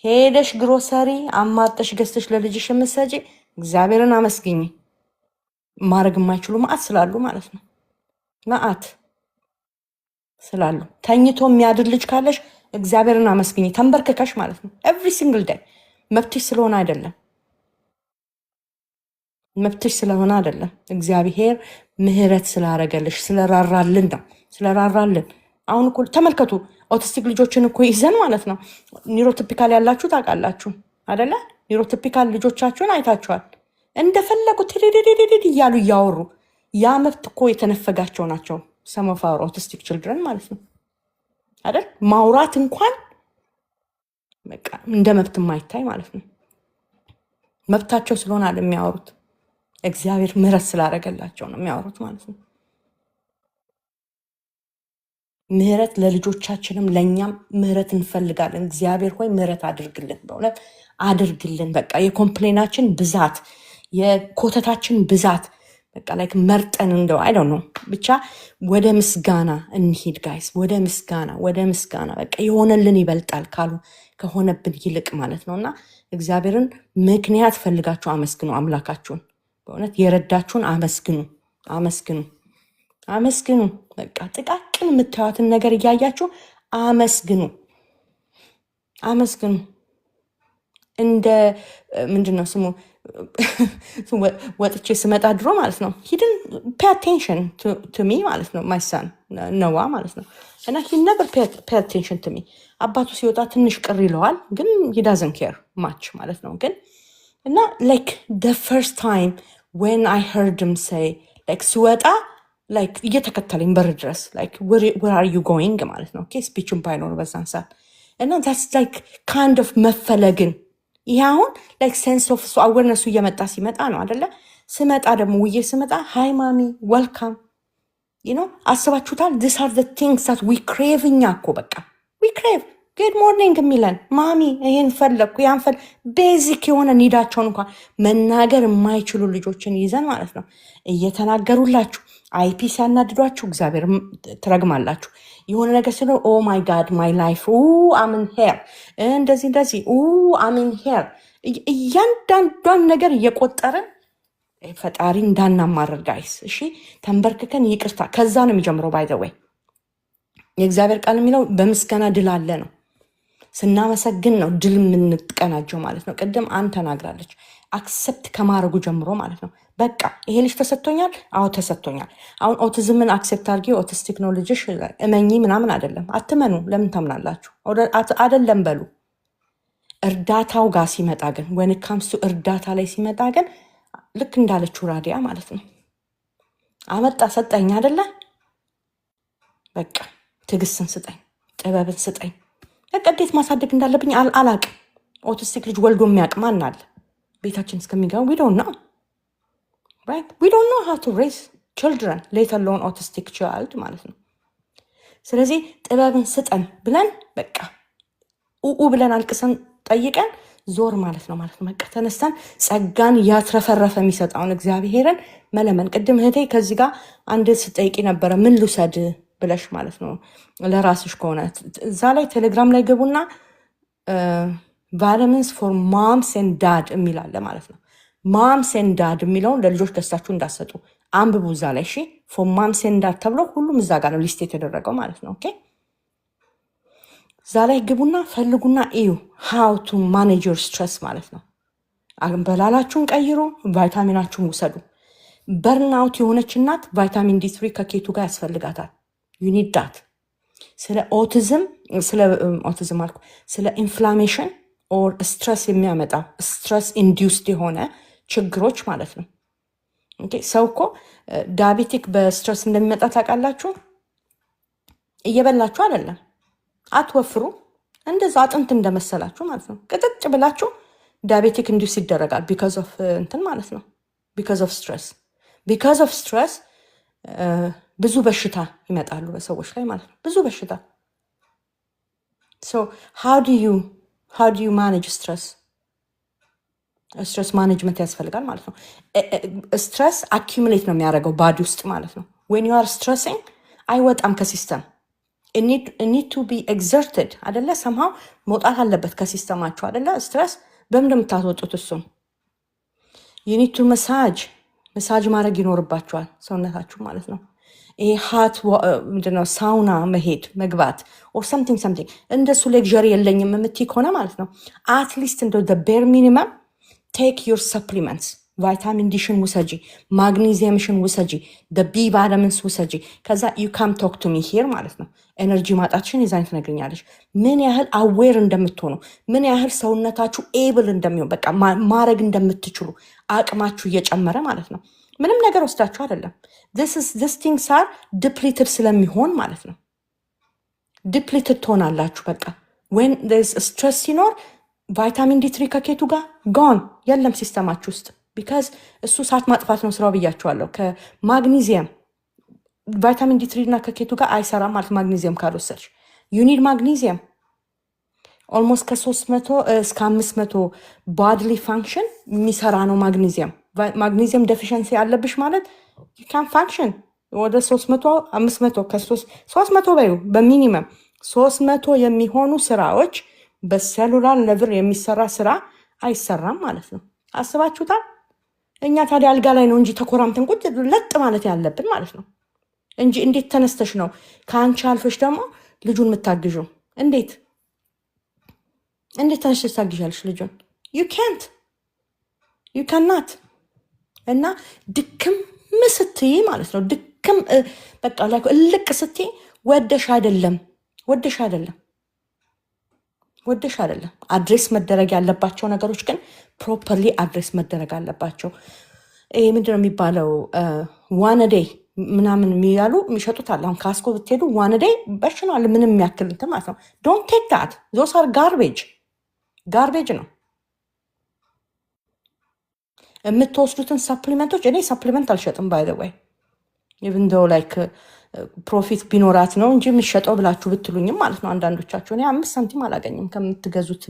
ሄደሽ ግሮሰሪ አማጠሽ ገዝተሽ ለልጅሽ የምትሰጪ እግዚአብሔርን አመስግኝ። ማድረግ የማይችሉ መዓት ስላሉ ማለት ነው። መዓት ስላሉ ተኝቶ የሚያድር ልጅ ካለሽ እግዚአብሔርን አመስግኝ ተንበርክከሽ ማለት ነው። ኤቭሪ ሲንግል ዴይ መብትሽ ስለሆነ አይደለም፣ መብትሽ ስለሆነ አይደለም። እግዚአብሔር ምህረት ስላረገልሽ ስለራራልን ነው። ስለራራልን አሁን እኮ ተመልከቱ፣ ኦቲስቲክ ልጆችን እኮ ይዘን ማለት ነው። ኒውሮቲፒካል ያላችሁ ታውቃላችሁ አይደለ? ኒውሮቲፒካል ልጆቻችሁን አይታችኋል። እንደፈለጉ ትድድድድድ እያሉ እያወሩ ያ መብት እኮ የተነፈጋቸው ናቸው። ሰም ኦፍ አወር ኦቲስቲክ ችልድረን ማለት ነው አይደል? ማውራት እንኳን በቃ እንደ መብት የማይታይ ማለት ነው። መብታቸው ስለሆነ አይደል የሚያወሩት፣ እግዚአብሔር ምህረት ስላደረገላቸው ነው የሚያወሩት ማለት ነው። ምህረት ለልጆቻችንም ለእኛም ምህረት እንፈልጋለን። እግዚአብሔር ሆይ ምህረት አድርግልን፣ በእውነት አድርግልን። በቃ የኮምፕሌናችን ብዛት የኮተታችን ብዛት በቃ ላይክ መርጠን እንደው አይ ዶንት ኖ ብቻ ወደ ምስጋና እንሂድ ጋይስ፣ ወደ ምስጋና በቃ የሆነልን ይበልጣል ካሉ ከሆነብን ይልቅ ማለት ነው። እና እግዚአብሔርን ምክንያት ፈልጋችሁ አመስግኑ አምላካችሁን። በእውነት የረዳችሁን አመስግኑ። በቃ ጥቃቅን የምታዩትን ነገር እያያችሁ አመስግኑ። እንደ ምንድን ነው ስሙ ወጥቼ ስመጣ ድሮ ማለት ነው ሂድን ፔ አቴንሽን ቱ ሚ ማለት ነው ማይ ሰን ነዋ ማለት ነው። እና ሂ ነቨር ፔ አቴንሽን ቱ ሚ። አባቱ ሲወጣ ትንሽ ቅር ይለዋል፣ ግን ሂ ዳዝንት ኬር ማች ማለት ነው። ግን እና ላይክ ደ ፈርስት ታይም ዌን አይ ሄርድ ም ሴይ ላይክ ሲወጣ ላይክ እየተከተለኝ በር ድረስ ላይክ ዌር አር ዩ ጎይንግ ማለት ነው። ስፒችን ባይኖር በዛን ሰዓት እና ዛትስ ላይክ ካይንድ ኦፍ መፈለግን ይህ አሁን ላይክ ሴንስ ኦፍ እሱ አዌርነሱ እየመጣ ሲመጣ ነው አደለ? ስመጣ ደግሞ ውዬ ስመጣ ሃይ ማሚ ወልካም ዩ አስባችሁታል? ዲስ አር ዘ ቲንግስ ዛት ዊ ክሬቭ። እኛ እኮ በቃ ዊ ክሬቭ ጉድ ሞርኒንግ የሚለን ማሚ ይሄን ፈለግኩ ያን ቤዚክ የሆነ ኒዳቸውን እንኳን መናገር የማይችሉ ልጆችን ይዘን ማለት ነው እየተናገሩላችሁ አይፒ ሲያናድዷችሁ እግዚአብሔር ትረግማላችሁ። የሆነ ነገር ሲሆ ኦ ማይ ጋድ ማይ ላይፍ አምን ሄር እንደዚህ አምን ሄር እያንዳንዷን ነገር እየቆጠርን ፈጣሪ እንዳናማረር ጋይስ። እሺ ተንበርክከን ይቅርታ። ከዛ ነው የሚጀምረው። ባይ ዘ ወይ የእግዚአብሔር ቃል የሚለው በምስጋና ድል አለ ነው። ስናመሰግን ነው ድል የምንቀናጀው ማለት ነው። ቅድም አንተ ተናግራለች። አክሰፕት ከማድረጉ ጀምሮ ማለት ነው። በቃ ይሄ ልጅ ተሰጥቶኛል፣ አዎ ተሰጥቶኛል። አሁን ኦቲዝምን አክሴፕት አድርጌ ኦቲስቲክ ነው ልጅሽ እመኚ ምናምን አይደለም። አትመኑ። ለምን ታምናላችሁ? አይደለም በሉ። እርዳታው ጋር ሲመጣ ግን ወን ካምሱ እርዳታ ላይ ሲመጣ ግን ልክ እንዳለችው ራዲያ ማለት ነው አመጣ ሰጠኝ አይደለ? በቃ ትዕግስትን ስጠኝ፣ ጥበብን ስጠኝ። በቃ እንዴት ማሳደግ እንዳለብኝ አላቅም። ኦቲስቲክ ልጅ ወልዶ የሚያውቅ ማን አለ? ቤታችን እስከሚገባ we don't know, right? we don't know how to raise children, let alone autistic child ማለት ነው። ስለዚህ ጥበብን ስጠን ብለን በቃ ብለን አልቅሰን ጠይቀን ዞር ማለት ነው። በቃ ተነስተን ጸጋን ያትረፈረፈ የሚሰጠውን እግዚአብሔርን መለመን። ቅድም እህቴ ከዚህ ጋር አንድ ስጠይቂ ነበረ ምን ልውሰድ ብለሽ ማለት ነው ለራስሽ ከሆነ እዛ ላይ ቴሌግራም ላይ ገቡና ቫይታሚንስ ፎር ማምስ ኤንድ ዳድ የሚላለ ማለት ነው። ማምስ ኤንድ ዳድ የሚለውን ለልጆች ገዝታችሁ እንዳሰጡ አንብቡ እዛ ላይ እሺ። ፎር ማምስ ኤንድ ዳድ ተብሎ ሁሉም እዛ ጋር ነው ሊስት የተደረገው ማለት ነው። ኦኬ እዛ ላይ ግቡና ፈልጉና እዩ ሃው ቱ ማኔጅ ዮር ስትረስ ማለት ነው። በላላችሁን ቀይሩ፣ ቫይታሚናችሁን ውሰዱ። በርናውት የሆነች እናት ቫይታሚን ዲ3 ከኬቱ ጋር ያስፈልጋታል። ዩኒድ ዳት። ስለ ኦቲዝም አልኩ፣ ስለ ኢንፍላሜሽን ኦር ስትረስ የሚያመጣው ስትረስ ኢንዲውስድ የሆነ ችግሮች ማለት ነው። ሰው እኮ ዳያቤቲክ በስትረስ እንደሚመጣ ታውቃላችሁ። እየበላችሁ አይደለም፣ አትወፍሩ፣ እንደዛ አጥንት እንደመሰላችሁ ማለት ነው። ቅጥጭ ብላችሁ ዳያቤቲክ ኢንዲውስ ይደረጋል። ቢካዝ ኦፍ እንትን ማለት ነው። ቢካዝ ኦፍ ስትረስ ብዙ በሽታ ይመጣሉ በሰዎች ላይ ማለት ነው። ብዙ በሽታ። ሶ ሃው ዱ ዩ ማኔጅ ስትረስ? ስትረስ ማኔጅመንት ያስፈልጋል ማለት ነው። ስትረስ አኪሙሌት ነው የሚያደርገው ባዲ ውስጥ ማለት ነው። ዌን ዩ አር ስትረሲንግ አይወጣም ከሲስተም need to be exerted አደለ? ሰምሃው መውጣት አለበት ከሲስተማችሁ አደለ? ስትረስ በምን የምታስወጡት እሱም ዩኒቱ መሳጅ ማድረግ ይኖርባችኋል ሰውነታችሁ ማለት ነው። ይሄ ሀት ምንድነው ሳውና መግባት ኦር ሰምቲንግ እንደሱ ሌክዠሪ የለኝም የምትይ ከሆነ ማለት ነው አትሊስት እንደ ቤር ሚኒመም ቴክ ዩር ሰፕሊመንትስ ቫይታሚን ዲሽን ውሰጂ፣ ማግኒዚየምሽን ውሰጂ፣ ቢ ቫይታሚንስ ውሰጂ። ከዛ ዩ ካም ቶክ ቱ ሚ ሂር ማለት ነው። ኤነርጂ ማጣትሽን የዛኝ ትነግርኛለሽ። ምን ያህል አዌር እንደምትሆኑ፣ ምን ያህል ሰውነታችሁ ኤብል እንደሚሆን በቃ ማድረግ እንደምትችሉ አቅማችሁ እየጨመረ ማለት ነው። ምንም ነገር ወስዳችሁ አይደለም። ዲስ ቲንግስ አር ዲፕሊትድ ስለሚሆን ማለት ነው። ዲፕሊትድ ትሆናላችሁ። በቃ ዌን ስትረስ ሲኖር ቫይታሚን ዲ3 ከኬቱ ጋር ጎን የለም ሲስተማችሁ ውስጥ ቢካዝ እሱ ሰዓት ማጥፋት ነው ስራው ብያችኋለሁ። ከማግኒዚየም ቫይታሚን ዲ3 እና ከኬቱ ጋር አይሰራም ማለት ማግኒዚየም ካልወሰድሽ ዩኒድ ማግኒዚየም ኦልሞስት ከ300 እስከ 500 ባድሊ ፋንክሽን የሚሰራ ነው ማግኒዚየም። ማግኒዚየም ዴፊሽንሲ አለብሽ ማለት ካን ፋንክሽን ወደ 300 500 ከ300 በዩ በሚኒመም 300 የሚሆኑ ስራዎች በሴሉላር ሌቭል የሚሰራ ስራ አይሰራም ማለት ነው። አስባችሁታል? እኛ ታዲያ አልጋ ላይ ነው እንጂ ተኮራምተን ቁጭ ለጥ ማለት ያለብን ማለት ነው እንጂ እንዴት ተነስተሽ ነው ከአንቺ አልፈሽ ደግሞ ልጁን የምታግዡ? እንዴት ተነስተሽ ታግዣለሽ ልጁን? ዩ ካናት። እና ድክም ስትይ ማለት ነው ድክም በቃ ላይ እልቅ ስትይ ወደሽ አይደለም አድሬስ መደረግ ያለባቸው ነገሮች ግን ፕሮፐርሊ አድሬስ መደረግ አለባቸው። ይሄ ምንድነው የሚባለው ዋነዴይ ምናምን የሚያሉ የሚሸጡታል። አሁን ካስኮ ብትሄዱ ዋነዴይ በሽኗል ምንም የሚያክል እንትን ማለት ነው። ዶንት ቴክ ዳት ዞስ አር ጋርቤጅ ነው የምትወስዱትን ሰፕሊመንቶች። እኔ ሰፕሊመንት አልሸጥም ባይ ዘ ወይ ኢቭን ዶ ላይክ ፕሮፊት ቢኖራት ነው እንጂ የሚሸጠው ብላችሁ ብትሉኝም ማለት ነው አንዳንዶቻችሁ እኔ 5 ሳንቲም አላገኝም ከምትገዙት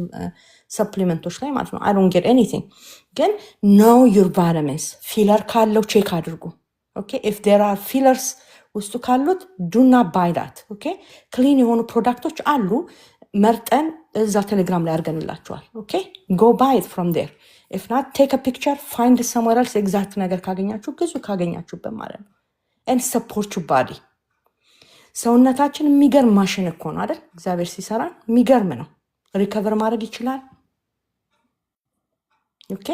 ሰፕሊመንቶች ላይ ማለት ነው። አይ ዶንት ጌት ኤኒቲንግ። ግን ኖው ዩር ቫይታሚንስ ፊለር ካለው ቼክ አድርጉ። ኦኬ ኢፍ ዴር አር ፊለርስ ውስጡ ካሉት ዱና ባይ ዳት። ኦኬ ክሊን የሆኑ ፕሮዳክቶች አሉ መርጠን እዛ ቴሌግራም ላይ አድርገንላችኋል። ኦኬ ጎ ባይ ኢት ፍሮም ዴር ኢፍ ናት ቴክ አ ፒክቸር ፋይንድ ሰምዌር ኤልስ ኤግዛክት ነገር ካገኛችሁ ግዙ ካገኛችሁበት ማለት ነው። ኤንድ ሰፖርት ዩ ባዲ። ሰውነታችን የሚገርም ማሽን እኮ ነው አይደል? እግዚአብሔር ሲሰራን የሚገርም ነው። ሪከቨር ማድረግ ይችላል። ኦኬ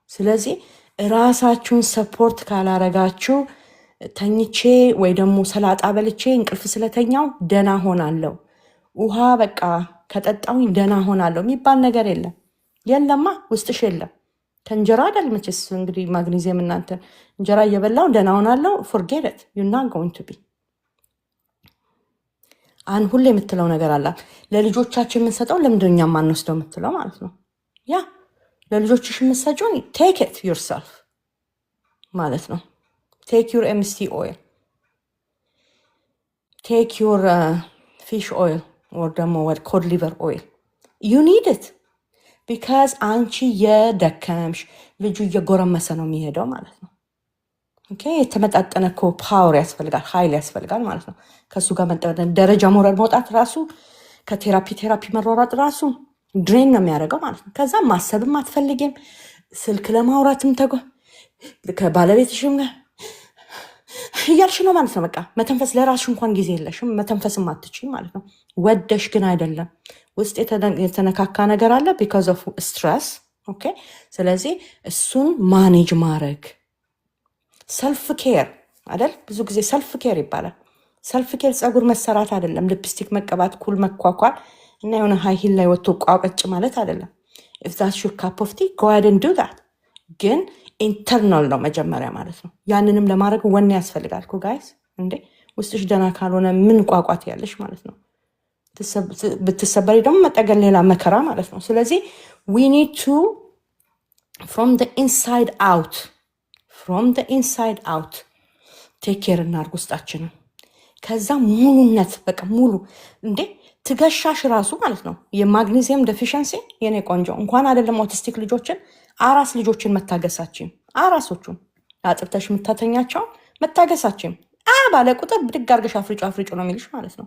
ስለዚህ ራሳችሁን ሰፖርት ካላረጋችሁ ተኝቼ ወይ ደግሞ ሰላጣ በልቼ እንቅልፍ ስለተኛው ደና ሆናለሁ፣ ውሃ በቃ ከጠጣሁኝ ደና ሆናለሁ የሚባል ነገር የለማ ውስጥሽ የለም። ከእንጀራ አይደል መቼስ እንግዲህ ማግኒዚየም እናንተ እንጀራ እየበላው ደና ሆናለሁ ፎርጌት ኢት ዩ ናት ጎይንግ ቱ ቢ። አን ሁሌ የምትለው ነገር አላት ለልጆቻችን የምንሰጠው ለምንድን ነው እኛ የማንወስደው የምትለው ማለት ነው። ያ ለልጆችሽ የምትሰጪውን ቴክ ኢት ዩርሰልፍ ማለት ነው። ቴክ ዩር ኤምስቲ ኦይል፣ ቴክ ዩር ፊሽ ኦይል ወር ደግሞ ኮድ ሊቨር ኦይል ዩ ኒድ ኢት ቢካዝ አንቺ የደከምሽ ልጁ እየጎረመሰ ነው የሚሄደው ማለት ነው። ኦኬ የተመጣጠነ እኮ ፓወር ያስፈልጋል፣ ኃይል ያስፈልጋል ማለት ነው። ከእሱ ጋር ደረጃ መውጣት ራሱ ከቴራፒ መሯሯጥ ራሱ ድሬን ነው የሚያደርገው ማለት ነው። ከዛ ማሰብም አትፈልጊም፣ ስልክ ለማውራትም ከባለቤትሽም እያልሽ ነው ማለት ነው። በቃ መተንፈስ ለራስሽ እንኳን ጊዜ የለሽም፣ መተንፈስም አትችይም ማለት ነው። ወደሽ ግን አይደለም፣ ውስጥ የተነካካ ነገር አለ ቢካዝ ኦፍ ስትረስ። ኦኬ ስለዚህ እሱን ማኔጅ ማድረግ ሰልፍ ኬር አይደል? ብዙ ጊዜ ሰልፍ ኬር ይባላል። ሰልፍ ኬር ፀጉር መሰራት አይደለም፣ ሊፕስቲክ መቀባት፣ ኩል መኳኳል እና የሆነ ሃይ ሂል ላይ ወጥቶ ቋቀጭ ማለት አይደለም። ኢፍ ዛትስ ዩር ካፕ ኦፍ ቲ ጎ አሄድ ኤንድ ዱ ዛት። ግን ኢንተርናል ነው መጀመሪያ ማለት ነው። ያንንም ለማድረግ ወኔ ያስፈልጋል እኮ ጋይስ። እንዴ ውስጥሽ ደህና ካልሆነ ምን ቋቋት ያለሽ ማለት ነው። ብትሰበሪ ደግሞ መጠገን ሌላ መከራ ማለት ነው። ስለዚህ ዊ ኒድ ቱ ፍሮም ዘ ኢንሳይድ አውት ቴክ ኬር እናድርግ ውስጣችንን። ከዛ ሙሉነት በቃ ሙሉ እንዴ ትገሻሽ ራሱ ማለት ነው። የማግኒዚየም ዴፊሽንሲ የኔ ቆንጆ እንኳን አይደለም ኦቲስቲክ ልጆችን አራስ ልጆችን መታገሳችም አራሶቹን አጥብተሽ የምታተኛቸው መታገሳችም ባለ ቁጥር ብድግ አድርገሽ አፍሪጩ ነው የሚልሽ ማለት ነው።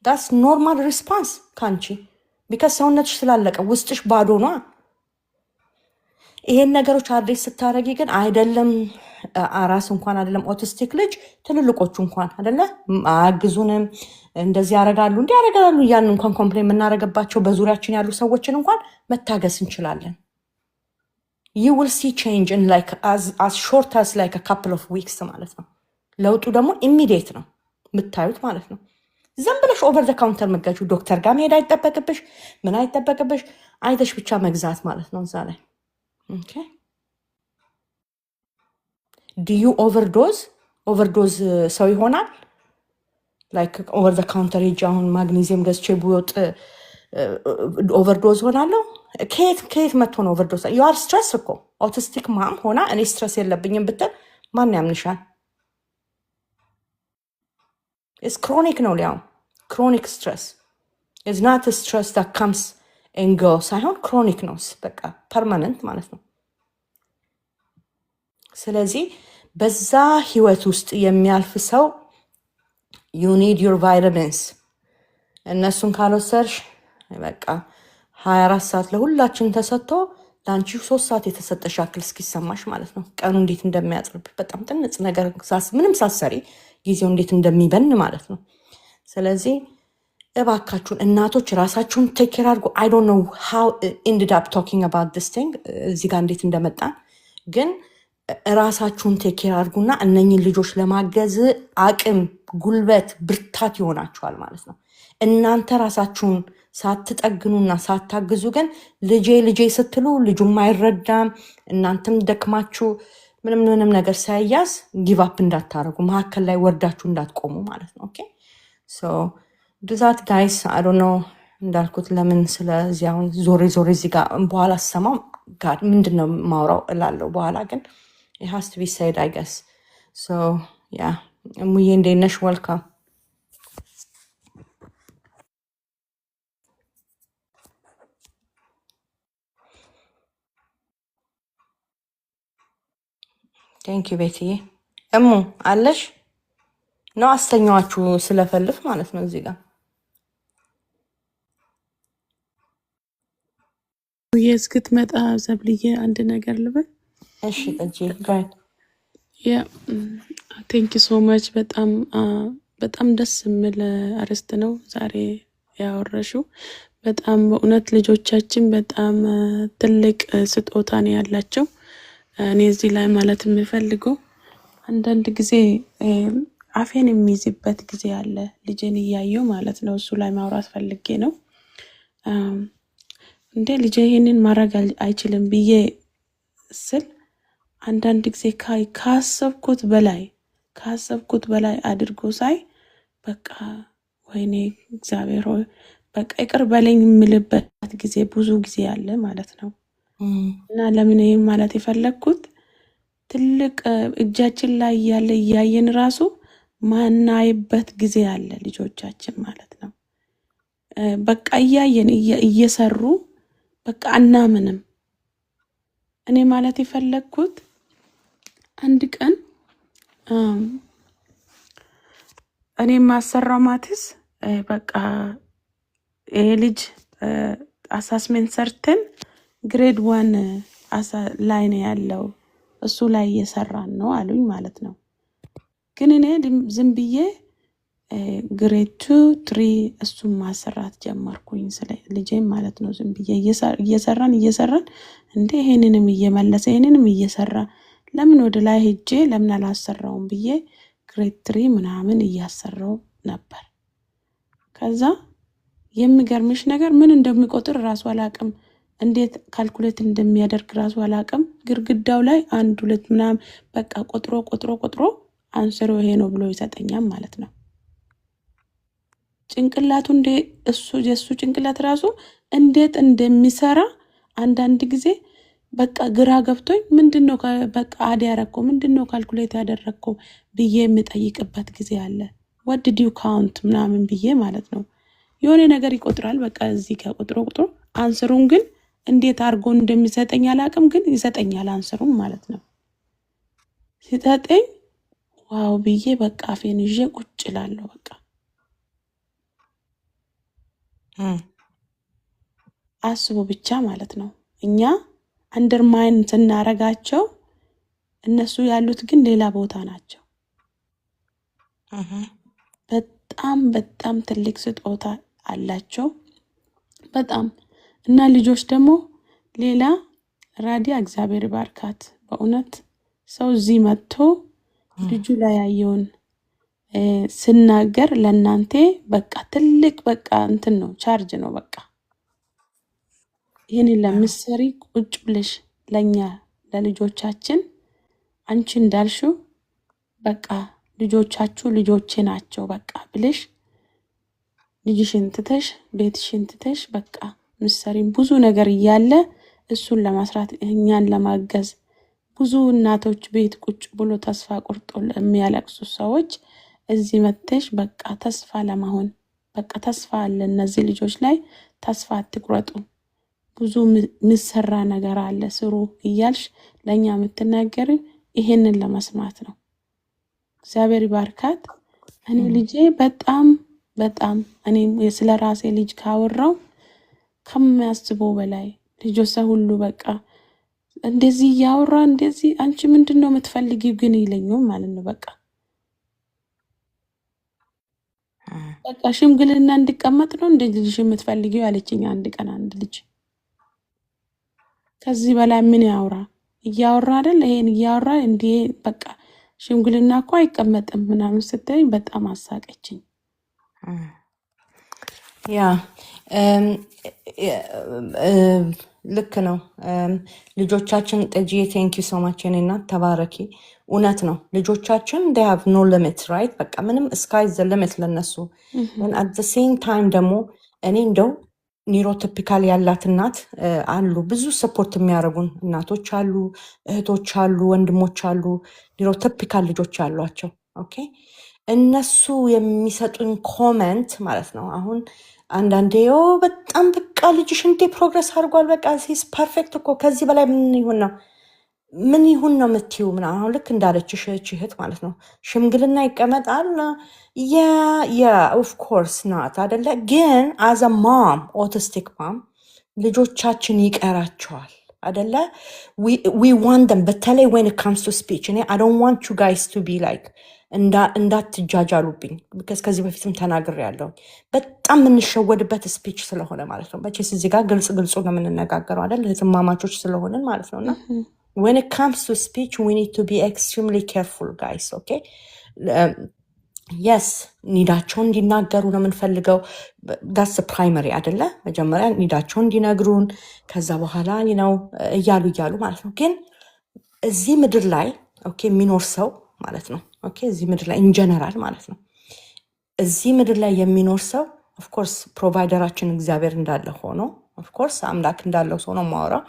ዳስ ኖርማል ሪስፖንስ ካንቺ ቢካዝ ሰውነትሽ ስላለቀ ውስጥሽ ባዶ ነው። ይሄን ነገሮች አድሬስ ስታደርጊ ግን አይደለም አራስ እንኳን አይደለም ኦቲስቲክ ልጅ ትልልቆቹ እንኳን አይደለ አያግዙንም፣ እንደዚህ ያደርጋሉ እንዲህ ያደርጋሉ እያልን እንኳን ኮምፕሌን የምናደርግባቸው በዙሪያችን ያሉ ሰዎችን እንኳን መታገስ እንችላለን። you will see change in like as short as like a couple of weeks ማለት ነው። ለውጡ ደግሞ ኢሚዲየት ነው የምታዩት ማለት ነው። ዝም ብለሽ ኦቨር ዘ ካውንተር መጋጁ ዶክተር ጋር መሄድ አይጠበቅብሽ፣ ምን አይጠበቅብሽ፣ አይተሽ ብቻ መግዛት ማለት ነው እዛ ላይ ኦኬ። do you overdose ሰው ይሆናል ላይክ ኦቨር ዘ ካውንተር ሄጅ አሁን ማግኒዚየም ገዝቼ ብወጥ ኦቨርዶዝ ሆናለሁ። ከየት መጥቶ ነው ኦቨርዶዝ? ዩ አር ስትረስ እኮ ኦቲስቲክ ማም ሆና እኔ ስትረስ የለብኝም ብትል ማን ያምንሻል? ኢስ ክሮኒክ ነው ሊያው ክሮኒክ ስትረስ ኢዝ ናት ስትረስ ዳት ካምስ ኤንድ ጎ ሳይሆን ክሮኒክ ነው በቃ ፐርማነንት ማለት ነው። ስለዚህ በዛ ህይወት ውስጥ የሚያልፍ ሰው you need your vitamins እነሱን ካልወሰድሽ በቃ 24 ሰዓት ለሁላችን ተሰጥቶ ለአንቺ 3 ሰዓት የተሰጠሽ ያክል እስኪሰማሽ ማለት ነው። ቀኑ እንዴት እንደሚያጥርብ በጣም ጥንጽ ነገር ምንም ሳሰሪ ጊዜው እንዴት እንደሚበን ማለት ነው። ስለዚህ እባካችሁን እናቶች ራሳችሁን ቴክ ኬር አድርጉ። I don't know how ended up talking about this thing እዚህ ጋር እንዴት እንደመጣን ግን ራሳችሁን ቴክ ኬር አድርጉና እነኝን ልጆች ለማገዝ አቅም፣ ጉልበት፣ ብርታት ይሆናችኋል ማለት ነው። እናንተ ራሳችሁን ሳትጠግኑና ሳታግዙ ግን ልጄ ስትሉ ልጁም አይረዳም። እናንተም ደክማችሁ ምንም ነገር ሳይያዝ ጊቭ አፕ እንዳታረጉ፣ መሀከል ላይ ወርዳችሁ እንዳትቆሙ ማለት ነው። ኦኬ ሶ ዱዛት ጋይስ አይ ዶንት ኖ እንዳልኩት ለምን ስለዚህ አሁን ዞሬ እዚህ ጋር በኋላ ስሰማው ጋር ምንድነው ማውራው እላለሁ። በኋላ ግን it has to be said I guess so yeah ሙዬ እንዴት ነሽ? welcome thank you ቤትዬ። እሙ አለሽ ነው አስተኛዋችሁ ስለፈልፍ ማለት ነው እዚህ ጋር እስክትመጣ ዘብልዬ አንድ ነገር ልበል። እሺ ጠጂ ጋይድ ያ ቴንክ ዩ ሶ ማች በጣም ደስ የሚል አርዕስት ነው ዛሬ ያወራሽው። በጣም በእውነት ልጆቻችን በጣም ትልቅ ስጦታ ነው ያላቸው። እኔ እዚህ ላይ ማለት የምፈልገው አንዳንድ ጊዜ አፌን የሚይዝበት ጊዜ አለ ልጄን እያየሁ ማለት ነው። እሱ ላይ ማውራት ፈልጌ ነው። እንደ ልጄ ይሄንን ማድረግ አይችልም ብዬ ስል አንዳንድ ጊዜ ካሰብኩት በላይ አድርጎ ሳይ በቃ ወይኔ እግዚአብሔር ሆይ በቃ ይቅር በለኝ የምልበት ጊዜ ብዙ ጊዜ አለ ማለት ነው። እና ለምን ይሄን ማለት የፈለኩት ትልቅ እጃችን ላይ ያለ እያየን ራሱ ማናይበት ጊዜ አለ ልጆቻችን ማለት ነው። በቃ እያየን እየሰሩ በቃ አናምንም። እኔ ማለት የፈለኩት አንድ ቀን እኔ ማሰራው ማትስ በቃ ይሄ ልጅ አሳስሜንት ሰርተን ግሬድ 1 ላይ ነው ያለው እሱ ላይ እየሰራን ነው አሉኝ ማለት ነው። ግን እኔ ዝም ብዬ ግሬድ 2 3 እሱን ማሰራት ጀመርኩኝ ስለ ልጄም ማለት ነው። ዝም ብዬ እየሰራን እንደ ይሄንንም እየመለሰ ይሄንንም እየሰራ ለምን ወደ ላይ ሄጄ ለምን አላሰራውም ብዬ ግሬድ 3 ምናምን እያሰራው ነበር። ከዛ የሚገርምሽ ነገር ምን እንደሚቆጥር ራሱ አላቅም፣ እንዴት ካልኩሌት እንደሚያደርግ ራሱ አላቅም። ግርግዳው ላይ 1 2 ምናምን በቃ ቆጥሮ አንሰሮ ይሄ ነው ብሎ ይሰጠኛል ማለት ነው። ጭንቅላቱ እንደ የሱ ጭንቅላት ራሱ እንዴት እንደሚሰራ አንዳንድ ጊዜ በቃ ግራ ገብቶኝ ምንድነው በቃ አድ ያረከው ምንድነው ካልኩሌት ያደረከው ብዬ የምጠይቅበት ጊዜ አለ። what did you count ምናምን ብዬ ማለት ነው። የሆነ ነገር ይቆጥራል በቃ እዚህ ጋር ቆጥሮ አንሰሩን ግን እንዴት አርጎ እንደሚሰጠኝ አላቅም፣ ግን ይሰጠኛል አንሰሩን ማለት ነው። ሲሰጠኝ ዋው ብዬ በቃ አፌን ይዤ ቁጭ እላለሁ። በቃ እም፣ አስቡ ብቻ ማለት ነው። እኛ አንደርማይን ስናረጋቸው እነሱ ያሉት ግን ሌላ ቦታ ናቸው። እህ፣ በጣም በጣም ትልቅ ስጦታ አላቸው። በጣም እና ልጆች ደግሞ ሌላ ራዲያ እግዚአብሔር ባርካት። በእውነት ሰው እዚህ መጥቶ ልጁ ላይ ያየውን ስናገር ለእናንተ በቃ ትልቅ በቃ እንትን ነው፣ ቻርጅ ነው። በቃ ይህንን ለምትሰሪ ቁጭ ብለሽ ለእኛ ለልጆቻችን አንቺ እንዳልሽው በቃ ልጆቻችሁ ልጆቼ ናቸው በቃ ብለሽ ልጅሽን ትተሽ ቤትሽን ትተሽ በቃ ምሰሪም ብዙ ነገር እያለ እሱን ለማስራት እኛን ለማገዝ ብዙ እናቶች ቤት ቁጭ ብሎ ተስፋ ቆርጦ የሚያለቅሱ ሰዎች እዚህ መጥተሽ በቃ ተስፋ ለመሆን በቃ ተስፋ አለ እነዚህ ልጆች ላይ ተስፋ አትቁረጡ፣ ብዙ ምሰራ ነገር አለ ስሩ እያልሽ ለኛ የምትናገሪ ይሄንን ለመስማት ነው። እግዚአብሔር ይባርካት። እኔ ልጄ በጣም በጣም እኔ ስለ ራሴ ልጅ ካወራው ከሚያስበው በላይ ልጆች ሁሉ በቃ እንደዚህ ያወራ እንደዚህ አንቺ ምንድነው የምትፈልጊው ግን ይለኛል ማለት ነው። በቃ በቃ ሽምግልና እንድቀመጥ ነው እንደዚህ ልጅ የምትፈልጊው ያለችኝ አንድ ቀን አንድ ልጅ። ከዚህ በላይ ምን ያወራ? እያወራ አይደል ይሄን እያወራ እንዴ በቃ ሽምግልና እኮ አይቀመጥም ምናምን ስትይ በጣም አሳቀችኝ። ያ ልክ ነው። ልጆቻችን ጠጅዬ ቴንክ ዩ ሶ ማች የኔ እናት ተባረኪ። እውነት ነው። ልጆቻችን they have no limit right በቃ ምንም sky is the limit ለነሱ። and at the same time ደግሞ እኔ እንደው ኒውሮቲፒካል ያላት እናት አሉ፣ ብዙ ሰፖርት የሚያደርጉን እናቶች አሉ፣ እህቶች አሉ፣ ወንድሞች አሉ፣ ኒውሮቲፒካል ልጆች አሏቸው። ኦኬ እነሱ የሚሰጡን ኮመንት ማለት ነው። አሁን አንዳንዴ በጣም በቃ ልጅሽ እንዴ ፕሮግረስ አድርጓል፣ በቃ ሲስ ፐርፌክት እኮ ከዚህ በላይ ምን ይሁን ነው የምትይው ምናምን። አሁን ልክ እንዳለችሽ እህት ማለት ነው ሽምግልና ይቀመጣል። ኦፍ ኮርስ ናት አደለ። ግን አዘ ማም ኦቲስቲክ ማም ልጆቻችን ይቀራቸዋል አደለ። ዊ ዋንት ደም በተለይ ወን ካምስ ቱ ስፒች እኔ አይ ዶንት ዋንት ዩ ጋይስ ቱ ቢ ላይክ እንዳትጃጃሉብኝ ቢካዝ ከዚህ በፊትም ተናግሬያለሁ። በጣም የምንሸወድበት ስፒች ስለሆነ ማለት ነው። መቼስ እዚህ ጋር ግልጽ ግልጹ ነው የምንነጋገረው አይደል እህትማማቾች ስለሆንን ማለት ነው። እና when it comes to speech we need to be extremely careful guys okay yes ኒዳቸውን እንዲናገሩ ነው የምንፈልገው። ዳስ ፕራይመሪ አይደለ መጀመሪያ ኒዳቸውን እንዲነግሩን ከዛ በኋላ ነው እያሉ ማለት ነው። ግን እዚህ ምድር ላይ ኦኬ የሚኖር ሰው ማለት ነው ኦኬ እዚህ ምድር ላይ ኢንጀነራል ማለት ነው እዚህ ምድር ላይ የሚኖር ሰው ኦፍኮርስ ፕሮቫይደራችን እግዚአብሔር እንዳለ ሆኖ ኦፍኮርስ አምላክ እንዳለው ሰው ነው የማወራው።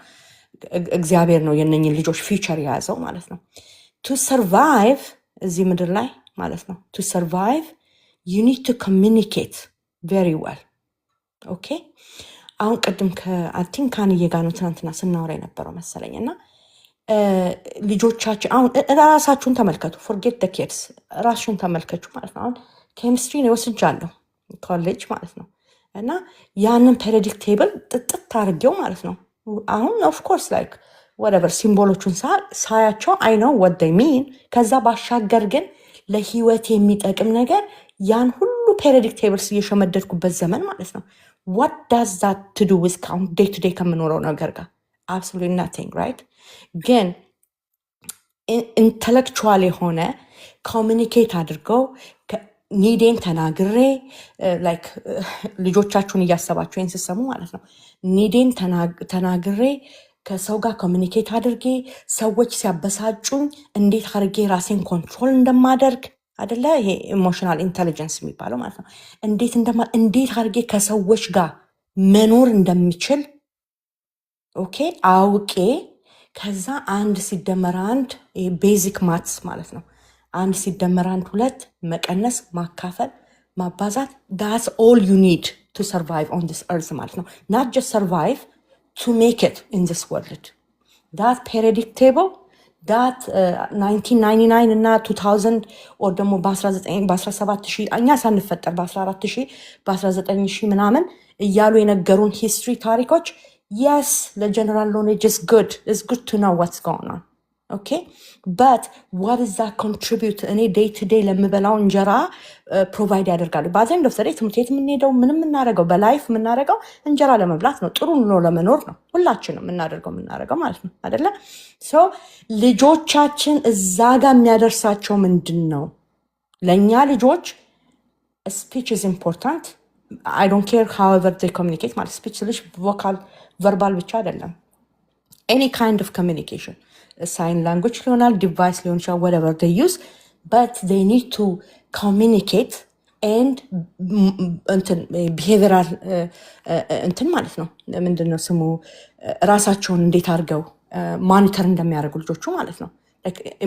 እግዚአብሔር ነው የነኝን ልጆች ፊቸር የያዘው ማለት ነው። ቱ ሰርቫይቭ እዚህ ምድር ላይ ማለት ነው ቱ ሰርቫይቭ ዩ ኒድ ቱ ኮሚኒኬት ቬሪ ዌል ኦኬ። አሁን ቅድም ከአንቲን ካንዬ ጋር ነው ትናንትና ስናወራ የነበረው መሰለኝ። እና ልጆቻችን አሁን ራሳችሁን ተመልከቱ፣ ፎርጌት ደ ኪድስ ራሳችሁን ተመልከቱ ማለት ነው። አሁን ኬሚስትሪ ነው ወስጃለሁ ኮሌጅ ማለት ነው። እና ያንን ፔሪዮዲክ ቴብል ጥጥት አድርጌው ማለት ነው አሁን ኦፍኮርስ ላይክ ወደቨር ሲምቦሎቹን ሳያቸው አይ ነው ወደ ሚን። ከዛ ባሻገር ግን ለህይወት የሚጠቅም ነገር ያን ሁሉ ፔሪዮዲክ ቴብልስ እየሸመደድኩበት ዘመን ማለት ነው what does that to do with day to day ከምኖረው ነገር ጋር absolutely nothing right። ግን ኢንተሌክቹዋል የሆነ ኮሚኒኬት አድርገው ኒዴን ተናግሬ ላይክ ልጆቻችሁን እያሰባችሁ ይህን ስሰሙ ማለት ነው ኒዴን ተናግሬ ከሰው ጋር ኮሚኒኬት አድርጌ ሰዎች ሲያበሳጩኝ እንዴት አድርጌ ራሴን ኮንትሮል እንደማደርግ አደለ ይሄ ኢሞሽናል ኢንቴሊጀንስ የሚባለው ማለት ነው። እንዴት አድርጌ ከሰዎች ጋር መኖር እንደሚችል ኦኬ አውቄ ከዛ አንድ ሲደመር አንድ ቤዚክ ማትስ ማለት ነው 1 ሲደመር 1 2 መቀነስ ማካፈል ማባዛት that's all you need to survive on this earth ማለት ነው። not just survive to make it in this world. that periodic table ዳት 1999 እና 2000 ኦር ደግሞ በ17,000 እኛ ሳንፈጠር በ14,000 በ19,000 ምናምን እያሉ የነገሩን ሂስትሪ ታሪኮች የስ ለጀነራል ኖሌጅ is good to know what's going on. ኦኬ በት ዋት ኢዝ ዛት ኮንትሪቢዩት እኔ ዴይ ቱ ዴይ ለምበላው እንጀራ ፕሮቫይድ ያደርጋሉ። በአዘኝ ደፍተሬ ትምህርት ቤት የምንሄደው ምንም የምናደርገው በላይፍ የምናደርገው እንጀራ ለመብላት ነው፣ ጥሩ ኑሮ ለመኖር ነው። ሁላችንም የምናደርገው ማለት ነው አይደለ? ሰው ልጆቻችን እዛ ጋር የሚያደርሳቸው ምንድን ነው? ለእኛ ልጆች ስፒች ኢዝ ኢምፖርታንት። አይ ዶንት ኬር ሃውኤቨር ዴይ ኮሚኒኬት ማለት ስፒች ስልሽ ቮካል ቨርባል ብቻ አይደለም። ኤኒ ካይንድ ኦፍ ኮሚኒኬሽን ሳይን ላንጉጅ ሊሆናል፣ ዲቫይስ ሊሆን ይችላል፣ whatever they use, but they need to communicate and behavioral እንትን ማለት ነው። ምንድነው ስሙ ራሳቸውን እንዴት አድርገው ማኒተር እንደሚያደርጉ ልጆቹ ማለት ነው።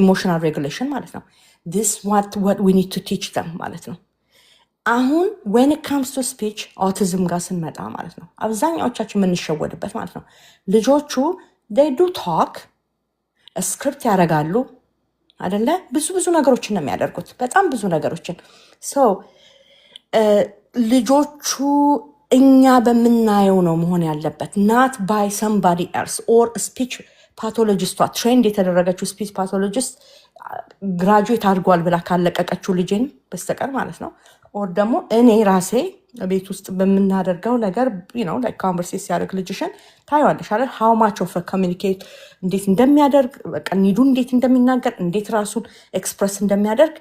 ኢሞሽናል ሬጉሌሽን ማለት ነው። this what we need to teach them ማለት ነው። አሁን when it comes to speech autism ጋር ስንመጣ ማለት ነው አብዛኛዎቻችን የምንሸወድበት ማለት ነው ልጆቹ they do talk ስክሪፕት ያደርጋሉ አይደለ? ብዙ ነገሮችን ነው የሚያደርጉት፣ በጣም ብዙ ነገሮችን። ሰው ልጆቹ እኛ በምናየው ነው መሆን ያለበት፣ ናት ባይ ሰምባዲ ኤልስ ኦር ስፒች ፓቶሎጂስቷ ትሬንድ የተደረገችው ስፒች ፓቶሎጂስት ግራጁዌት አድርጓል ብላ ካለቀቀችው ልጄን በስተቀር ማለት ነው። ኦር ደግሞ እኔ ራሴ ቤት ውስጥ በምናደርገው ነገር ኮንቨርሴት ሲያደርግ ልጅሽን ታይዋለሽ አይደል? ሃው ማች ኦፍ ኮሚኒኬት እንዴት እንደሚያደርግ በቃ ኒዱ እንዴት እንደሚናገር እንዴት ራሱን ኤክስፕረስ እንደሚያደርግ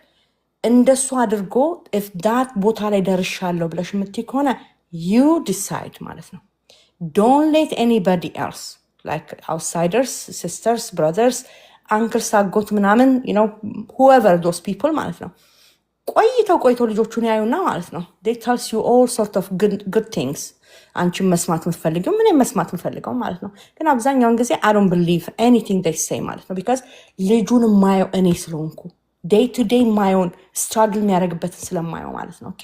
እንደሱ አድርጎ ኢፍ ዳት ቦታ ላይ ደርሻለሁ ብለሽ የምትይ ከሆነ ዩ ዲሳይድ ማለት ነው። ዶንት ሌት ኤኒባዲ ኤልስ ላይክ አውትሳይደርስ ሲስተርስ ብራዘርስ አንክልስ አጎት ምናምን ሁኤቨር ዶስ ፒፕል ማለት ነው ቆይተው ልጆቹን ያዩና ማለት ነው they tells you all sort of good things አንቺን መስማት የምትፈልገው ምንም መስማት የምትፈልገው ማለት ነው። ግን አብዛኛውን ጊዜ I don't believe anything they say ማለት ነው because ልጁን የማየው እኔ ስለሆንኩ day to day ማየውን struggle የሚያደርግበትን ስለማየው ማለት ነው። ኦኬ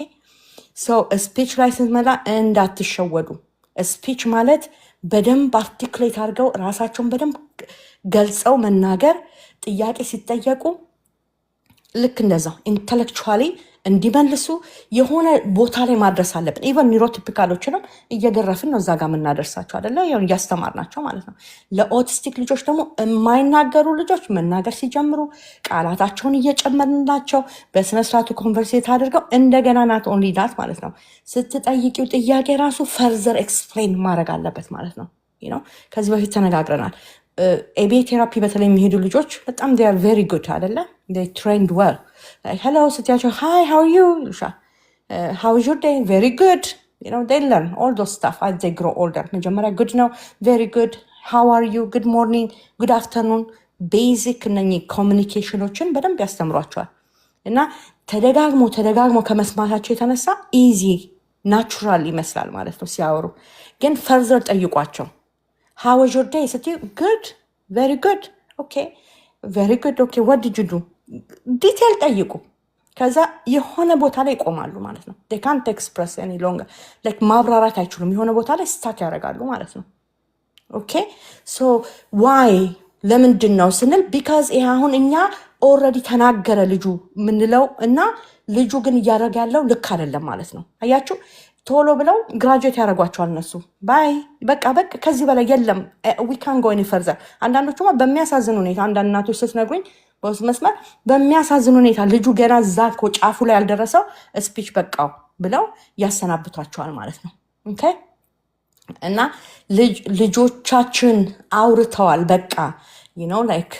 ሶ ስፒች ላይ ስንመጣ እንዳትሸወዱ። ስፒች ማለት በደንብ አርቲኩሌት አድርገው ራሳቸውን በደንብ ገልጸው መናገር፣ ጥያቄ ሲጠየቁ ልክ እንደዛ ኢንተሌክቹዋሊ እንዲመልሱ የሆነ ቦታ ላይ ማድረስ አለብን። ኢቨን ኒውሮቲፒካሎችንም እየገረፍን ነው እዛ ጋር የምናደርሳቸው አይደለ? እያስተማርናቸው ማለት ነው። ለኦቲስቲክ ልጆች ደግሞ የማይናገሩ ልጆች መናገር ሲጀምሩ ቃላታቸውን እየጨመርንላቸው በስነስርዓቱ ኮንቨርሴት አድርገው እንደገና ናት ኦንሊ ዳት ማለት ነው ስትጠይቂው ጥያቄ ራሱ ፈርዘር ኤክስፕሌን ማድረግ አለበት ማለት ነው። ከዚህ በፊት ተነጋግረናል። ኤቢ ቴራፒ በተለይ የሚሄዱ ልጆች በጣም they are very good አይደለ? they trained well. hello ስትያቸው hi how are you ይሉሻል። how is your day? very good. they learn all those stuff as they grow older. መጀመሪያ good ነው very good, how are you, good morning, good afternoon ቤዚክ እነኚህ ኮሚኒኬሽኖችን በደንብ ያስተምሯቸዋል። እና ተደጋግሞ ከመስማታቸው የተነሳ ኢዚ ናቹራል ይመስላል ማለት ነው ሲያወሩ። ግን ፈርዘር ጠይቋቸው how was your day ስትዩ good very good okay very good okay what did you do ዲቴል ጠይቁ። ከዛ የሆነ ቦታ ላይ ይቆማሉ ማለት ነው። they can't express any longer like ማብራራት አይችሉም። የሆነ ቦታ ላይ ስታክ ያደርጋሉ ማለት ነው። ኦኬ ሶ why ለምንድን ነው ስንል because ይሄ አሁን እኛ ኦልሬዲ ተናገረ ልጁ ምንለው እና ልጁ ግን እያደረገ ያለው ልክ አይደለም ማለት ነው። አያችሁ ቶሎ ብለው ግራጁዌት ያደርጓቸዋል እነሱ ባይ በቃ ከዚህ በላይ የለም we can't go any further። አንዳንዶቹማ በሚያሳዝን ሁኔታ አንዳንድ እናቶች ስትነግሩኝ በውስጥ መስመር በሚያሳዝን ሁኔታ ልጁ ገና እዛ እኮ ጫፉ ላይ ያልደረሰው ስፒች በቃው ብለው ያሰናብቷቸዋል ማለት ነው። ኦኬ እና ልጆቻችን አውርተዋል በቃ ላይክ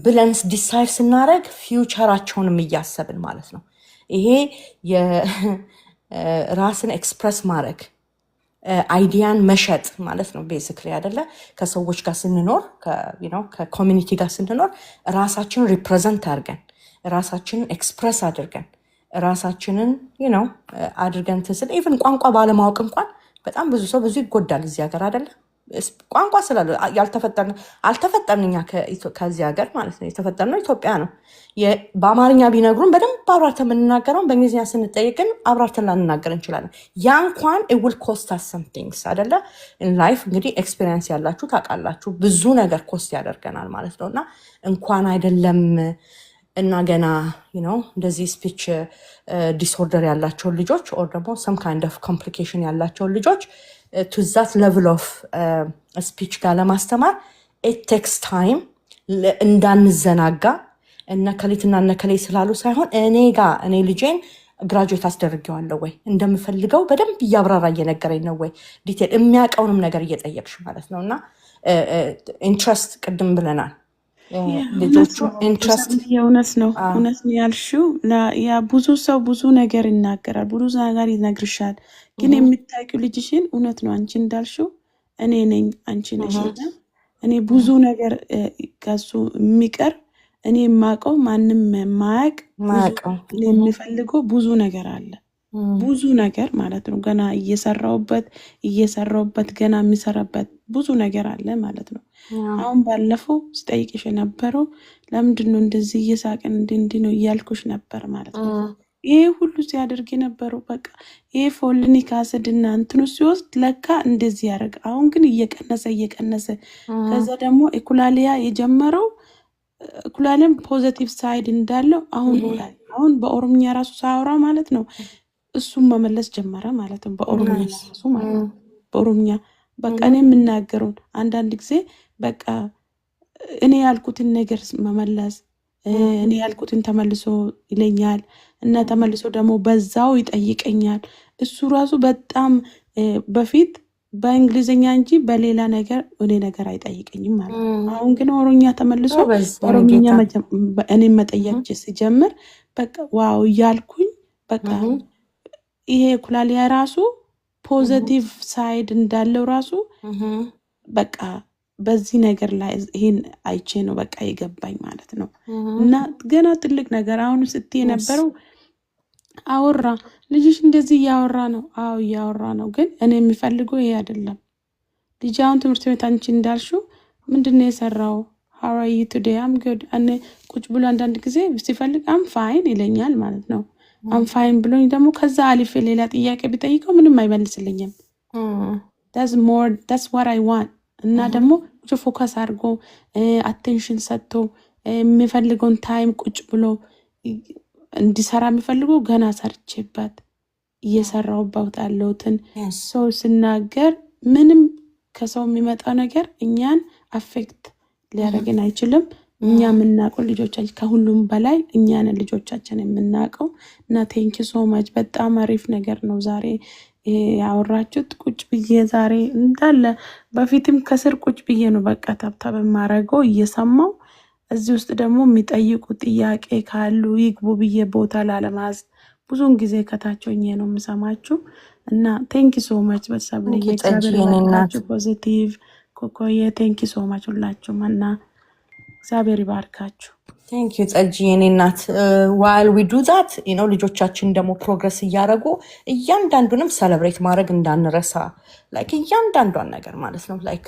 ብለንስ ዲሳይድ ስናደርግ ፊውቸራቸውንም እያሰብን ማለት ነው። ይሄ ራስን ኤክስፕረስ ማድረግ አይዲያን መሸጥ ማለት ነው ቤሲክሊ አይደለ? ከሰዎች ጋር ስንኖር ከኮሚኒቲ ጋር ስንኖር ራሳችንን ሪፕሬዘንት አድርገን ራሳችንን ኤክስፕረስ አድርገን ራሳችንን አድርገን ትስል ኢቨን ቋንቋ ባለማወቅ እንኳን በጣም ብዙ ሰው ብዙ ይጎዳል እዚህ ሀገር አይደለ? ቋንቋ ስላለ አልተፈጠርን እኛ ከዚህ ሀገር ማለት ነው። የተፈጠርነው ኢትዮጵያ ነው። በአማርኛ ቢነግሩን በደንብ አብራርተን የምንናገረውን በእንግሊዝኛ ስንጠይቅ ግን አብራርተን ላንናገር እንችላለን። ያ እንኳን ዊል ኮስት አስ ሰምቲንግስ አደለ። ላይፍ እንግዲህ ኤክስፔሪንስ ያላችሁ ታውቃላችሁ፣ ብዙ ነገር ኮስት ያደርገናል ማለት ነው። እና እንኳን አይደለም እና ገና እንደዚህ ስፒች ዲስኦርደር ያላቸውን ልጆች ኦር ደግሞ ሰም ካይንድ ኦፍ ኮምፕሊኬሽን ያላቸውን ልጆች ቱ ዛት ሌቭል ኦፍ ስፒች ጋር ለማስተማር ኢት ቴክስ ታይም። እንዳንዘናጋ እነከሌትና እነከሌ ስላሉ ሳይሆን እኔ ልጄን ግራጁዌት አስደርጌዋለሁ ወይ እንደምፈልገው በደንብ እያብራራ እየነገረኝ ነው ወይ ዲቴል የሚያውቀውንም ነገር እየጠየቅሽ ማለት ነው። እና ኢንትረስት ቅድም ብለናል ልጆቹ ኢንትረስት የእውነት ነው ያልሽው። ብዙ ሰው ብዙ ነገር ይናገራል፣ ብዙ ነገር ይነግርሻል። ግን የምታውቂው ልጅሽን እውነት ነው አንቺ እንዳልሽው እኔ ነኝ አንቺ ነሽ። እኔ ብዙ ነገር ከሱ የሚቀር እኔ የማውቀው ማንም የማያውቅ የሚፈልገው ብዙ ነገር አለ። ብዙ ነገር ማለት ነው። ገና እየሰራውበት ገና የሚሰራበት ብዙ ነገር አለ ማለት ነው። አሁን ባለፈው ስጠይቅሽ የነበረው ለምንድነው እንደዚህ እየሳቅን እንዲህ ነው እያልኩሽ ነበር ማለት ነው። ይሄ ሁሉ ሲያደርግ የነበረው በቃ ይሄ ፎሊክ አሲድ እና እንትኑ ሲወስድ ለካ እንደዚህ ያደርግ። አሁን ግን እየቀነሰ ከዛ ደግሞ ኩላሊያ የጀመረው ኩላሊያም ፖዚቲቭ ሳይድ እንዳለው አሁን በኦሮምኛ ራሱ ሳወራ ማለት ነው እሱም መመለስ ጀመረ ማለት ነው። በኦሮምኛ ራሱ ማለት ነው። በኦሮምኛ በቃ እኔ የምናገረውን አንዳንድ ጊዜ በቃ እኔ ያልኩትን ነገር መመለስ እኔ ያልኩትን ተመልሶ ይለኛል እና ተመልሶ ደግሞ በዛው ይጠይቀኛል። እሱ ራሱ በጣም በፊት በእንግሊዝኛ እንጂ በሌላ ነገር እኔ ነገር አይጠይቀኝም ማለት ነው። አሁን ግን ኦሮምኛ ተመልሶ ኦሮምኛ እኔ መጠየቅ ሲጀምር በቃ ዋው እያልኩኝ በቃ ይሄ ኩላሊያ ራሱ ፖዚቲቭ ሳይድ እንዳለው ራሱ በቃ በዚህ ነገር ላይ ይሄን አይቼ ነው በቃ ይገባኝ ማለት ነው። እና ገና ትልቅ ነገር አሁን ስትይ የነበረው አወራ ልጅሽ እንደዚህ እያወራ ነው። አዎ እያወራ ነው፣ ግን እኔ የሚፈልገው ይሄ አይደለም። ልጅ አሁን ትምህርት ቤት አንቺ እንዳልሽው ምንድነው የሰራው? how are you today? I'm good። እኔ ቁጭ ብሎ አንዳንድ ጊዜ ሲፈልግ I'm fine ይለኛል ማለት ነው። I'm fine ብሎኝ ደግሞ ከዛ አሊፍ ሌላ ጥያቄ ቢጠይቀው ምንም አይመልስልኝም። that's what I want። እና ደግሞ ቁጭ ፎከስ አድርጎ አቴንሽን ሰጥቶ የሚፈልገውን ታይም ቁጭ ብሎ እንዲሰራ የሚፈልገው ገና ሰርቼበት እየሰራሁበት ያለሁትን ሰው ስናገር ምንም ከሰው የሚመጣ ነገር እኛን አፌክት ሊያደርገን አይችልም። እኛ የምናውቀው ልጆቻችን ከሁሉም በላይ እኛን ልጆቻችን የምናውቀው እና ቴንክ ዩ ሶ ማች። በጣም አሪፍ ነገር ነው ዛሬ ያወራችሁት። ቁጭ ብዬ ዛሬ እንዳለ በፊትም ከስር ቁጭ ብዬ ነው በቃ ታብታብ ማረገው እየሰማው። እዚህ ውስጥ ደግሞ የሚጠይቁ ጥያቄ ካሉ ይግቡ ብዬ ቦታ ላለማዝ ብዙውን ጊዜ ከታቾኝ ነው የምሰማችሁ እና ቴንክ ዩ ሶ ማች። በሰብ ላይ የእግዚአብሔር ፖዚቲቭ ኮኮዬ ቴንክ ዩ ሶ ማች ሁላችሁም እና እግዚአብሔር ይባርካችሁ። ቴንክ ዩ ጸጂ የኔ እናት። ዋይል ዊ ዱ ዛት ልጆቻችን ደግሞ ፕሮግረስ እያደረጉ እያንዳንዱንም ሰለብሬት ማድረግ እንዳንረሳ። ላይክ እያንዳንዷን ነገር ማለት ነው። ላይክ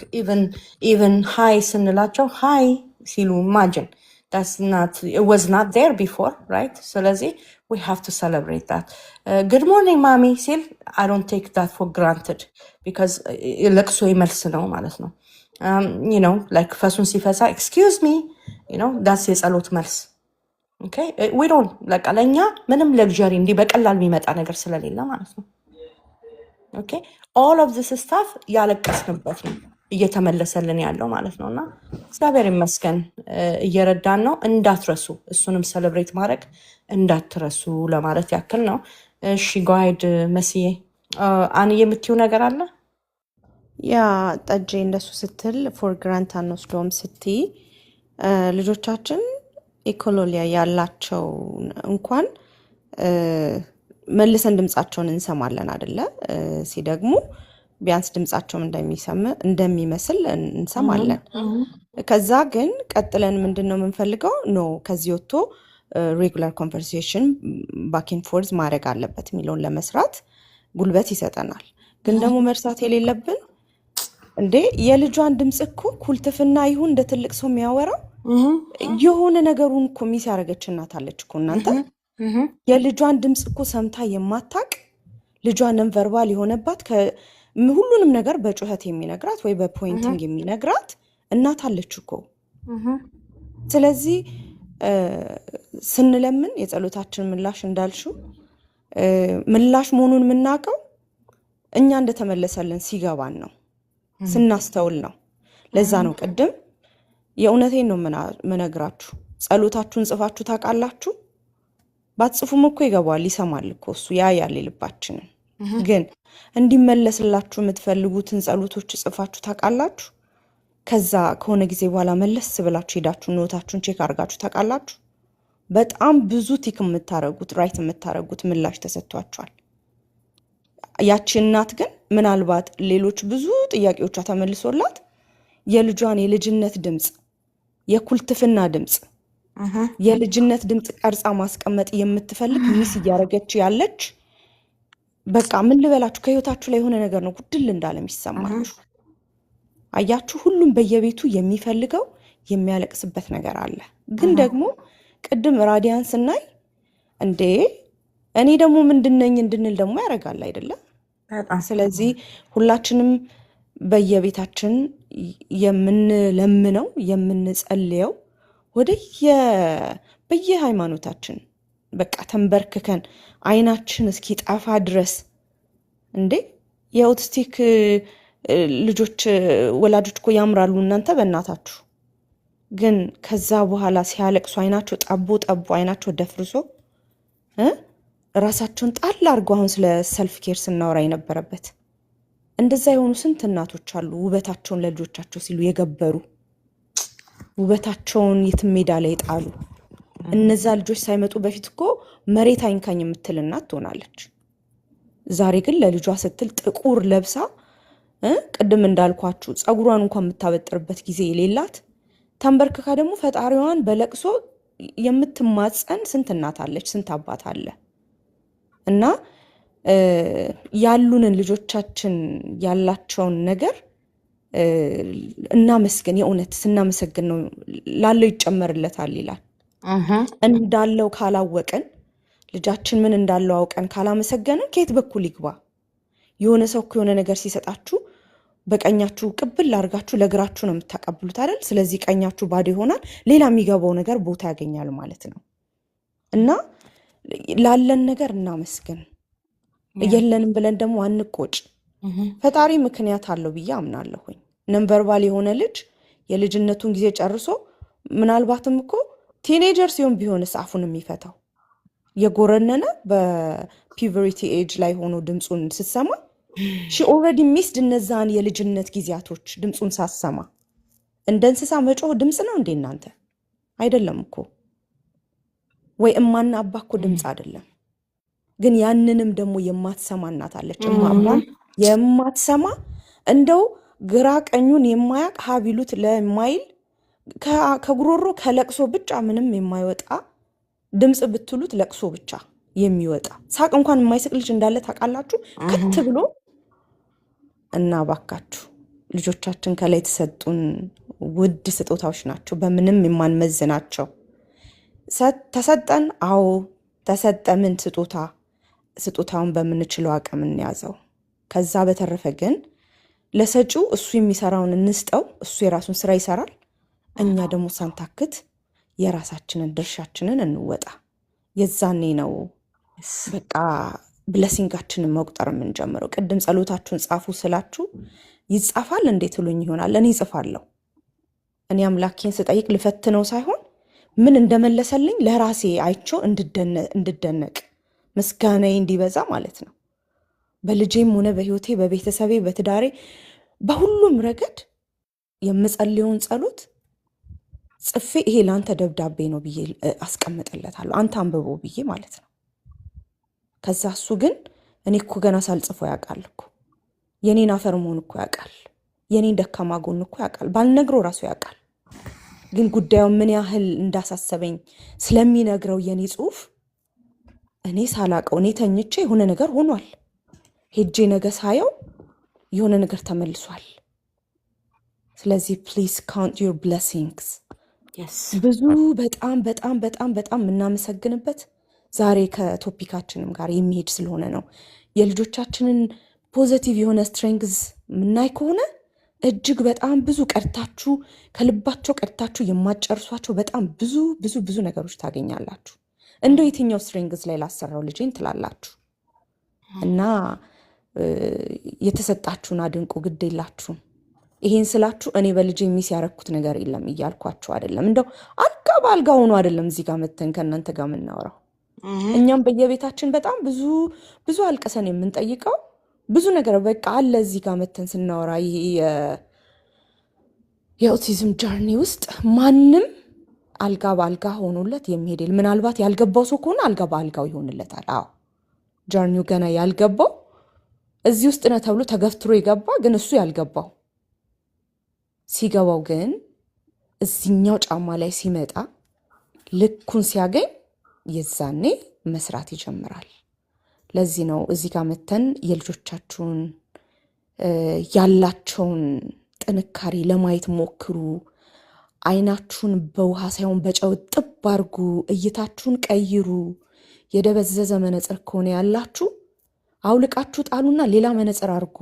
ኢቨን ሃይ ስንላቸው ሃይ ሲሉ ኢማጂን it was not there before, right? ስለዚህ we have to celebrate that. Good morning mommy ሲል I don't take that for granted because ለቅሶ ይመልስ ነው ማለት ነው። like ፈሱን ሲፈሳ excuse me, that's የጸሎት መልስ። okay we don't like ለኛ ምንም luxury እንዲህ በቀላል የሚመጣ ነገር ስለሌለ ማለት ነው። okay all of this stuff ያለቀስንበት ነው እየተመለሰልን ያለው ማለት ነውና እግዚአብሔር ይመስገን እየረዳን ነው። እንዳትረሱ እሱንም ሰለብሬት ማድረግ እንዳትረሱ ለማለት ያክል ነው። እሺ ጋይድ መስዬ አንዬ የምትዩ ነገር አለ? ያ ጠጄ እንደሱ ስትል ፎር ግራንት አንወስዶም ስትይ ልጆቻችን ኢኮሎሊያ ያላቸው እንኳን መልሰን ድምጻቸውን እንሰማለን አይደለ? ሲደግሙ ቢያንስ ድምጻቸውም እንደሚመስል እንሰማለን። ከዛ ግን ቀጥለን ምንድነው የምንፈልገው? ከዚህ ወጥቶ ሬጉላር ኮንቨርሴሽን ባክ ኤንድ ፎርዝ ማድረግ አለበት የሚለውን ለመስራት ጉልበት ይሰጠናል። ግን ደግሞ መርሳት የሌለብን እንዴ የልጇን ድምፅ እኮ ኩልትፍና ይሁን እንደ ትልቅ ሰው የሚያወራው የሆነ ነገሩን እኮ ሚስ ያደረገች እናት አለች እኮ እናንተ። የልጇን ድምፅ እኮ ሰምታ የማታቅ ልጇን ነን ቨርባል የሆነባት ሁሉንም ነገር በጩኸት የሚነግራት ወይ በፖይንቲንግ የሚነግራት እናት አለች እኮ። ስለዚህ ስንለምን የጸሎታችን ምላሽ እንዳልሽው ምላሽ መሆኑን የምናውቀው እኛ እንደተመለሰልን ሲገባን ነው፣ ስናስተውል ነው። ለዛ ነው ቅድም የእውነቴን ነው ምነግራችሁ፣ ጸሎታችሁን ጽፋችሁ ታውቃላችሁ? ባትጽፉም እኮ ይገባዋል፣ ይሰማል እኮ እሱ ያያል ልባችንን። ግን እንዲመለስላችሁ የምትፈልጉትን ጸሎቶች ጽፋችሁ ታውቃላችሁ? ከዛ ከሆነ ጊዜ በኋላ መለስ ብላችሁ ሄዳችሁ ኖታችሁን ቼክ አድርጋችሁ ታውቃላችሁ? በጣም ብዙ ቲክ የምታረጉት ራይት የምታረጉት ምላሽ ተሰጥቷችኋል። ያቺ እናት ግን ምናልባት ሌሎች ብዙ ጥያቄዎቿ ተመልሶላት የልጇን የልጅነት ድምፅ፣ የኩልትፍና ድምፅ፣ የልጅነት ድምፅ ቀርጻ ማስቀመጥ የምትፈልግ ሚስ እያደረገች ያለች በቃ ምን ልበላችሁ ከህይወታችሁ ላይ የሆነ ነገር ነው ጉድል እንዳለም ይሰማችሁ። አያችሁ፣ ሁሉም በየቤቱ የሚፈልገው የሚያለቅስበት ነገር አለ። ግን ደግሞ ቅድም ራዲያን ስናይ እንዴ እኔ ደግሞ ምንድነኝ እንድንል ደግሞ ያደርጋል አይደለም? ስለዚህ ሁላችንም በየቤታችን የምንለምነው የምንጸልየው በየሃይማኖታችን በቃ ተንበርክከን አይናችን እስኪጠፋ ድረስ እንዴ የኦቲስቲክ ልጆች ወላጆች እኮ ያምራሉ እናንተ በእናታችሁ። ግን ከዛ በኋላ ሲያለቅሱ አይናቸው ጠቦ አይናቸው ደፍርሶ ራሳቸውን ጣል አድርገው አሁን ስለ ሰልፍ ኬር ስናወራ የነበረበት እንደዛ የሆኑ ስንት እናቶች አሉ። ውበታቸውን ለልጆቻቸው ሲሉ የገበሩ ውበታቸውን የትም ሜዳ ላይ ጣሉ። እነዛ ልጆች ሳይመጡ በፊት እኮ መሬት አይንካኝ የምትል እናት ትሆናለች። ዛሬ ግን ለልጇ ስትል ጥቁር ለብሳ ቅድም እንዳልኳችሁ ፀጉሯን እንኳን የምታበጥርበት ጊዜ የሌላት ተንበርክካ ደግሞ ፈጣሪዋን በለቅሶ የምትማጸን ስንት እናት አለች፣ ስንት አባት አለ። እና ያሉንን ልጆቻችን ያላቸውን ነገር እናመስገን። የእውነት ስናመሰግን ነው ላለው ይጨመርለታል ይላል። እንዳለው ካላወቀን ልጃችን ምን እንዳለው አውቀን ካላመሰገንን ከየት በኩል ይግባ? የሆነ ሰው የሆነ ነገር ሲሰጣችሁ በቀኛችሁ ቅብል አድርጋችሁ ለግራችሁ ነው የምታቀብሉት አይደል? ስለዚህ ቀኛችሁ ባዶ ይሆናል፣ ሌላ የሚገባው ነገር ቦታ ያገኛል ማለት ነው። እና ላለን ነገር እናመስግን፣ የለንም ብለን ደግሞ አንቆጭ። ፈጣሪ ምክንያት አለው ብዬ አምናለሁኝ። ነንበርባል የሆነ ልጅ የልጅነቱን ጊዜ ጨርሶ ምናልባትም እኮ ቲኔጀር ሲሆን ቢሆንስ አፉን የሚፈታው የጎረነነ በፒቨሪቲ ኤጅ ላይ ሆኖ ድምፁን ስትሰማ ሺ ኦልሬዲ ሚስድ እነዛን የልጅነት ጊዜያቶች ድምፁን ሳሰማ እንደ እንስሳ መጮህ ድምፅ ነው እንዴ እናንተ? አይደለም እኮ። ወይ እማና አባ እኮ ድምፅ አይደለም። ግን ያንንም ደግሞ የማትሰማ እናት አለች። እማባን የማትሰማ እንደው ግራ ቀኙን የማያቅ ሀቢሉት ለማይል ከጉሮሮ ከለቅሶ ብቻ ምንም የማይወጣ ድምፅ ብትሉት ለቅሶ ብቻ የሚወጣ ሳቅ እንኳን የማይስቅ ልጅ እንዳለ ታውቃላችሁ? ከት ብሎ እና ባካችሁ ልጆቻችን ከላይ የተሰጡን ውድ ስጦታዎች ናቸው፣ በምንም የማንመዝናቸው። ተሰጠን፣ አዎ ተሰጠ። ምን ስጦታውን በምንችለው አቅም እንያዘው። ከዛ በተረፈ ግን ለሰጪው እሱ የሚሰራውን እንስጠው። እሱ የራሱን ስራ ይሰራል። እኛ ደግሞ ሳንታክት የራሳችንን ድርሻችንን እንወጣ። የዛኔ ነው በቃ ብለሲንጋችንን መቁጠር የምንጀምረው። ቅድም ጸሎታችሁን ጻፉ ስላችሁ ይጻፋል እንዴት ትሉኝ ይሆናል። እኔ እጽፋለሁ። እኔ አምላኬን ስጠይቅ ልፈትነው ሳይሆን ምን እንደመለሰልኝ ለራሴ አይቼው እንድደነቅ ምስጋናዬ እንዲበዛ ማለት ነው። በልጄም ሆነ በህይወቴ፣ በቤተሰቤ፣ በትዳሬ፣ በሁሉም ረገድ የምጸልየውን ጸሎት ጽፌ ይሄ ለአንተ ደብዳቤ ነው ብዬ አስቀምጥለታለሁ። አንተ አንብቦ ብዬ ማለት ነው። ከዛ እሱ ግን እኔ እኮ ገና ሳልጽፎ ያውቃል እኮ የኔን አፈር መሆን እኮ ያውቃል፣ የኔን ደካማ ጎን እኮ ያውቃል። ባልነግረው ራሱ ያውቃል። ግን ጉዳዩን ምን ያህል እንዳሳሰበኝ ስለሚነግረው የኔ ጽሁፍ እኔ ሳላቀው እኔ ተኝቼ የሆነ ነገር ሆኗል። ሄጄ ነገ ሳየው የሆነ ነገር ተመልሷል። ስለዚህ ፕሊዝ ካውንት ዩር ብሌሲንግስ። የስ ብዙ በጣም በጣም በጣም በጣም የምናመሰግንበት ዛሬ ከቶፒካችንም ጋር የሚሄድ ስለሆነ ነው። የልጆቻችንን ፖዘቲቭ የሆነ ስትሬንግዝ የምናይ ከሆነ እጅግ በጣም ብዙ ቀድታችሁ ከልባቸው ቀድታችሁ የማጨርሷቸው በጣም ብዙ ብዙ ብዙ ነገሮች ታገኛላችሁ። እንደው የትኛው ስትሬንግዝ ላይ ላሰራው ልጄን ትላላችሁ እና የተሰጣችሁን አድንቁ፣ ግድ የላችሁም። ይሄን ስላችሁ እኔ በልጄ ሚስ ያረኩት ነገር የለም እያልኳችሁ አይደለም። እንደው አልጋ በአልጋ ሆኖ አይደለም እዚህ ጋር መተን ከእናንተ ጋር የምናወራው። እኛም በየቤታችን በጣም ብዙ ብዙ አልቀሰን የምንጠይቀው ብዙ ነገር በቃ አለ እዚህ ጋር መተን ስናወራ። ይሄ የኦቲዝም ጀርኒ ውስጥ ማንም አልጋ በአልጋ ሆኖለት የሚሄድ የለም። ምናልባት ያልገባው ሰው ከሆነ አልጋ በአልጋው ይሆንለታል። አዎ ጀርኒው ገና ያልገባው እዚህ ውስጥ ነው ተብሎ ተገፍትሮ የገባ ግን እሱ ያልገባው ሲገባው ግን እዚኛው ጫማ ላይ ሲመጣ ልኩን ሲያገኝ የዛኔ መስራት ይጀምራል። ለዚህ ነው እዚህ ጋር መተን የልጆቻችሁን ያላቸውን ጥንካሬ ለማየት ሞክሩ። አይናችሁን በውሃ ሳይሆን በጨው ጥብ አድርጉ። እይታችሁን ቀይሩ። የደበዘዘ መነጽር ከሆነ ያላችሁ አውልቃችሁ ጣሉና ሌላ መነጽር አድርጉ።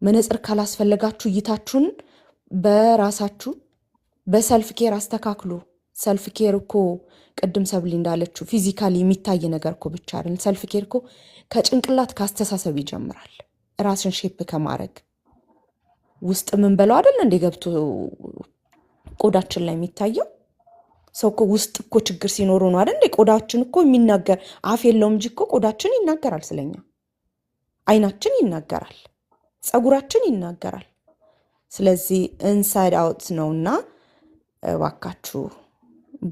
መነጽር ካላስፈለጋችሁ እይታችሁን በራሳችሁ በሰልፍ ኬር አስተካክሉ። ሰልፍ ኬር እኮ ቅድም ሰብሊ እንዳለችው ፊዚካሊ የሚታይ ነገር እኮ ብቻ አይደል። ሰልፍ ኬር እኮ ከጭንቅላት ካስተሳሰብ ይጀምራል። ራስን ሼፕ ከማድረግ ውስጥ ምን በለው አይደል እንደ ገብቶ ቆዳችን ላይ የሚታየው ሰው እኮ ውስጥ እኮ ችግር ሲኖሩ ነው አይደል? ቆዳችን እኮ የሚናገር አፍ የለውም እንጂ እኮ ቆዳችን ይናገራል ስለኛ። አይናችን ይናገራል፣ ፀጉራችን ይናገራል። ስለዚህ ኢንሳይድ አውት ነውና እባካችሁ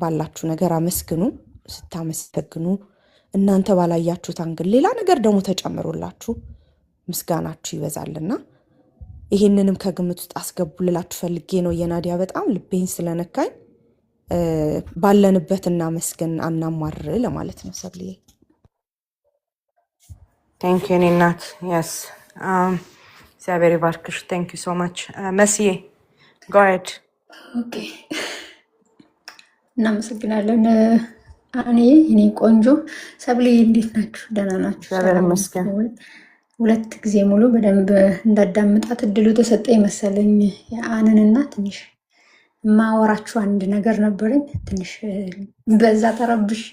ባላችሁ ነገር አመስግኑ። ስታመሰግኑ እናንተ ባላያችሁት አንግል ሌላ ነገር ደግሞ ተጨምሮላችሁ ምስጋናችሁ ይበዛልና ይሄንንም ከግምት ውስጥ አስገቡ ልላችሁ ፈልጌ ነው። የናዲያ በጣም ልቤን ስለነካኝ ባለንበት እናመስግን አናማር ለማለት ነው። ሰብልዬ ቴንክ ዩ እናት። የስ እግዚአብሔር ይባርክሽ። ቴንክ ዩ ሶ ማች መስዬ ጎ አሄድ። ኦኬ እናመሰግናለን። እኔ ቆንጆ ሰብሌ እንዴት ናችሁ? ደህና ናችሁ? እግዚአብሔር ይመስገን። ሁለት ጊዜ ሙሉ በደንብ እንዳዳምጣት እድሉ ተሰጠ መሰለኝ። የአንንና ትንሽ ማወራችሁ አንድ ነገር ነበረኝ። ትንሽ በዛ ተረብሼ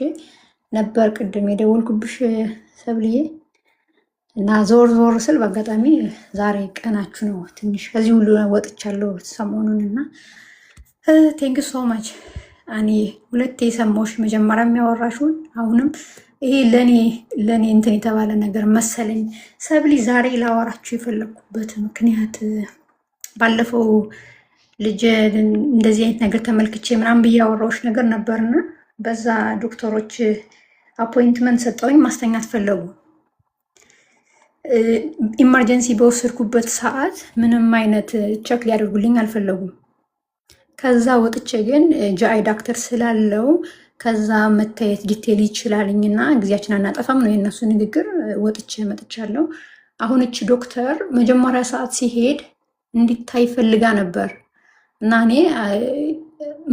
ነበር ቅድም የደወልኩብሽ ሰብልዬ እና ዞር ዞር ስል በአጋጣሚ ዛሬ ቀናችሁ ነው። ትንሽ ከዚህ ሁሉ ወጥቻለሁ ሰሞኑን እና ቴንክ ሶ ማች እኔ ሁለቴ የሰማሁሽ መጀመሪያ የሚያወራሽውን አሁንም ይሄ ለእኔ እንትን የተባለ ነገር መሰለኝ። ሰብሊ ዛሬ ላወራችሁ የፈለግኩበት ምክንያት ባለፈው ልጅ እንደዚህ አይነት ነገር ተመልክቼ ምናምን ብዬ ያወራሁሽ ነገር ነበርና በዛ ዶክተሮች አፖይንትመንት ሰጠውኝ። ማስተኛት ፈለጉ። ኢመርጀንሲ በወሰድኩበት ሰዓት ምንም አይነት ቸክ ሊያደርጉልኝ አልፈለጉም። ከዛ ወጥቼ ግን ጃአይ ዳክተር ስላለው ከዛ መታየት ዲቴል ይችላልኝና ጊዜያችን አናጠፋም ነው የነሱ ንግግር። ወጥቼ መጥቻለሁ። አሁን እቺ ዶክተር መጀመሪያ ሰዓት ሲሄድ እንዲታይ ፈልጋ ነበር እና እኔ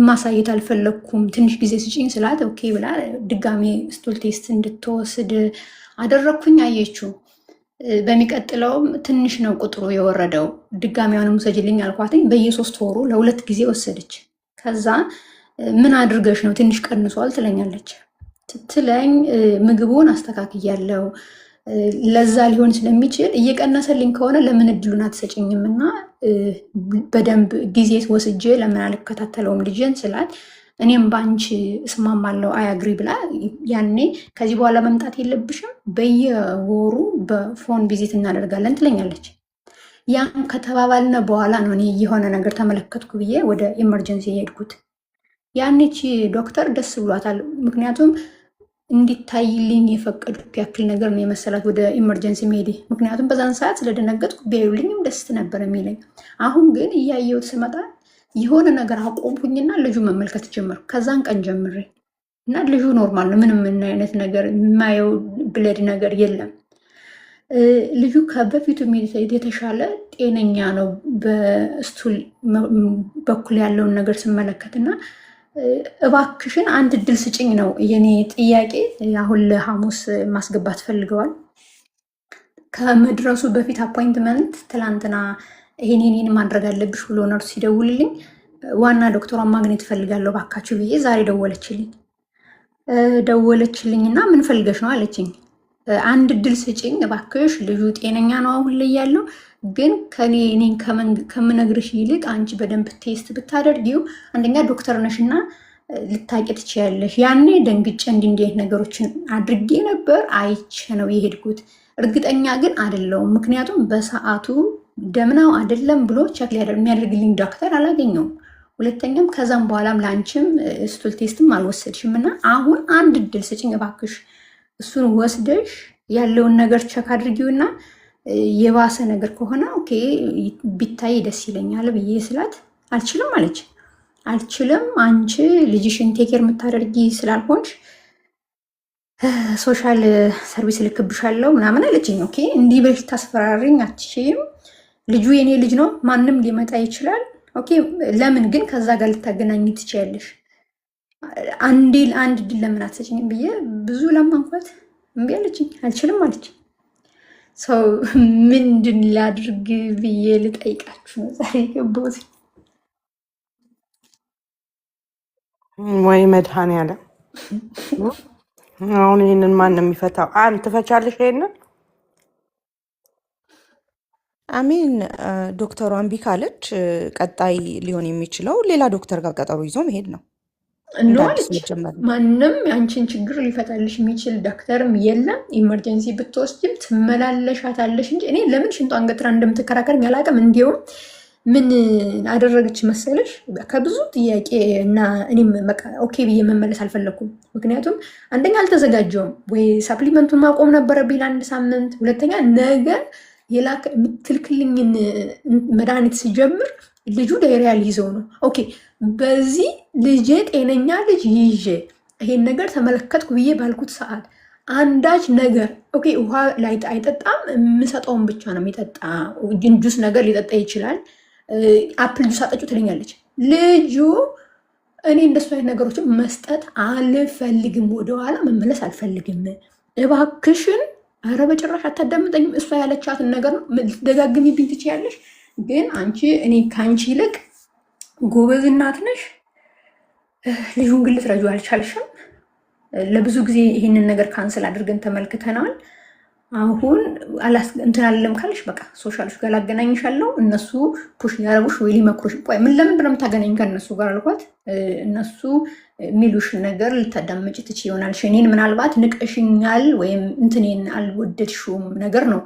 ማሳየት አልፈለግኩም። ትንሽ ጊዜ ስጪኝ ስላት ኦኬ ብላ ድጋሜ ስቱል ቴስት እንድትወስድ አደረግኩኝ። አየችው። በሚቀጥለውም ትንሽ ነው ቁጥሩ የወረደው። ድጋሜውንም ውሰጅልኝ አልኳትኝ። በየ3 ወሩ ለ2 ጊዜ ወሰደች። ከዛ ምን አድርገሽ ነው ትንሽ ቀንሷል ትለኛለች። ስትለኝ ምግቡን አስተካክያለሁ ለዛ ሊሆን ስለሚችል እየቀነሰልኝ ከሆነ ለምን እድሉን አትሰጭኝም እና በደንብ ጊዜ ወስጄ ለምን አልከታተለውም ልጅን ስላት እኔም ባንቺ እስማማለሁ አያግሪ ብላ ያኔ ከዚህ በኋላ መምጣት የለብሽም በየወሩ በፎን ቪዚት እናደርጋለን ትለኛለች። ያን ከተባባልነ በኋላ ነው እኔ የሆነ ነገር ተመለከትኩ ብዬ ወደ ኢመርጀንሲ የሄድኩት። ያኔቺ ዶክተር ደስ ብሏታል። ምክንያቱም እንዲታይልኝ የፈቀዱት ያክል ነገር ነው የመሰላት ወደ ኢመርጀንሲ መሄዴ። ምክንያቱም በዛን ሰዓት ስለደነገጥኩ ቢያዩልኝም ደስ ነበር የሚለኝ። አሁን ግን እያየሁት ስመጣ የሆነ ነገር አቆምኩኝና ልጁ መመልከት ጀመርኩ። ከዛን ቀን ጀምሬ እና ልጁ ኖርማል ነው። ምንም አይነት ነገር የማየው ብለድ ነገር የለም። ልጁ ከበፊቱ የተሻለ ጤነኛ ነው በስቱል በኩል ያለውን ነገር ስመለከትና እባክሽን አንድ እድል ስጭኝ ነው የኔ ጥያቄ። አሁን ለሐሙስ ማስገባት ፈልገዋል። ከመድረሱ በፊት አፖይንትመንት ትላንትና ይሄን ማድረግ አለብሽ ብሎ ነርሱ ሲደውልልኝ ዋና ዶክተሯን ማግኘት እፈልጋለሁ ባካችሁ ብዬ ዛሬ ደወለችልኝና ምን ፈልገሽ ነው አለችኝ። አንድ እድል ስጭኝ እባክሽ፣ ልጁ ጤነኛ ነው አሁን ላይ ያለው፣ ግን እኔን ከምነግርሽ ይልቅ አንቺ በደንብ ቴስት ብታደርጊው አንደኛ ዶክተር ነሽና ልታቂ ትችያለሽ። ያኔ ደንግጬ እንዲህ ነገሮችን አድርጌ ነበር፣ አይቼ ነው የሄድኩት። እርግጠኛ ግን አይደለሁም፣ ምክንያቱም በሰዓቱ ደምናው አይደለም ብሎ ቸክ የሚያደርግልኝ ዶክተር አላገኘውም። ሁለተኛም ከዛም በኋላም ለአንቺም ስቱል ቴስትም አልወሰድሽም እና አሁን አንድ እድል ስጭኝ እባክሽ፣ እሱን ወስደሽ ያለውን ነገር ቸክ አድርጊውና የባሰ ነገር ከሆነ ኦኬ ቢታይ ደስ ይለኛል ብዬ ስላት አልችልም አለች። አልችልም፣ አንቺ ልጅሽን ቴኬር የምታደርጊ ስላልሆንሽ ሶሻል ሰርቪስ ልክብሻለሁ ምናምን አለችኝ። ኦኬ እንዲህ ብለሽ ታስፈራሪኝ አትችይም። ልጁ የኔ ልጅ ነው፣ ማንም ሊመጣ ይችላል። ኦኬ ለምን ግን ከዛ ጋር ልታገናኝ ትችያለሽ? አንድ ድል ለምን አትሰጭኝም ብዬ ብዙ ለማንኳት እምቢ አለችኝ። አልችልም አለች። ሰው ምንድን ላድርግ ብዬ ልጠይቃችሁ ነው ዛሬ ገባሁት። ወይ መድኃኒዓለም አሁን ይህንን ማን ነው የሚፈታው? አንድ ትፈቻለሽ ይሄንን አሜን። ዶክተሯ እምቢ ካለች ቀጣይ ሊሆን የሚችለው ሌላ ዶክተር ጋር ቀጠሮ ይዞ መሄድ ነው። እንደ አዲስ አለች። መጀመር ነው። ማንም የአንቺን ችግር ሊፈታልሽ የሚችል ዶክተርም የለም። ኢመርጀንሲ ብትወስጅም ትመላለሻታለሽ እንጂ እኔ ለምን ሽንጧን ገትራ እንደምትከራከርኝ አላውቅም። እንዲሁም ምን አደረገች መሰለሽ? ከብዙ ጥያቄ እና እኔም ኦኬ ብዬ መመለስ አልፈለኩም። ምክንያቱም አንደኛ አልተዘጋጀውም ወይ ሳፕሊመንቱን ማቆም ነበረብኝ ለአንድ ሳምንት። ሁለተኛ ነገር የምትልክልኝን መድኃኒት ሲጀምር ልጁ ዳይሪያ ሊይዘው ነው። ኦኬ በዚህ ልጄ ጤነኛ ልጅ ይዤ ይሄን ነገር ተመለከትኩ ብዬ ባልኩት ሰዓት አንዳች ነገር ኦኬ ውሃ ላይ አይጠጣም፣ የምሰጠውን ብቻ ነው የሚጠጣ። ጁስ ነገር ሊጠጣ ይችላል። አፕል ጁስ አጠጩ ትለኛለች ልጁ። እኔ እንደሱ አይነት ነገሮችን መስጠት አልፈልግም፣ ወደኋላ መመለስ አልፈልግም። እባክሽን ኧረ በጭራሽ አታዳምጠኝም። እሷ ያለቻትን ነገር ነው ልትደጋግሚብኝ ትችያለሽ፣ ግን አንቺ እኔ ከአንቺ ይልቅ ጎበዝ እናት ነሽ። ልጁን ግን ልትረጂው አልቻልሽም። ለብዙ ጊዜ ይህንን ነገር ካንስል አድርገን ተመልክተናል። አሁን እንትን አለም ካልሽ በቃ ሶሻሎች ጋር ላገናኝሻለሁ። እነሱ ፑሽ ሊያረጉሽ ወይ ሊመክሩሽ። ቆይ ምን ለምንድን ነው የምታገናኝ ከእነሱ ጋር አልኳት። እነሱ የሚሉሽ ነገር ልታዳመጭ ትች ይሆናል። እኔን ምናልባት ንቀሽኛል ወይም እንትኔን አልወደድሽውም ነገር ነው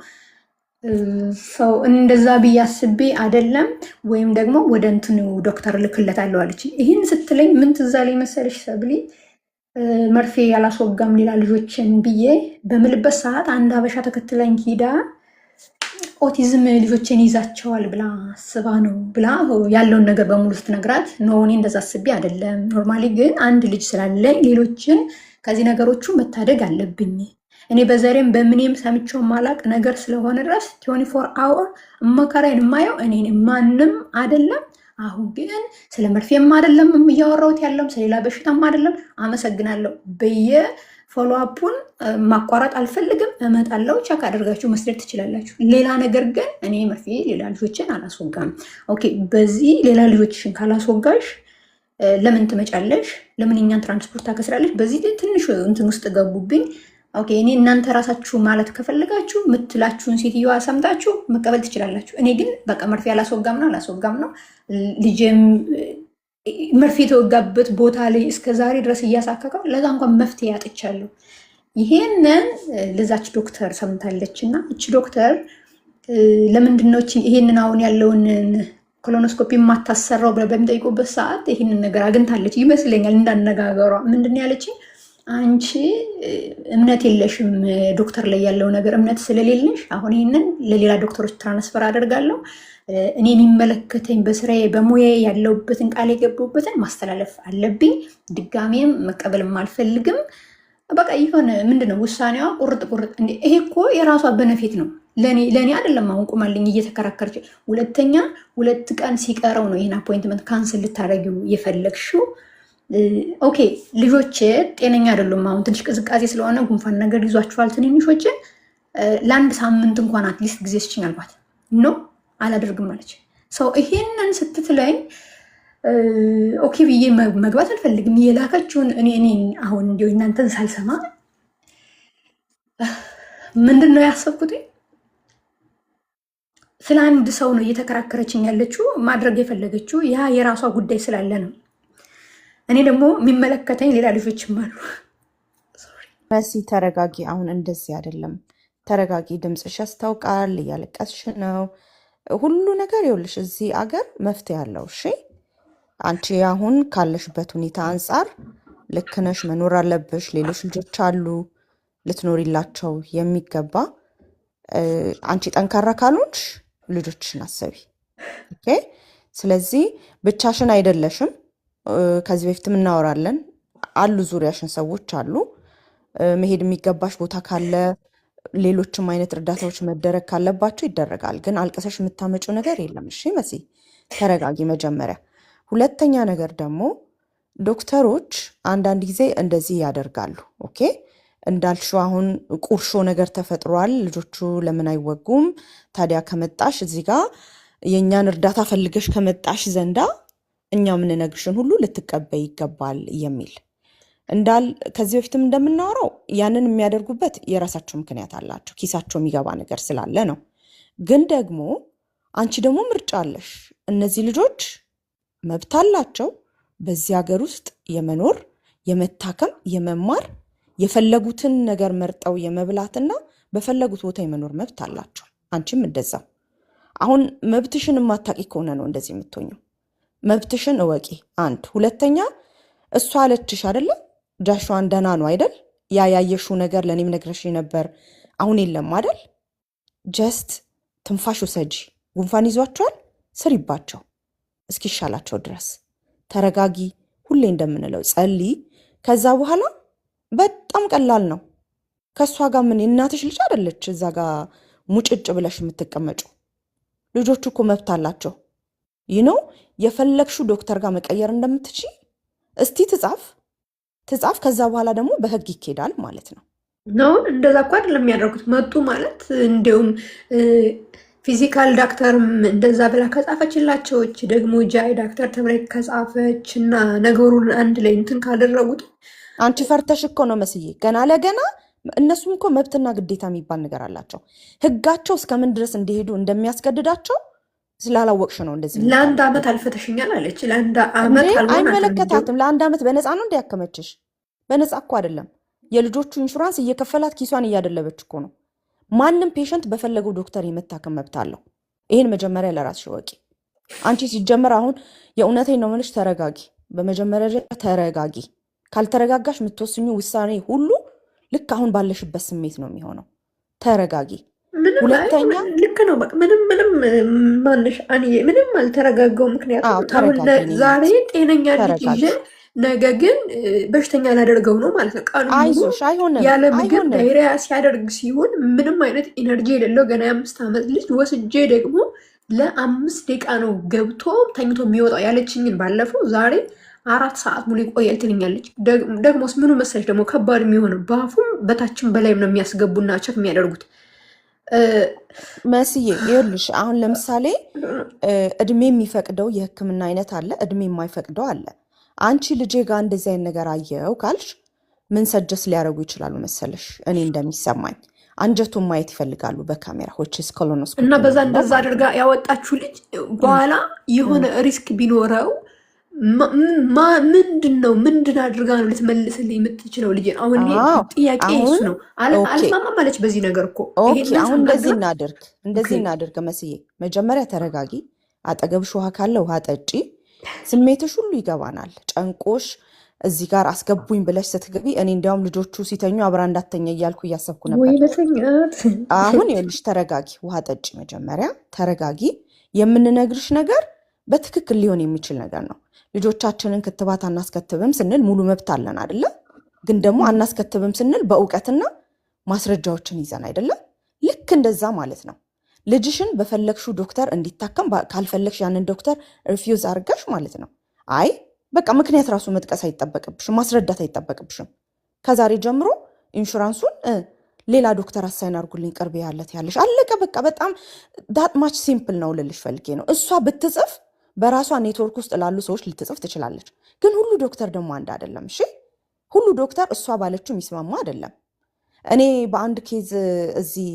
ሰው እንደዛ ብዬ አስቤ አይደለም። ወይም ደግሞ ወደ እንትኑ ዶክተር ልክለታለሁ አለች። ይህን ስትለኝ ምን ትዝ አለኝ መሰለሽ ሰብሊ? መርፌ ያላስወጋም ሌላ ልጆችን ብዬ በምልበት ሰዓት አንድ አበሻ ተከትላኝ ሂዳ ኦቲዝም ልጆችን ይዛቸዋል ብላ አስባ ነው ብላ ያለውን ነገር በሙሉ ስትነግራት ነው። እኔ እንደዛ አስቤ አይደለም። ኖርማሊ ግን አንድ ልጅ ስላለኝ ሌሎችን ከዚህ ነገሮቹ መታደግ አለብኝ። እኔ በዘሬም በምንም ሰምቼው ማላቅ ነገር ስለሆነ ድረስ 24 አወር መከራዬን የማየው እኔን ማንም አይደለም። አሁን ግን ስለ መርፌም አይደለም እያወራሁት ያለውም ስለሌላ በሽታም አይደለም። አመሰግናለሁ። በየፎሎአፑን ማቋረጥ አልፈልግም። እመጣለሁ። ቸክ አደርጋችሁ መስደድ ትችላላችሁ። ሌላ ነገር ግን እኔ መርፌ ሌላ ልጆችን አላስወጋም። ኦኬ በዚህ ሌላ ልጆችሽን ካላስወጋሽ ለምን ትመጫለሽ? ለምን እኛን ትራንስፖርት ታከስራለሽ? በዚህ ትንሽ እንትን ውስጥ ገቡብኝ። ኦኬ እኔ እናንተ ራሳችሁ ማለት ከፈለጋችሁ ምትላችሁን ሴትዮዋ ሰምታችሁ መቀበል ትችላላችሁ። እኔ ግን በቃ መርፌ አላስወጋም ነው። ልጅም መርፌ የተወጋበት ቦታ ላይ እስከዛሬ ድረስ እያሳከከው ለዛ እንኳን መፍትሄ ያጥቻለሁ። ይሄንን ለዛች ዶክተር ሰምታለች እና እቺ ዶክተር ለምንድነው ይሄንን አሁን ያለውን ኮሎኖስኮፒ የማታሰራው ብለው በሚጠይቁበት ሰዓት ይሄንን ነገር አግኝታለች ይመስለኛል። እንዳነጋገሯ ምንድን ያለችኝ አንቺ እምነት የለሽም ዶክተር ላይ ያለው ነገር እምነት ስለሌለሽ አሁን ይህንን ለሌላ ዶክተሮች ትራንስፈር አደርጋለሁ። እኔ የሚመለከተኝ በስራዬ በሙያዬ ያለውበትን ቃል የገቡበትን ማስተላለፍ አለብኝ። ድጋሜም መቀበልም አልፈልግም። በቃ የሆነ ምንድነው ውሳኔዋ ቁርጥ ቁርጥ። እንዴ ይሄ እኮ የራሷ በነፊት ነው፣ ለእኔ አይደለም። አሁን ቁማልኝ እየተከራከረች ሁለተኛ 2 ቀን ሲቀረው ነው ይህን አፖይንትመንት ካንስል ልታደርጊው የፈለግሽው። ኦኬ ልጆቼ ጤነኛ አይደሉም። አሁን ትንሽ ቅዝቃዜ ስለሆነ ጉንፋን ነገር ይዟቸዋል ትንንሾች። ለ1 ሳምንት እንኳን አትሊስት ጊዜ ስችኝ አልኳት። ኖ አላደርግም አለች። ሰው ይሄንን ስትትለኝ ኦኬ ብዬ መግባት አልፈልግም። የላከችውን እኔ አሁን እንዲሁ እናንተን ሳልሰማ ምንድን ነው ያሰብኩት? ስለ አንድ ሰው ነው እየተከራከረችኝ ያለችው። ማድረግ የፈለገችው ያ የራሷ ጉዳይ ስላለ ነው። እኔ ደግሞ የሚመለከተኝ ሌላ ልጆችም አሉ። መሲ ተረጋጊ። አሁን እንደዚህ አይደለም። ተረጋጊ። ድምፅሽ ያስታውቃል። እያለቀስሽ ነው። ሁሉ ነገር ይኸውልሽ፣ እዚህ አገር መፍትሄ አለው። እሺ አንቺ አሁን ካለሽበት ሁኔታ አንጻር ልክ ነሽ። መኖር አለብሽ። ሌሎች ልጆች አሉ ልትኖሪላቸው የሚገባ። አንቺ ጠንካራ ካልሆንሽ ልጆችሽን አሰቢ። ኦኬ። ስለዚህ ብቻሽን አይደለሽም። ከዚህ በፊትም እናወራለን አሉ፣ ዙሪያሽን ሰዎች አሉ። መሄድ የሚገባሽ ቦታ ካለ ሌሎችም አይነት እርዳታዎች መደረግ ካለባቸው ይደረጋል። ግን አልቅሰሽ የምታመጪው ነገር የለም። እሺ መሲ ተረጋጊ መጀመሪያ። ሁለተኛ ነገር ደግሞ ዶክተሮች አንዳንድ ጊዜ እንደዚህ ያደርጋሉ። ኦኬ እንዳልሽው አሁን ቁርሾ ነገር ተፈጥሯል። ልጆቹ ለምን አይወጉም ታዲያ? ከመጣሽ እዚህ ጋር የእኛን እርዳታ ፈልገሽ ከመጣሽ ዘንዳ እኛ የምንነግርሽን ሁሉ ልትቀበይ ይገባል የሚል ከዚህ በፊትም እንደምናወራው ያንን የሚያደርጉበት የራሳቸው ምክንያት አላቸው። ኪሳቸው የሚገባ ነገር ስላለ ነው። ግን ደግሞ አንቺ ደግሞ ምርጫ አለሽ። እነዚህ ልጆች መብት አላቸው በዚህ ሀገር ውስጥ የመኖር፣ የመታከም፣ የመማር፣ የፈለጉትን ነገር መርጠው የመብላትና በፈለጉት ቦታ የመኖር መብት አላቸው። አንቺም እንደዛው። አሁን መብትሽን የማታቂ ከሆነ ነው እንደዚህ የምትሆኘው። መብትሽን እወቂ። አንድ ሁለተኛ እሷ አለችሽ አይደለ? ጃሽዋን ደህና ነው አይደል? ያ ያየሽው ነገር ለእኔም ነግረሽ ነበር። አሁን የለም አይደል? ጀስት ትንፋሽ ውሰጂ። ጉንፋን ይዟቸዋል፣ ስሪባቸው እስኪሻላቸው ድረስ። ተረጋጊ። ሁሌ እንደምንለው ጸልይ። ከዛ በኋላ በጣም ቀላል ነው። ከእሷ ጋር ምን የእናትሽ ልጅ አይደለች እዛ ጋር ሙጭጭ ብለሽ የምትቀመጩ። ልጆቹ እኮ መብት አላቸው። ይህ ነው የፈለግሽው ዶክተር ጋር መቀየር እንደምትች እስቲ ትጻፍ። ከዛ በኋላ ደግሞ በህግ ይኬዳል ማለት ነው። ነው እንደዛ እኮ አይደለም የሚያደርጉት። መጡ ማለት እንዲሁም ፊዚካል ዳክተርም እንደዛ ብላ ከጻፈችላቸው ደግሞ ጃይ ዳክተር ተብላ ከጻፈች እና ነገሩን አንድ ላይ እንትን ካደረጉት አንቺ ፈርተሽ እኮ ነው መስዬ። ገና ለገና እነሱም እኮ መብትና ግዴታ የሚባል ነገር አላቸው። ህጋቸው እስከምን ድረስ እንዲሄዱ እንደሚያስገድዳቸው ስላላወቅሽ ነው እንደዚህ። ለ1 ዓመት አልፈተሽኛል አለች። ለ1 ዓመት አይመለከታትም። ለ1 ዓመት በነፃ ነው እንዲያከመችሽ። በነፃ እኮ አይደለም። የልጆቹ ኢንሹራንስ እየከፈላት ኪሷን እያደለበች እኮ ነው። ማንም ፔሸንት በፈለገው ዶክተር የመታከም መብት አለው። ይህን መጀመሪያ ለራስሽ ወቂ። አንቺ ሲጀመር አሁን የእውነቴን ነው የምልሽ፣ ተረጋጊ። በመጀመሪያ ተረጋጊ። ካልተረጋጋሽ የምትወስኙ ውሳኔ ሁሉ ልክ አሁን ባለሽበት ስሜት ነው የሚሆነው። ተረጋጊ። ሁለተኛ ልክ ነው። በቃ ምንም ማንሽ አንዬ ምንም አልተረጋጋው። ምክንያቱም ዛሬ ጤነኛ ልጅ ይዤ ነገ ግን በሽተኛ ላደርገው ነው ማለት ነው። ቀኑ ያለ ምግብ ዳይሪያ ሲያደርግ ሲሆን ምንም አይነት ኢነርጂ የሌለው ገና የ5 ዓመት ልጅ ወስጄ ደግሞ ለ5 ደቂቃ ነው ገብቶ ተኝቶ የሚወጣው ያለችኝን ባለፈው ዛሬ 4 ሰዓት ሙሉ ይቆያል ትልኛለች። ደግሞስ ምኑ መሰለች ደግሞ ከባድ የሚሆነው በአፉም በታችም በላይም ነው የሚያስገቡና ቸክ የሚያደርጉት። መስዬ ይኸውልሽ አሁን ለምሳሌ እድሜ የሚፈቅደው የሕክምና አይነት አለ፣ እድሜ የማይፈቅደው አለ። አንቺ ልጄ ጋር እንደዚህ አይነት ነገር አየው ካልሽ ምን ሰጀስ ሊያደርጉ ይችላሉ መሰለሽ? እኔ እንደሚሰማኝ አንጀቱን ማየት ይፈልጋሉ በካሜራ ሆችስ ኮሎኖስኮፒ እና በዛ እንደዛ አድርጋ ያወጣችሁ ልጅ በኋላ የሆነ ሪስክ ቢኖረው ምንድን አድርጋ ነው ልትመልስልኝ የምትችለው? ልጅ አሁን ጥያቄ እሱ ነው። አልስማማም አለች በዚህ ነገር እኮ። አሁን እንደዚህ እናድርግ መስዬ፣ መጀመሪያ ተረጋጊ። አጠገብሽ ውሃ ካለ ውሃ ጠጪ። ስሜትሽ ሁሉ ይገባናል። ጨንቆሽ እዚህ ጋር አስገቡኝ ብለሽ ስትገቢ እኔ እንዲያውም ልጆቹ ሲተኙ አብራ እንዳተኛ እያልኩ እያሰብኩ ነበር። አሁን ይኸውልሽ ተረጋጊ፣ ውሃ ጠጪ። መጀመሪያ ተረጋጊ። የምንነግርሽ ነገር በትክክል ሊሆን የሚችል ነገር ነው። ልጆቻችንን ክትባት አናስከትብም ስንል ሙሉ መብት አለን አይደለ? ግን ደግሞ አናስከትብም ስንል በእውቀትና ማስረጃዎችን ይዘን አይደለም። ልክ እንደዛ ማለት ነው። ልጅሽን በፈለግሽው ዶክተር እንዲታከም ካልፈለግሽ ያንን ዶክተር ሪፊውዝ አድርገሽ ማለት ነው። አይ በቃ ምክንያት ራሱ መጥቀስ አይጠበቅብሽም፣ ማስረዳት አይጠበቅብሽም። ከዛሬ ጀምሮ ኢንሹራንሱን ሌላ ዶክተር አሳይን አድርጉልኝ ቅርቤ ያለት ያለሽ አለቀ። በቃ በጣም ዳት ማች ሲምፕል ነው ልልሽ ፈልጌ ነው። እሷ ብትጽፍ በራሷ ኔትወርክ ውስጥ ላሉ ሰዎች ልትጽፍ ትችላለች። ግን ሁሉ ዶክተር ደግሞ አንድ አይደለም። እሺ ሁሉ ዶክተር እሷ ባለችው የሚስማማ አይደለም። እኔ በአንድ ኬዝ እዚህ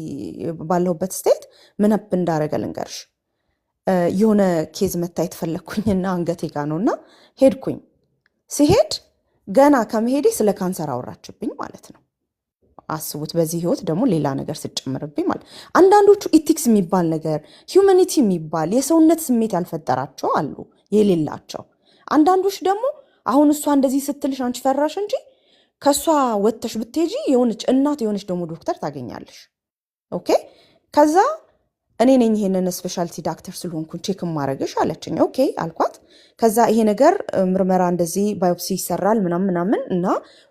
ባለሁበት ስቴት ምን እንዳረገ ልንገርሽ። የሆነ ኬዝ መታየት ፈለግኩኝና አንገቴ ጋ ነውና ሄድኩኝ። ሲሄድ ገና ከመሄዴ ስለ ካንሰር አወራችብኝ ማለት ነው። አስቡት፣ በዚህ ህይወት ደግሞ ሌላ ነገር ስጨምርብኝ ማለት። አንዳንዶቹ ኢቲክስ የሚባል ነገር ሂዩማኒቲ የሚባል የሰውነት ስሜት ያልፈጠራቸው አሉ፣ የሌላቸው። አንዳንዶች ደግሞ አሁን እሷ እንደዚህ ስትልሽ አንቺ ፈራሽ እንጂ ከሷ ወጥተሽ ብትሄጂ የሆነች እናት የሆነች ደግሞ ዶክተር ታገኛለሽ። ኦኬ ከዛ እኔ ነኝ ይሄንን ስፔሻሊቲ ዳክተር ስለሆንኩኝ ቼክ ማረግሽ አለችኝ። ኦኬ አልኳት። ከዛ ይሄ ነገር ምርመራ እንደዚህ ባዮፕሲ ይሰራል ምናምን እና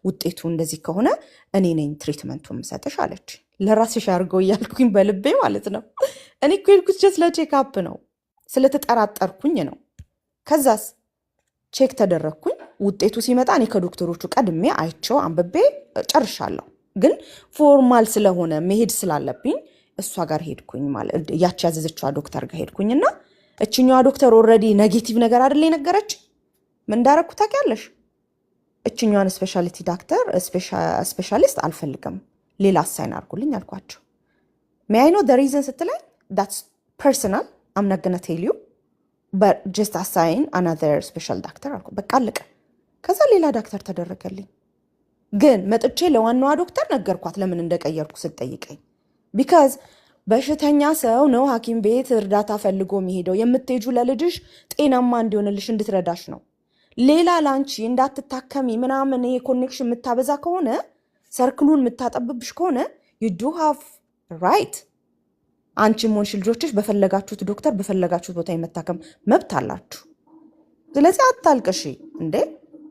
ውጤቱ እንደዚህ ከሆነ እኔ ነኝ ትሪትመንቱን የምሰጥሽ አለች። ለራስሽ አድርገው እያልኩኝ በልቤ ማለት ነው። እኔ እኮ የሄድኩት ጀስት ለቼክ አፕ ነው፣ ስለተጠራጠርኩኝ ነው። ከዛስ ቼክ ተደረግኩኝ። ውጤቱ ሲመጣ እኔ ከዶክተሮቹ ቀድሜ አይቼው አንብቤ ጨርሻለሁ። ግን ፎርማል ስለሆነ መሄድ ስላለብኝ እሷ ጋር ሄድኩኝ ማለት ያቺ ያዘዘችዋ ዶክተር ጋር ሄድኩኝና እችኛዋ ዶክተር ኦልሬዲ ኔጌቲቭ ነገር አይደል የነገረች። ምን እንዳረኩ ታውቂያለሽ? እችኛዋን ስፔሻሊቲ ዳክተር ስፔሻሊስት አልፈልግም፣ ሌላ አሳይን አድርጉልኝ አልኳቸው። ሜይ አይ ኖ ዘ ሪዝን ስትለኝ ዳትስ ፐርሰናል አም ናት ጎና ቴል ዩ በት ጀስት አሳይን አናዘር ስፔሻል ዳክተር አልኩ። በቃ አለቀ። ከዛ ሌላ ዳክተር ተደረገልኝ። ግን መጥቼ ለዋናዋ ዶክተር ነገርኳት ለምን እንደቀየርኩ ስትጠይቀኝ። ቢካዝ በሽተኛ ሰው ነው ሐኪም ቤት እርዳታ ፈልጎ የሚሄደው። የምትሄጁ ለልጅሽ ጤናማ እንዲሆንልሽ እንድትረዳሽ ነው። ሌላ ላንቺ እንዳትታከሚ ምናምን ኮኔክሽን የምታበዛ ከሆነ ሰርክሉን የምታጠብብሽ ከሆነ you do have right አንቺም ሆንሽ ልጆችሽ በፈለጋችሁት ዶክተር በፈለጋችሁት ቦታ የመታከም መብት አላችሁ። ስለዚህ አታልቅሺ እንዴ።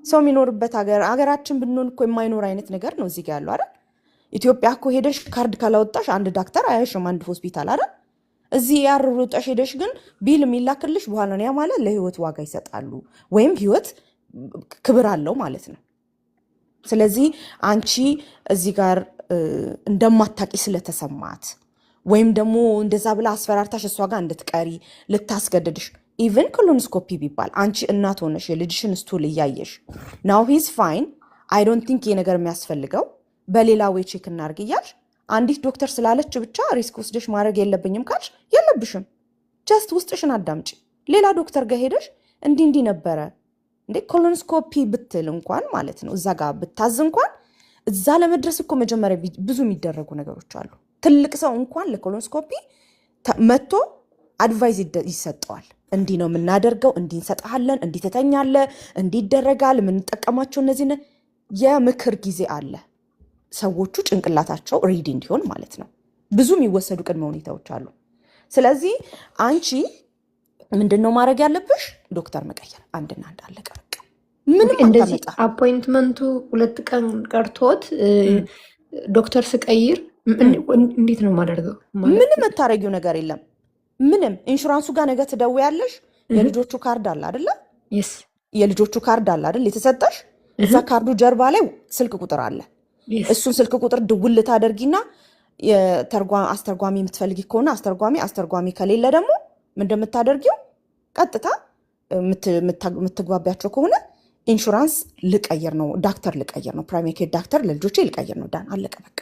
ሰው የሚኖርበት ሀገራችን ብንሆን እኮ የማይኖር አይነት ነገር ነው እዚህ ጋር ያለው አይደል? ኢትዮጵያ እኮ ሄደሽ ካርድ ካላወጣሽ አንድ ዳክተር አያሽም አንድ ሆስፒታል አይደል? እዚህ ያርሩጣሽ ሄደሽ ግን ቢል የሚላክልሽ በኋላ ነው። ያ ማለት ለህይወት ዋጋ ይሰጣሉ ወይም ህይወት ክብር አለው ማለት ነው። ስለዚህ አንቺ እዚህ ጋር እንደማታቂ ስለተሰማት ወይም ደግሞ እንደዛ ብላ አስፈራርታሽ እሷ ጋር እንድትቀሪ ልታስገድድሽ ኢቨን ኮሎኖስኮፒ ቢባል አንቺ እናት ሆነሽ የልጅሽን ስቱል እያየሽ ናው ሂዝ ፋይን አይ ዶንት ቲንክ ይሄ ነገር የሚያስፈልገው በሌላ ወይ ቼክ እናድርግ እያልሽ አንዲት ዶክተር ስላለች ብቻ ሪስክ ወስደሽ ማድረግ የለብኝም ካልሽ የለብሽም። ጀስት ውስጥሽን አዳምጪ። ሌላ ዶክተር ጋር ሄደሽ እንዲህ ነበረ እንዴ ኮሎኖስኮፒ ብትል እንኳን ማለት ነው እዛ ጋር ብታዝ እንኳን እዛ ለመድረስ እኮ መጀመሪያ ብዙ የሚደረጉ ነገሮች አሉ። ትልቅ ሰው እንኳን ለኮሎኖስኮፒ መጥቶ አድቫይዝ ይሰጠዋል። እንዲህ ነው የምናደርገው፣ እንዲህ እንሰጥሃለን፣ እንዲህ ትተኛለህ፣ እንዲህ ይደረጋል፣ የምንጠቀማቸው እነዚህ የምክር ጊዜ አለ። ሰዎቹ ጭንቅላታቸው ሬዲ እንዲሆን ማለት ነው። ብዙ የሚወሰዱ ቅድመ ሁኔታዎች አሉ። ስለዚህ አንቺ ምንድነው ማድረግ ያለብሽ? ዶክተር መቀየር። አንድና አንድ አለቀ በቃ። ምንም እንደዚህ አፖይንትመንቱ 2 ቀን ቀርቶት ዶክተር ስቀይር እንዴት ነው የማደርገው? ምንም የምታረጊው ነገር የለም። ምንም ኢንሹራንሱ ጋር ነገ ትደውያለሽ። የልጆቹ ካርድ አለ አይደለ? የልጆቹ ካርድ አለ አይደል የተሰጠሽ? እዛ ካርዱ ጀርባ ላይ ስልክ ቁጥር አለ። እሱን ስልክ ቁጥር ደውል ታደርጊና አስተርጓሚ የምትፈልጊ ከሆነ አስተርጓሚ ከሌለ ደግሞ ምን እንደምታደርጊው ቀጥታ የምትግባቢያቸው ከሆነ ኢንሹራንስ ልቀይር ነው ዳክተር ልቀይር ነው ፕራይሜሪ ኬር ዳክተር ለልጆቼ ልቀይር ነው ዳን አለቀ በቃ።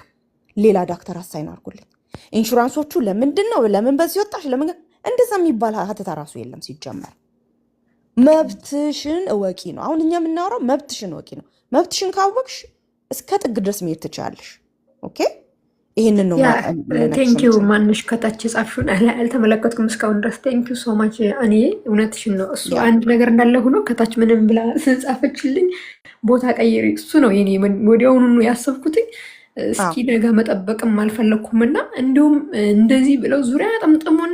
ሌላ ዳክተር አሳይን አድርጉልኝ። ኢንሹራንሶቹ ለምንድን ነው ለምን በዚህ ወጣሽ ለምን እንደዛ የሚባል ሀተታ ራሱ የለም ሲጀመር። መብትሽን እወቂ ነው አሁን እኛ የምናወራው። መብትሽን እወቂ ነው። መብትሽን ካወቅሽ እስከ ጥግ ድረስ መሄድ ትችላለሽ። ኦኬ ይሄንን ነው ቴንኪው። ማንሽ ከታች ጻፍሽውን አልተመለከትኩም እስካሁን ድረስ ቴንኪው ሶ ማች። እኔ እውነትሽን ነው። እሱ አንድ ነገር እንዳለ ሆኖ ከታች ምንም ብላ ጻፈችልኝ ቦታ ቀይሪ። እሱ ነው የኔ ወዲያውኑ ያሰብኩትኝ። እስኪ ነገ መጠበቅም አልፈለኩም እና እንዲሁም እንደዚህ ብለው ዙሪያ ጠምጥሙን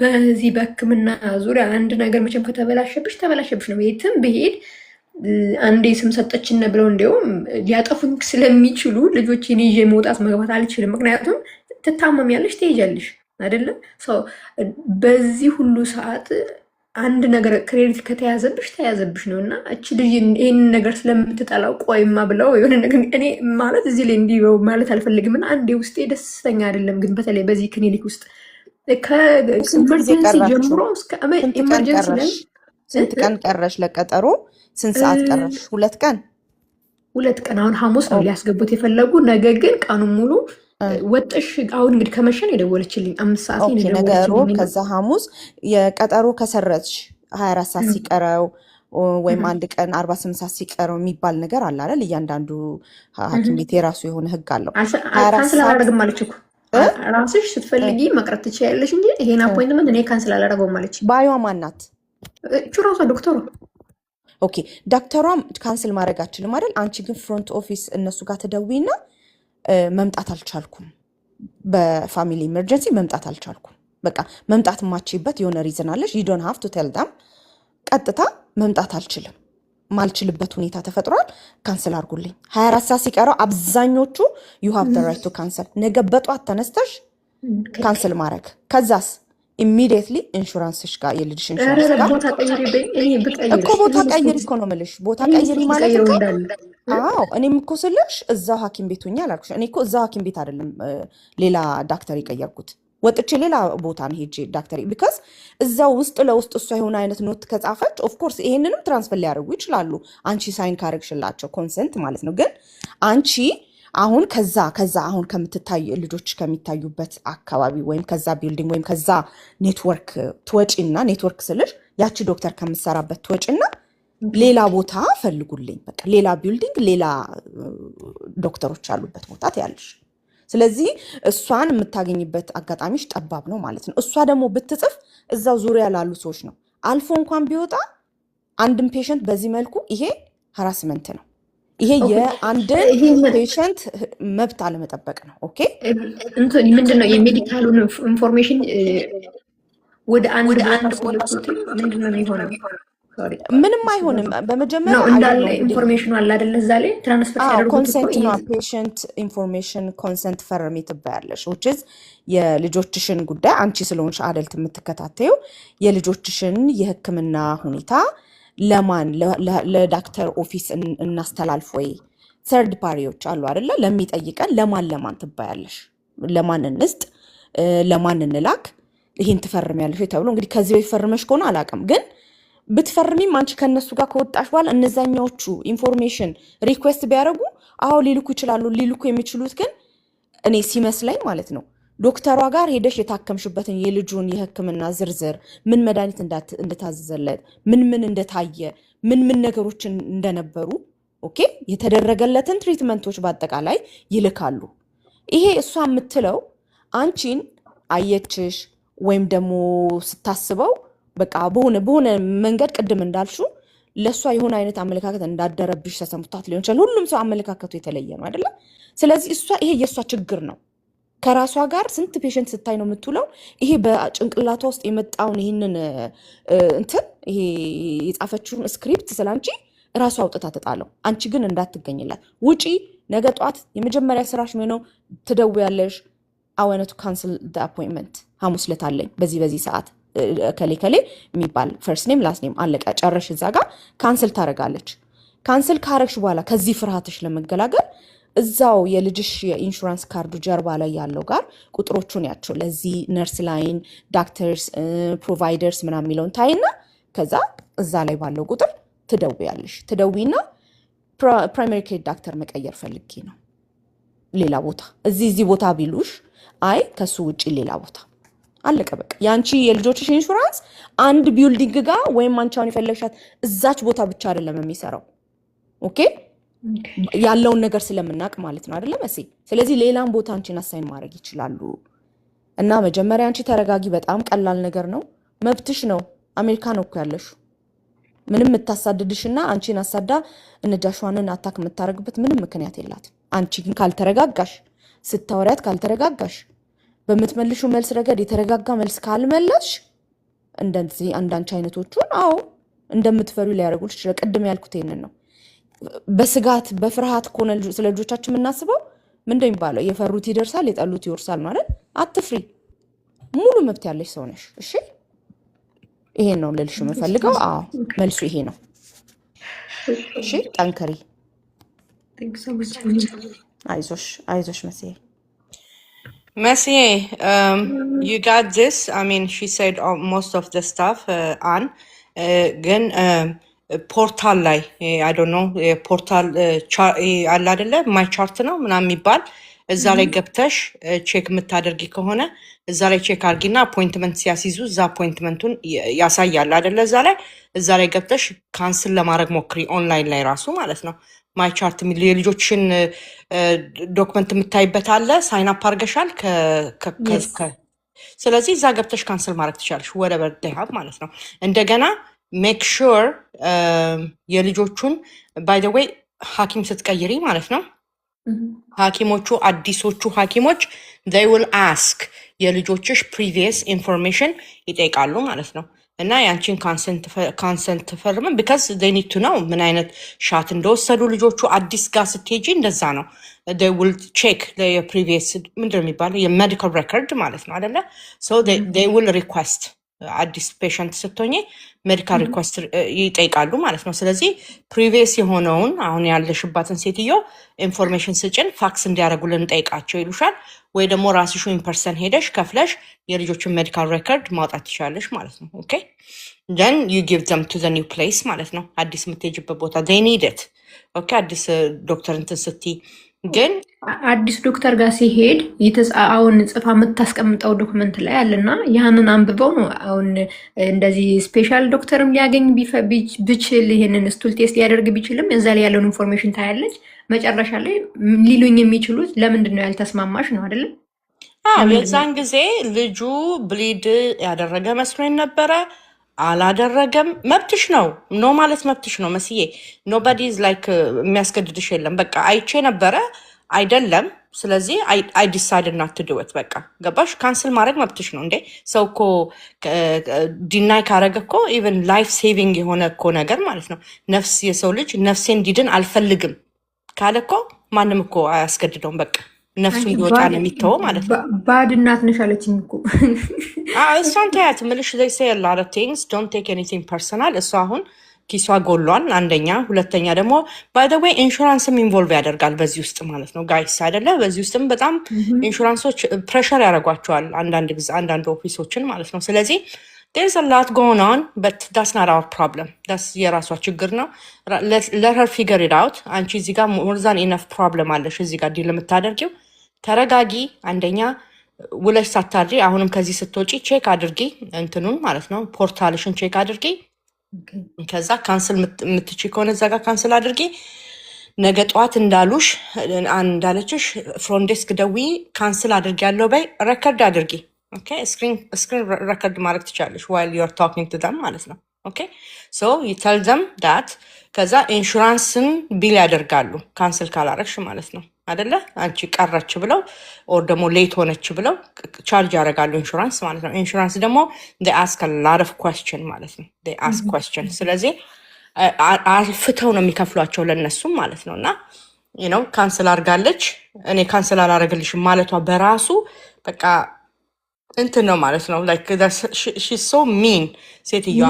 በዚህ በሕክምና ዙሪያ አንድ ነገር መቼም ከተበላሸብሽ ተበላሸብሽ ነው። የትም ብሄድ አንዴ ስም ሰጠችን ብለው እንዲያውም ሊያጠፉኝ ስለሚችሉ ልጆችን ይዤ መውጣት መግባት አልችልም። ምክንያቱም ትታመሚያለሽ፣ ትሄጃለሽ አይደለ? በዚህ ሁሉ ሰዓት አንድ ነገር ክሬዲት ከተያዘብሽ ተያዘብሽ ነው እና እቺ ልጅ ይህን ነገር ስለምትጠላው ቆይማ ብለው የሆነ ነገር እኔ ማለት እዚህ ላይ እንዲህ ማለት አልፈልግም እና አንዴ ውስጤ ደስተኛ አይደለም። ግን በተለይ በዚህ ክሊኒክ ውስጥ ከኢመርጀንሲ ጀምሮ እስከ ኢመርጀንሲ ላይ ስንት ቀን ቀረሽ ለቀጠሮ? ስንት ሰዓት ቀረሽ? 2 ቀን 2 ቀን። አሁን ሐሙስ ነው ሊያስገቡት የፈለጉ። ነገ ግን ቀኑን ሙሉ ወጥሽ አሁን እንግዲህ ከመሸን የደወለችልኝ 5 ሰዓት ነገሩ። ከዛ ሐሙስ የቀጠሮ ከሰረች 24 ሰዓት ሲቀረው ወይም 1 ቀን 48 ሰዓት ሲቀረው የሚባል ነገር አለ አይደል? እያንዳንዱ ሐኪም ቤት የራሱ የሆነ ህግ አለው። ካንስል አላደርግም አለች እኮ ራስሽ ስትፈልጊ መቅረት ትችያለሽ እንጂ ይሄን አፖይንትመንት እኔ ካንስል አላደርገውም አለች። ባዩዋ ማናት? ራሷ ዶክተሯ። ኦኬ ዶክተሯም ካንስል ማድረግ አችልም አይደል? አንቺ ግን ፍሮንት ኦፊስ እነሱ ጋር ትደውይና መምጣት አልቻልኩም፣ በፋሚሊ ኢመርጀንሲ መምጣት አልቻልኩም፣ በቃ መምጣት የማችበት የሆነ ሪዝን አለሽ። ዩ ዶንት ሃቭ ቱ ቴል ዳም ቀጥታ መምጣት አልችልም፣ ማልችልበት ሁኔታ ተፈጥሯል፣ ካንስል አድርጉልኝ። 24 ሰዓት ሲቀረው አብዛኞቹ ዩ ሃቭ ዘ ራይት ቱ ካንስል። ነገ በጧት ተነስተሽ ካንስል ማድረግ። ከዛስ ኢሚዲየትሊ ኢንሹራንስሽ ጋር የልጅሽ ኢንሹራንስ ጋር ቦታ ቀይሪ እኮ ቦታ ቀይሪ እኮ ነው የምልሽ። ቦታ ቀይሪ ማለት እኮ አዎ፣ እኔም እኮ ስልሽ እዛው ሐኪም ቤት ሆኜ አላልኩሽ። እኔ እኮ እዛው ሐኪም ቤት አይደለም ሌላ ዳክተር የቀየርኩት፣ ወጥቼ ሌላ ቦታ ነው ሄጄ ዳክተር ቢካዝ እዛው ውስጥ ለውስጥ እሷ የሆነ አይነት ኖት ከጻፈች ኦፍኮርስ ይሄንንም ትራንስፈር ሊያደርጉ ይችላሉ፣ አንቺ ሳይን ካረግሽላቸው ኮንሰንት ማለት ነው። ግን አንቺ አሁን ከዛ አሁን ከምትታይ ልጆች ከሚታዩበት አካባቢ ወይም ከዛ ቢልዲንግ ወይም ከዛ ኔትወርክ ትወጪና፣ ኔትወርክ ስልሽ ያቺ ዶክተር ከምትሰራበት ትወጪና ሌላ ቦታ ፈልጉልኝ፣ በቃ ሌላ ቢልዲንግ ሌላ ዶክተሮች ያሉበት ቦታ ትያለሽ። ስለዚህ እሷን የምታገኝበት አጋጣሚሽ ጠባብ ነው ማለት ነው። እሷ ደግሞ ብትጽፍ እዛው ዙሪያ ላሉ ሰዎች ነው አልፎ እንኳን ቢወጣ አንድም ፔሸንት በዚህ መልኩ ይሄ ሃራስመንት ነው። ይሄ የአንድን ፔሸንት መብት አለመጠበቅ ነው። ኦኬ ምንድነው የሜዲካሉን ኢንፎርሜሽን ወደ አንድ ምንድነው የሚሆነው? ምንም አይሆንም። በመጀመሪያ እንዳለ ኢንፎርሜሽኑ አለ አይደለ? እዛ ላይ ትራንስፈር ሲያደርጉት ኮንሰንት ነው፣ ፔሸንት ኢንፎርሜሽን ኮንሰንት ፈርሚ ትባያለሽ። which is የልጆችሽን ጉዳይ አንቺ ስለሆንሽ አደልት የምትከታተዩ የልጆችሽን የሕክምና ሁኔታ ለማን ለዳክተር ኦፊስ እናስተላልፍ ወይ ሰርድ ፓሪዎች አሉ አይደለ? ለሚጠይቀን ለማን ትባያለሽ፣ ለማን እንስጥ፣ ለማን እንላክ፣ ይሄን ትፈርሚያለሽ ተብሎ እንግዲህ ከዚህ በፊት ፈርመሽ ከሆነ አላውቅም ግን ብትፈርሚም አንቺ ከነሱ ጋር ከወጣሽ በኋላ እነዛኛዎቹ ኢንፎርሜሽን ሪኩዌስት ቢያደርጉ አዎ ሊልኩ ይችላሉ። ሊልኩ የሚችሉት ግን እኔ ሲመስለኝ ማለት ነው ዶክተሯ ጋር ሄደሽ የታከምሽበትን የልጁን የሕክምና ዝርዝር፣ ምን መድኃኒት እንደታዘዘለት፣ ምን እንደታየ፣ ምን ነገሮችን እንደነበሩ ኦኬ የተደረገለትን ትሪትመንቶች በአጠቃላይ ይልካሉ። ይሄ እሷ የምትለው አንቺን አየችሽ ወይም ደግሞ ስታስበው በቃ በሆነ መንገድ ቅድም እንዳልሹ ለእሷ የሆነ አይነት አመለካከት እንዳደረብሽ ተሰምቷት ሊሆን ይችላል። ሁሉም ሰው አመለካከቱ የተለየ ነው አይደለ? ስለዚህ ይሄ የእሷ ችግር ነው። ከራሷ ጋር ስንት ፔሸንት ስታይ ነው የምትውለው። ይሄ በጭንቅላቷ ውስጥ የመጣውን ይህንን ይሄ የጻፈችውን ስክሪፕት ስላንቺ ራሷ አውጥታ ትጣለው። አንቺ ግን እንዳትገኝላት ውጪ። ነገ ጠዋት የመጀመሪያ ስራሽ ነው ትደውያለሽ። አወነቱ ካንስል አፖይንትመንት ሐሙስ ዕለት አለኝ በዚህ ሰዓት ከሌ የሚባል ፈርስት ኔም ላስት ኔም አለቀ ጨረሽ። እዛ ጋር ካንስል ታረጋለች። ካንስል ካረግሽ በኋላ ከዚህ ፍርሃትሽ ለመገላገል እዛው የልጅሽ የኢንሹራንስ ካርዱ ጀርባ ላይ ያለው ጋር ቁጥሮቹን ያቸው ለዚህ ነርስ ላይን ዳክተርስ ፕሮቫይደርስ ምናምን የሚለውን ታይና ከዛ እዛ ላይ ባለው ቁጥር ትደውይና ፕራይመሪ ኬር ዳክተር መቀየር ፈልጌ ነው ሌላ ቦታ እዚህ ቦታ ቢሉሽ አይ ከሱ ውጪ ሌላ ቦታ አለቀ በቃ። ያንቺ የልጆችሽ ኢንሹራንስ አንድ ቢልዲንግ ጋር ወይም አንቻውን የፈለግሻት እዛች ቦታ ብቻ አይደለም የሚሰራው። ኦኬ ያለውን ነገር ስለምናቅ ማለት ነው አይደለም እሺ። ስለዚህ ሌላም ቦታ አንቺን አሳይን ማድረግ ይችላሉ። እና መጀመሪያ አንቺ ተረጋጊ። በጣም ቀላል ነገር ነው፣ መብትሽ ነው። አሜሪካ ነው እኮ ያለሽ። ምንም የምታሳድድሽና አንቺን አሳዳ እነጃሽዋንን አታክ የምታረግበት ምንም ምክንያት የላትም። አንቺ ግን ካልተረጋጋሽ፣ ስታወሪያት ካልተረጋጋሽ፣ በምትመልሹ መልስ ረገድ የተረጋጋ መልስ ካልመለስሽ እንደዚህ አንዳንቺ አይነቶቹን አዎ እንደምትፈሩ ሊያደርጉልሽ ይችላል። ቅድም ያልኩት ይሄንን ነው። በስጋት በፍርሃት ከሆነ ስለ ልጆቻችን የምናስበው ምንድን የሚባለው የፈሩት ይደርሳል የጠሉት ይወርሳል ማለት። አትፍሪ፣ ሙሉ መብት ያለሽ ሰው ነሽ። እሺ ይሄን ነው ልልሽ የምፈልገው። አዎ መልሱ ይሄ ነው። እሺ ጠንክሪ፣ አይዞሽ መስዬ። Messier, you got this. I mean, she said most of the stuff. Again, portal ላይ I don't know portal አለ አይደለ ማይ ቻርት ነው ምናምን የሚባል እዛ ላይ ገብተሽ ቼክ የምታደርጊ ከሆነ እዛ ላይ ቼክ አድርጊና አፖይንትመንት ሲያስይዙ እዛ አፖይንትመንቱን ያሳያል አይደለ እዛ ላይ ገብተሽ ካንስል ለማድረግ ሞክሪ። ኦንላይን ላይ ራሱ ማለት ነው። ማይ ቻርት የሚል የልጆችን ዶክመንት የምታይበት አለ። ሳይን አፕ አድርገሻል። ስለዚህ እዛ ገብተሽ ካንስል ማድረግ ትችላለሽ። ወደበር ሀብ ማለት ነው። እንደገና ሜክ ሹር የልጆቹን ባይ ዘ ዌይ ሐኪም ስትቀይሪ ማለት ነው ሐኪሞቹ አዲሶቹ ሐኪሞች they will ask የልጆችሽ previous information ይጠይቃሉ ማለት ነው። እና ያንቺን ካንሰንት ፈርምን because they need to know ምን አይነት ሻት እንደወሰዱ ልጆቹ አዲስ ጋር ስትሄጂ እንደዛ ነው። they will check the previous ምንድን ነው የሚባለው የሜዲካል ሬኮርድ ማለት ነው አይደለ? so they will request አዲስ ፔሸንት ስትሆኚ ሜዲካል ሪኳስት ይጠይቃሉ ማለት ነው። ስለዚህ ፕሪቪየስ የሆነውን አሁን ያለሽባትን ሴትዮ ኢንፎርሜሽን ስጭን ፋክስ እንዲያደርጉልን እንጠይቃቸው ይሉሻል። ወይ ደግሞ ራስሽ ኢንፐርሰን ሄደሽ ከፍለሽ የልጆችን ሜዲካል ሬኮርድ ማውጣት ትችላለሽ ማለት ነው። ኦኬ then you give them to the new place ማለት ነው። አዲስ የምትሄጂበት ቦታ they need it ኦኬ። አዲስ ዶክተር እንትን ስትይ ግን አዲስ ዶክተር ጋር ሲሄድ አሁን ጽፋ የምታስቀምጠው ዶክመንት ላይ አለና ያንን አንብበው ነው አሁን እንደዚህ ስፔሻል ዶክተርም ሊያገኝ ቢችል ይሄንን ስቱል ቴስት ሊያደርግ ቢችልም እዛ ላይ ያለውን ኢንፎርሜሽን ታያለች። መጨረሻ ላይ ሊሉኝ የሚችሉት ለምንድን ነው ያልተስማማሽ ነው አይደለም? የዛን ጊዜ ልጁ ብሊድ ያደረገ መስሎኝ ነበረ። አላደረገም። መብትሽ ነው ኖ ማለት መብትሽ ነው መስዬ። ኖባዲ ኢዝ ላይክ የሚያስገድድሽ የለም። በቃ አይቼ ነበረ አይደለም። ስለዚህ አይ ዲሳይድ ናት ቱ ዱ ኢት በቃ ገባሽ? ካንስል ማድረግ መብትሽ ነው እንዴ። ሰው እኮ ዲናይ ካረገ እኮ ኢቨን ላይፍ ሴቪንግ የሆነ እኮ ነገር ማለት ነው። ነፍስ የሰው ልጅ ነፍሴ እንዲድን አልፈልግም ካለ እኮ ማንም እኮ አያስገድደውም። በቃ ነፍሱ እንዲወጣ ነው የሚተወው ማለት ነው። ባድ እናት ነሽ አለችኝ እኮ እሷን ተያት ምልሽ they say a lot of things don't take anything personal። እሷ አሁን ኪሷ ጎሏል አንደኛ፣ ሁለተኛ ደግሞ by the way ኢንሹራንስም ኢንቮልቭ ያደርጋል በዚህ ውስጥ ማለት ነው ጋይስ አይደለ? በዚህ ውስጥም በጣም ኢንሹራንሶች ፕሬሸር ያደርጓቸዋል አንዳንድ ኦፊሶችን ማለት ነው። ስለዚህ there's a lot going on but that's not our problem። that's የራሷ ችግር ነው። let her figure it out። አንቺ እዚህ ጋር more than enough problem አለሽ እዚህ ጋር ዲል የምታደርጊው። ተረጋጊ። አንደኛ ውለሽ ሳታድሪ አሁንም ከዚህ ስትወጪ ቼክ አድርጊ እንትኑን ማለት ነው ፖርታልሽን ቼክ አድርጊ። ከዛ ካንስል የምትቺ ከሆነ እዛ ጋር ካንስል አድርጊ። ነገ ጠዋት እንዳለችሽ ፍሮንት ዴስክ ደውዪ ካንስል አድርጊ ያለው በይ ሬከርድ አድርጊ። ኦኬ ስክሪን ሬከርድ ማድረግ ትችላለሽ while you are talking to them ማለት ነው። ኦኬ ሶ you tell them that ከዛ ኢንሹራንስን ቢል ያደርጋሉ ካንስል ካላረግሽ ማለት ነው አይደለ? አንቺ ቀረች ብለው ኦር ደግሞ ሌት ሆነች ብለው ቻርጅ ያደርጋሉ ኢንሹራንስ ማለት ነው። ኢንሹራንስ ደግሞ they ask a lot of question ማለት ነው። they ask question። ስለዚህ አልፍተው ነው የሚከፍሏቸው ለነሱም ማለት ነው። እና ካንስል አድርጋለች እኔ ካንስል አላረግልሽም ማለቷ በራሱ በቃ እንትን ነው ማለት ነው። like she's so mean ሴትዮዋ።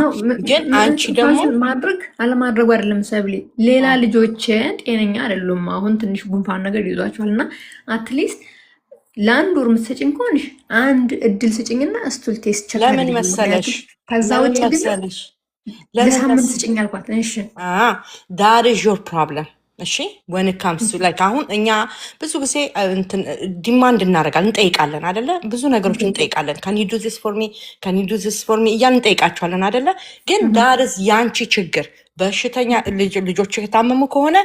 ግን አንቺ ደግሞ ማድረግ አለማድረጉ አይደለም ሰብሊ፣ ሌላ ልጆች ጤነኛ አይደሉም። አሁን ትንሽ ጉንፋን ነገር ይዟቸዋል እና አትሊስት ለአንድ ወር የምትሰጭኝ ከሆንሽ አንድ እድል ስጭኝና ስቱል ቴስት ቸክ ለምን መሰለሽ ከዛ ውጭ ግን ለሳምንት ስጭኝ አልኳት። እሺ that is your problem። እሺ when it comes to like አሁን እኛ ብዙ ጊዜ ዲማንድ እናደርጋለን እንጠይቃለን አይደለ? ብዙ ነገሮች እንጠይቃለን። can you do this for me can you do this for me እያልን እንጠይቃቸዋለን አይደለ? ግን that is ያንቺ ችግር። በሽተኛ ልጆች የታመሙ ከሆነ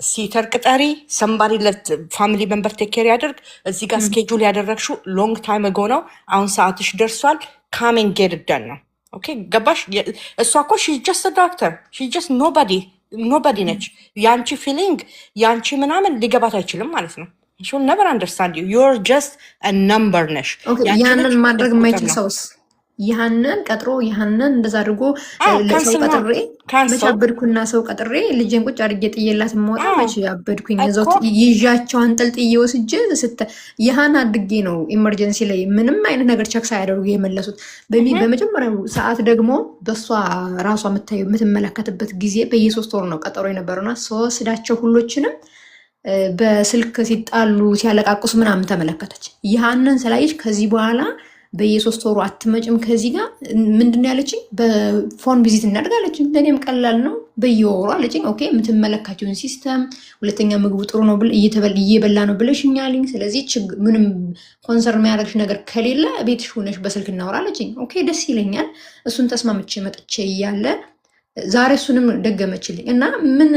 ሲተር ቅጠሪ፣ somebody let family member take care ያደርግ። እዚህ ጋር ስኬጁል ያደረግሽው long time ago ነው። አሁን ሰዓትሽ ደርሷል። come and get it done ነው። ኦኬ ገባሽ? እሷ እኮ she's just a doctor she's just ኖባዲ ነች። ያንቺ ፊሊንግ ያንቺ ምናምን ሊገባት አይችልም ማለት ነው። she'll never understand you you're just a number ነሽ። ያንን ማድረግ የማይችል ሰውስ ያንን ቀጥሮ ያንን እንደዛ አድርጎ ለሰው ካንስል ቀጥሬ መቼ ካንስል አበድኩና ሰው ቀጥሬ ልጄን ቁጭ አድርጌ ጥዬላት የምወጣ መቼ አበድኩኝ? እኮ እዛው ይዣቸው አንጠልጥዬ ወስጄ ያህን አድጌ ነው ኢመርጀንሲ ላይ ምንም አይነት ነገር ቸክ ሳያደርጉ የመለሱት። በመጀመሪያው ሰዓት ደግሞ በእሷ ራሷ የምትመለከትበት ጊዜ በየ3 ወር ነው ቀጠሮ የነበረውና ስወስዳቸው ሁሎችንም በስልክ ሲጣሉ ሲያለቃቁስ ምናምን ተመለከተች። ያህንን ስላየች ከዚህ በኋላ በየ3 ወሩ አትመጭም ከዚህ ጋር ምንድን ያለችኝ፣ በፎን ቪዚት እናደርጋለችኝ። ለእኔም ቀላል ነው በየወሩ አለችኝ። ኦኬ የምትመለካቸውን ሲስተም፣ ሁለተኛ ምግቡ ጥሩ ነው እየበላ ነው ብለሽኛልኝ። ስለዚህ ምንም ኮንሰርን የሚያደርግሽ ነገር ከሌለ ቤትሽ ሆነሽ በስልክ እናወራ አለችኝ። ኦኬ ደስ ይለኛል። እሱን ተስማምቼ መጥቼ እያለ ዛሬ እሱንም ደገመችልኝ እና ምን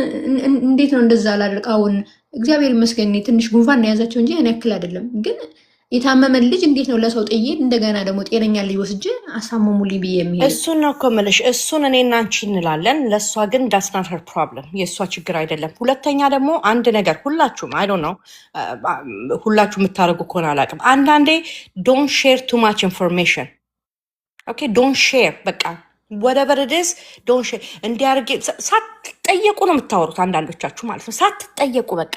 እንዴት ነው እንደዛ ላደርግ? አሁን እግዚአብሔር ይመስገን ትንሽ ጉንፋን እንደያዛቸው እንጂ እኔ ያክል አይደለም። ግን የታመመ ልጅ እንዴት ነው ለሰው ጥዬ እንደገና ደግሞ ጤነኛ ልጅ ወስጄ አሳመሙልኝ ብዬ የሚሄድ? እሱን ነው እኮ የምልሽ። እሱን እኔና አንቺ እንላለን፣ ለእሷ ግን ዳስ ናት ሄር ፕሮብለም፣ የእሷ ችግር አይደለም። ሁለተኛ ደግሞ አንድ ነገር ሁላችሁም አይ ዶንት ኖ ሁላችሁ የምታደርጉ ከሆነ አላውቅም፣ አንዳንዴ ዶንት ሼር ቱ ማች ኢንፎርሜሽን። ኦኬ ዶንት ሼር በቃ whatever it is don't share። እንዲያርጌ ሳትጠየቁ ነው የምታወሩት አንዳንዶቻችሁ ማለት ነው። ሳትጠየቁ በቃ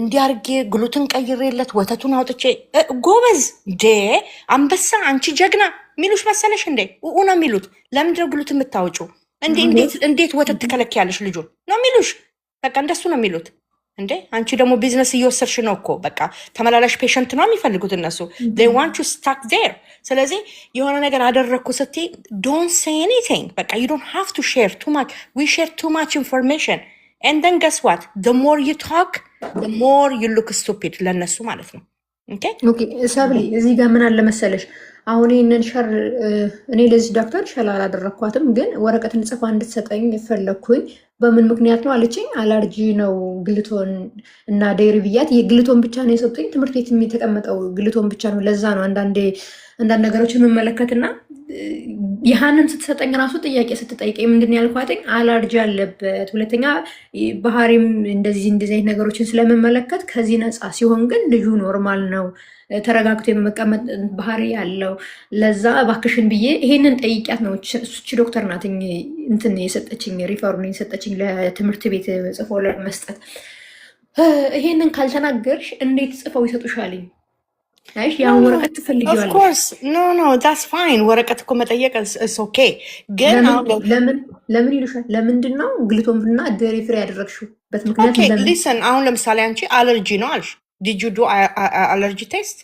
እንዲያርጌ ግሉትን ቀይሬለት ወተቱን አውጥቼ ጎበዝ ዴ አንበሳ አንቺ ጀግና ሚሉሽ መሰለሽ እንዴ? ነው የሚሉት። ለምንድነው ግሉትን የምታወጪው? እንዴት ወተት ትከለኪያለሽ ልጁን ነው የሚሉሽ። በቃ እንደሱ ነው የሚሉት። እንዴ አንቺ ደግሞ ቢዝነስ እየወሰድሽ ነው እኮ። በቃ ተመላላሽ ፔሸንት ነው የሚፈልጉት እነሱ። they want you stuck there። ስለዚህ የሆነ ነገር አደረግኩ ስትይ don't say anything። በቃ you don't have to share too much. we share too much information and then guess what, the more you talk the more you look stupid ለነሱ ማለት ነው። ኦኬ ሳብሊ እዚህ ጋር ምን አለ መሰለሽ፣ አሁን ይህንን ሸር እኔ ለዚህ ዶክተር ሸር አላደረኳትም፣ ግን ወረቀትን ጽፋ እንድትሰጠኝ ፈለግኩኝ። በምን ምክንያት ነው አለችኝ። አለርጂ ነው ግልቶን እና ዴይሪ ብያት፣ የግልቶን ብቻ ነው የሰጡኝ። ትምህርት ቤት የተቀመጠው ግልቶን ብቻ ነው። ለዛ ነው አንዳንድ ነገሮችን የምመለከትና ያህንን ስትሰጠኝ ራሱ ጥያቄ ስትጠይቀኝ ምንድን ያልኳትኝ አለርጂ አለበት፣ ሁለተኛ ባህሪም እንደዚህ አይነት ነገሮችን ስለምመለከት ከዚህ ነፃ ሲሆን ግን ልጁ ኖርማል ነው ተረጋግቶ የመቀመጥ ባህሪ ያለው፣ ለዛ እባክሽን ብዬ ይሄንን ጠይቂያት ነው። እሱች ዶክተር ናት እንትን የሰጠችኝ ሪፈሩን የሰጠችኝ ለትምህርት ቤት ጽፎ ለመስጠት። ይሄንን ካልተናገርሽ እንዴት ጽፈው ይሰጡሻልኝ? አይሽ ያን ወረቀት ትፈልጊዋለሽ? of course no that's fine። ወረቀት እኮ መጠየቅ is okay። ግን ለምን ይሉሻል? ለምንድን ነው ግልቶንና ዴሪ ፍሪ ያደረግሽበት ምክንያት? ኦኬ ሊሰን፣ አሁን ለምሳሌ አንቺ አለርጂ ነው አልሽ። did you do allergy test?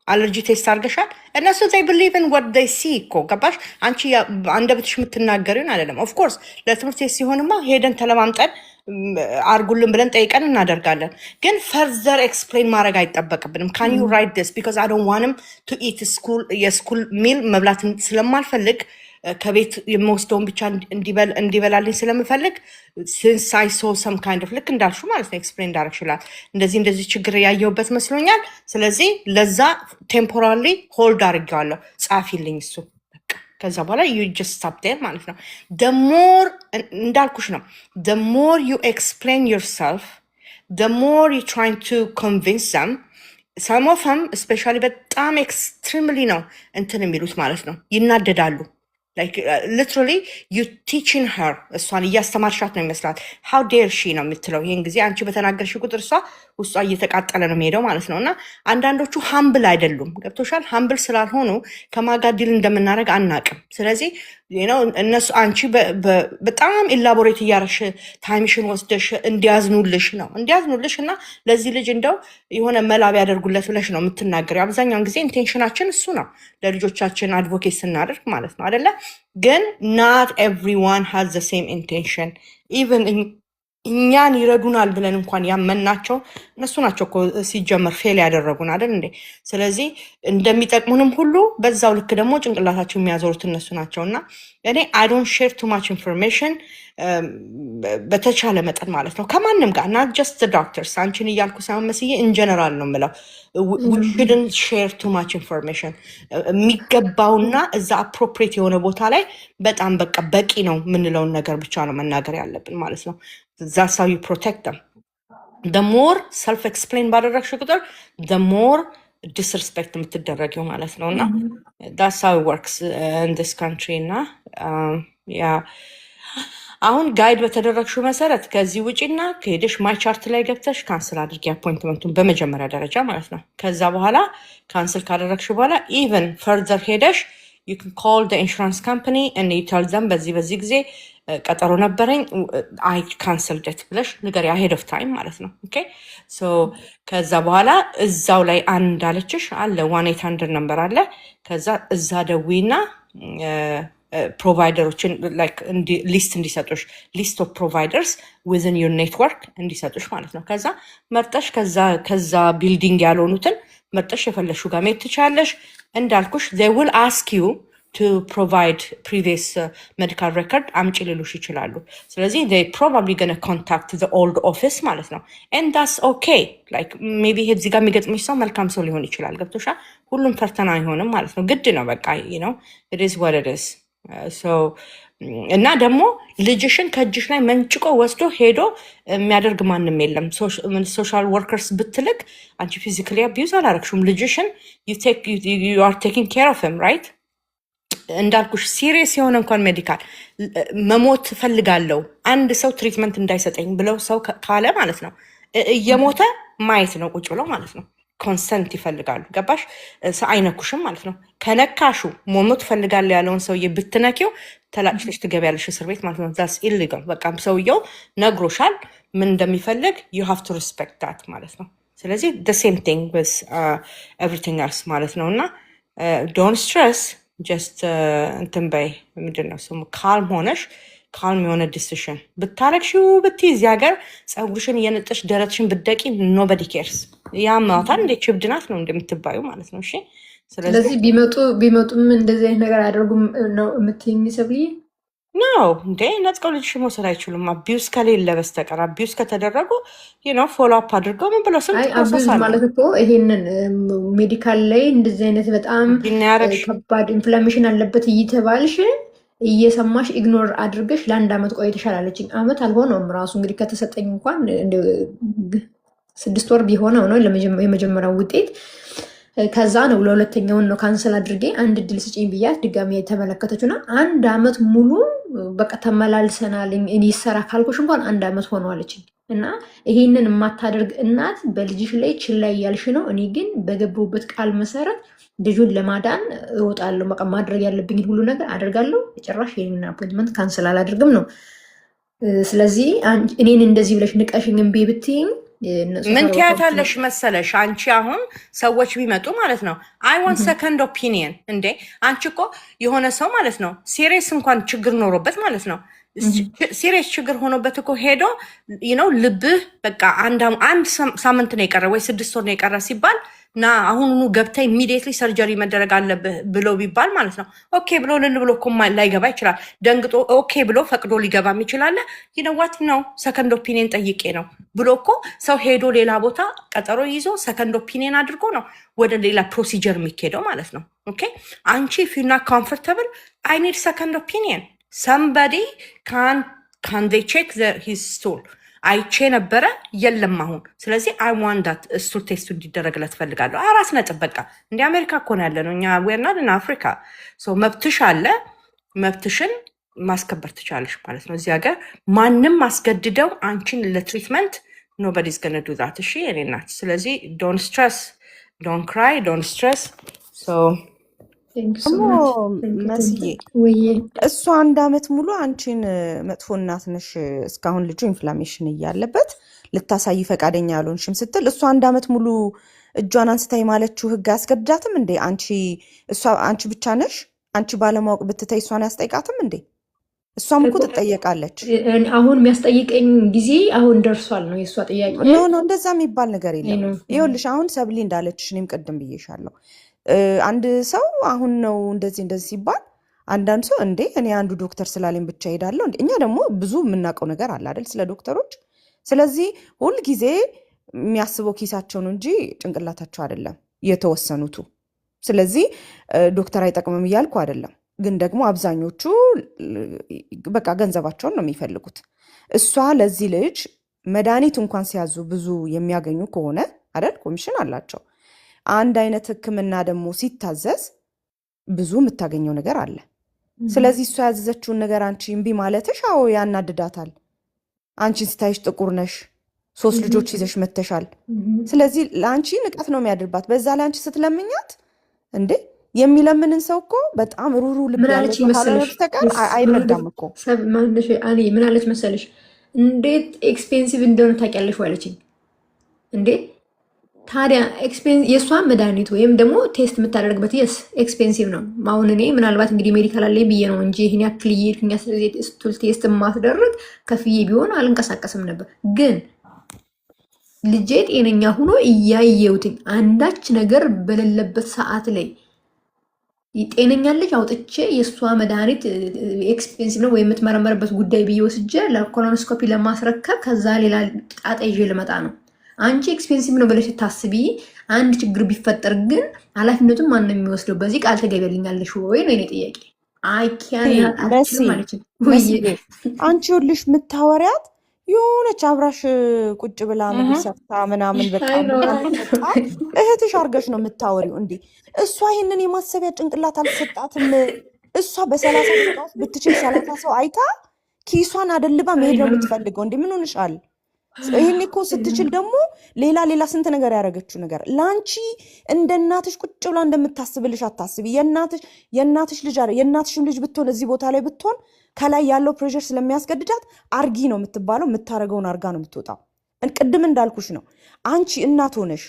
አለርጂ ቴስት አድርገሻል? እነሱ they believe in what they see እኮ ገባሽ? አንቺ አንደበትሽ የምትናገሪውን አይደለም። ኦፍ ኮርስ ለትምህርት ቴስት ሲሆንማ ሄደን ተለማምጠን አርጉልን ብለን ጠይቀን እናደርጋለን። ግን ፈርዘር ኤክስፕሌን ማድረግ አይጠበቅብንም። ካን ዩ ራይት ዲስ ቢካዝ አይ ዶንት ዋንት ቱ ኢት የስኩል ሚል መብላት ስለማልፈልግ ከቤት የምወስደውን ብቻ እንዲበላልኝ ስለምፈልግ ሲንስ አይ ሶ ሰም ካይንድ ኦፍ ልክ እንዳልሹ ማለት ነው ኤክስፕሌን እንዳደረግ ይችላል። እንደዚህ ችግር ያየሁበት መስሎኛል። ስለዚህ ለዛ ቴምፖራሪ ሆልድ አድርጌዋለሁ። ጻፊልኝ እሱ ከዛ በኋላ ዩ ጀስት ስቶፕ ዴር ማለት ነው። the more እንዳልኩሽ ነው the more you explain yourself the more you trying to convince them. some of them especially በጣም extremely ነው እንትን የሚሉት ማለት ነው፣ ይናደዳሉ። like literally you teaching her እሷን እያስተማርሻት ነው ይመስላል። how dare she ነው የምትለው። ይሄን ጊዜ አንቺ በተናገርሽ ቁጥር እሷ ውስጧ እየተቃጠለ ነው የሚሄደው ማለት ነው። እና አንዳንዶቹ ሀምብል አይደሉም። ገብቶሻል? ሀምብል ስላልሆኑ ከማጋዲል እንደምናደርግ አናቅም። ስለዚህ እነሱ አንቺ በጣም ኢላቦሬት እያረሽ ታይምሽን ወስደሽ እንዲያዝኑልሽ እና ለዚህ ልጅ እንደው የሆነ መላብ ያደርጉለት ብለሽ ነው የምትናገር። አብዛኛውን ጊዜ ኢንቴንሽናችን እሱ ነው፣ ለልጆቻችን አድቮኬት ስናደርግ ማለት ነው አይደለ? ግን not everyone has the same intention. even እኛን ይረዱናል ብለን እንኳን ያመናቸው እነሱ ናቸው እኮ ሲጀመር ፌል ያደረጉን አይደል እንዴ? ስለዚህ እንደሚጠቅሙንም ሁሉ በዛው ልክ ደግሞ ጭንቅላታቸው የሚያዞሩት እነሱ ናቸው። እና እኔ I don't share too much information በተቻለ መጠን ማለት ነው ከማንም ጋር not just the doctors። አንቺን እያልኩ ሳይሆን መስዬ in general ነው የምለው we shouldn't share too much information። የሚገባውና እዛ appropriate የሆነ ቦታ ላይ በጣም በቃ በቂ ነው የምንለውን ነገር ብቻ ነው መናገር ያለብን ማለት ነው። that's how you protect them. the more self explain ባደረግሽ ቁጥር the more ዲስሪስፔክት የምትደረጊው ማለት ነው። እና that's how it works in this country እና ያ አሁን ጋይድ በተደረግሽው መሰረት ከዚህ ውጪና ከሄደሽ ማይ ቻርት ላይ ገብተሽ ካንስል አድርጊ አፖይንትመንቱን በመጀመሪያ ደረጃ ማለት ነው። ከዛ በኋላ ካንስል ካደረግሽ በኋላ ኢቨን ፈርዘር ሄደሽ you can call the insurance company and you tell them በዚህ ጊዜ ቀጠሮ ነበረኝ I canceled it ብለሽ ንገሪ ahead of time ማለት ነው። ኦኬ ሶ ከዛ በኋላ እዛው ላይ አንድ አለችሽ አለ 1-800 ነምበር አለ። ከዛ እዛ ደዊና ፕሮቫይደሮችን ላይክ ሊስት እንዲሰጡሽ ሊስት ኦፍ ፕሮቫይደርስ ዊዝን ዩር ኔትወርክ እንዲሰጡሽ ማለት ነው። ከዛ መርጠሽ ከዛ ቢልዲንግ ያልሆኑትን መርጠሽ የፈለሹ ጋር መሄድ ትችላለሽ። እንዳልኩሽ they will ask you to provide previous medical record አምጪ ሊሉሽ ይችላሉ። ስለዚህ they probably gonna contact the old office ማለት ነው። and that's okay like maybe እዚህ ጋር የሚገጥምሽ ሰው መልካም ሰው ሊሆን ይችላል። ገብቶሻል? ሁሉም ፈርተና አይሆንም ማለት ነው። ግድ ነው በቃ you know it is what it is እና ደግሞ ልጅሽን ከእጅሽ ላይ መንጭቆ ወስዶ ሄዶ የሚያደርግ ማንም የለም። ሶሻል ወርከርስ ብትልክ አንቺ ፊዚካሊ አቢዩዝ አላረግሽም። ልጅሽን you are taking care of him right? እንዳልኩሽ ሲሪየስ የሆነ እንኳን ሜዲካል መሞት ፈልጋለሁ አንድ ሰው ትሪትመንት እንዳይሰጠኝ ብለው ሰው ካለ ማለት ነው እየሞተ ማየት ነው ቁጭ ብለው ማለት ነው። ኮንሰንት ይፈልጋሉ። ገባሽ? አይነኩሽም ማለት ነው። ከነካሹ መሞት ፈልጋለሁ ያለውን ሰውዬ ብትነኪው ተላጭተሽ ትገቢያለሽ እስር ቤት ማለት ነው። ዛስ ኢሊጋል። በቃ ሰውየው ነግሮሻል ምን እንደሚፈልግ you have to respect that ማለት ነው። ስለዚህ the same thing with everything else ማለት ነው። እና don't stress just እንትን በይ ምንድን ነው ስሙ ካልም ሆነሽ ካልም የሆነ ዲሲሽን ብታረግሽው ብትይዝ ሀገር ፀጉርሽን እየነጠሽ ደረትሽን ብትደቂ ኖበዲ ኬርስ። ያ ማታን እንደ ችብድ ናት ነው እንደምትባዩ ማለት ነው። እሺ ስለዚህ ቢመጡም እንደዚህ አይነት ነገር አያደርጉም ነው የምትይኝ ሰብልዬ? ነው እንዴ ነጥቀው ልጅሽ መውሰድ አይችሉም። አቢዩስ ከሌለ በስተቀር አቢዩስ ከተደረጉ ፎሎ አፕ አድርገው ምን ብለው ስንት አቢዩስ ማለት እኮ ይሄንን ሜዲካል ላይ እንደዚህ አይነት በጣም ከባድ ኢንፍላሜሽን አለበት እየተባልሽ እየሰማሽ ኢግኖር አድርገሽ ለአንድ አመት ቆይተሻል አለችኝ። አመት አልሆነውም ራሱ እንግዲህ ከተሰጠኝ እንኳን 6 ወር ቢሆነው ነው የመጀመሪያው ውጤት። ከዛ ነው ለሁለተኛውን ነው ካንሰል አድርጌ አንድ እድል ስጪኝ ብያት ድጋሚ የተመለከተችውና 1 አመት ሙሉ በቃ ተመላልሰናል። እኔ ይሰራ ካልኩሽ እንኳን 1 አመት ሆኖ አለችኝ። እና ይሄንን የማታደርግ እናት በልጅሽ ላይ ችላ እያልሽ ነው። እኔ ግን በገባሁበት ቃል መሰረት ልጁን ለማዳን እወጣለሁ። በቃ ማድረግ ያለብኝን ሁሉ ነገር አደርጋለሁ። ጭራሽ ይሄንን አፖይንትመንት ካንሰል አላደርግም ነው። ስለዚህ እኔን እንደዚህ ብለሽ ንቀሽኝ እምቢ ብትይኝ ምን ትያታለሽ መሰለሽ? አንቺ አሁን ሰዎች ቢመጡ ማለት ነው አይ ዋንት ሰከንድ ኦፒኒየን። እንዴ አንቺ እኮ የሆነ ሰው ማለት ነው ሲሪየስ እንኳን ችግር ኖሮበት ማለት ነው ሲሪየስ ችግር ሆኖበት እኮ ሄዶ ልብህ በቃ አንድ ሳምንት ነው የቀረ ወይ 6 ወር ነው የቀረ ሲባል ና አሁኑኑ ገብተህ ኢሚዲየትሊ ሰርጀሪ መደረግ አለብህ ብሎ ቢባል ማለት ነው ኦኬ ብሎ ልል ብሎ እኮ ላይገባ ይችላል። ደንግጦ ኦኬ ብሎ ፈቅዶ ሊገባም ይችላል። ይነዋት ነው ሰከንድ ኦፒኒየን ጠይቄ ነው ብሎ እኮ ሰው ሄዶ ሌላ ቦታ ቀጠሮ ይዞ ሰከንድ ኦፒኒየን አድርጎ ነው ወደ ሌላ ፕሮሲጀር የሚካሄደው ማለት ነው። ኦኬ አንቺ if you're not comfortable I need second opinion somebody can they check his stool አይቼ ነበረ የለም አሁን። ስለዚህ አይ ዋንት ዳት ስቱል ቴስቱ እንዲደረግለት ፈልጋለሁ። 4 ነጥብ በቃ እንደ አሜሪካ እኮ ነው ያለ ነው እኛ ወርናን አፍሪካ መብትሽ አለ። መብትሽን ማስከበር ትቻለሽ ማለት ነው። እዚህ ሀገር ማንም ማስገድደው አንቺን ለትሪትመንት nobody's gonna do that። እሺ እኔ ናት። ስለዚህ don't stress, don't cry, don't stress so ደግሞ መስዬ እሷ 1 አመት ሙሉ አንቺን መጥፎ እናት ነሽ እስካሁን ልጁ ኢንፍላሜሽን እያለበት ልታሳይ ፈቃደኛ ያልሆንሽም ስትል እሷ 1 አመት ሙሉ እጇን አንስታይ ማለችው ህግ አስገድዳትም እንዴ? አንቺ ብቻ ነሽ? አንቺ ባለማወቅ ብትተይ እሷን ያስጠይቃትም እንዴ? እሷም እኮ ትጠየቃለች። አሁን የሚያስጠይቀኝ ጊዜ አሁን ደርሷል ነው የእሷ ጥያቄ። ኖ እንደዛ የሚባል ነገር የለም። ይኸውልሽ አሁን ሰብሊ እንዳለችሽ እኔም ቅድም ብዬሻለሁ። አንድ ሰው አሁን ነው እንደዚህ ሲባል አንዳንድ ሰው እንዴ እኔ አንዱ ዶክተር ስላለኝ ብቻ ሄዳለሁ እንዴ? እኛ ደግሞ ብዙ የምናውቀው ነገር አለ አይደል ስለ ዶክተሮች። ስለዚህ ሁል ጊዜ የሚያስበው ኪሳቸው ነው እንጂ ጭንቅላታቸው አይደለም የተወሰኑቱ። ስለዚህ ዶክተር አይጠቅምም እያልኩ አይደለም፣ ግን ደግሞ አብዛኞቹ በቃ ገንዘባቸውን ነው የሚፈልጉት። እሷ ለዚህ ልጅ መድኃኒት እንኳን ሲያዙ ብዙ የሚያገኙ ከሆነ አይደል ኮሚሽን አላቸው አንድ አይነት ህክምና ደግሞ ሲታዘዝ ብዙ የምታገኘው ነገር አለ። ስለዚህ እሷ ያዘዘችውን ነገር አንቺ እምቢ ማለትሽ አዎ ያናድዳታል። አንቺን ስታይሽ ጥቁር ነሽ፣ 3 ልጆች ይዘሽ መተሻል። ስለዚህ ለአንቺ ንቀት ነው የሚያድርባት። በዛ ላይ አንቺ ስትለምኛት እንዴ የሚለምንን ሰው እኮ በጣም ሩሩ ልብ ምን ያለው አለች ሰው ካልሆነ መሰለሽ? በስተቀር አይረዳም እኮ። ምን አለች መሰለሽ? እንዴት ኤክስፔንሲቭ እንደሆነ ታውቂያለሽ አለችኝ። እንዴ ታዲያ የእሷን መድኃኒት ወይም ደግሞ ቴስት የምታደርግበት የስ ኤክስፔንሲቭ ነው። አሁን እኔ ምናልባት እንግዲህ ሜዲካል አለኝ ብዬ ነው እንጂ ይህን ያክል እየሄድኩኝ ስቱል ቴስት የማስደርግ ከፍዬ ቢሆን አልንቀሳቀስም ነበር። ግን ልጄ ጤነኛ ሆኖ እያየሁትኝ አንዳች ነገር በሌለበት ሰዓት ላይ ጤነኛ ልጅ አውጥቼ የእሷ መድኃኒት ኤክስፔንሲቭ ነው ወይም የምትመረመርበት ጉዳይ ብዬ ወስጄ ለኮሎኖስኮፒ ለማስረከብ ከዛ ሌላ ጣጣ ይዤ ልመጣ ነው። አንቺ ኤክስፔንሲቭ ነው ብለሽ ታስቢ፣ አንድ ችግር ቢፈጠር ግን ኃላፊነቱን ማን ነው የሚወስደው? በዚህ ቃል ተገቢያልኛለሽ ወይ ነው የኔ ጥያቄ። አይኪያን ማለት ነው። አንቺ ሁልሽ የምታወሪያት የሆነች አብራሽ ቁጭ ብላ ምግብ ሰርታ ምናምን በጣም እህትሽ አርገሽ ነው የምታወሪው እንዴ። እሷ ይሄንን የማሰቢያ ጭንቅላት አልሰጣትም። እሷ በ30 ደቂቃ ውስጥ ብትችል 30 ሰው አይታ ኪሷን አደልባ መሄድ ነው የምትፈልገው። እንዴ ምን ሆንሻል? ይሄን እኮ ስትችል ደግሞ ሌላ ስንት ነገር ያደረገችው ነገር ላንቺ እንደ እናትሽ ቁጭ ብላ እንደምታስብልሽ አታስቢ። የእናትሽ ልጅ አይደል? የእናትሽም ልጅ ብትሆን እዚህ ቦታ ላይ ብትሆን ከላይ ያለው ፕሬሸር ስለሚያስገድዳት አርጊ ነው የምትባለው። የምታረገውን አርጋ ነው የምትወጣው። ቅድም እንዳልኩሽ ነው። አንቺ እናት ሆነሽ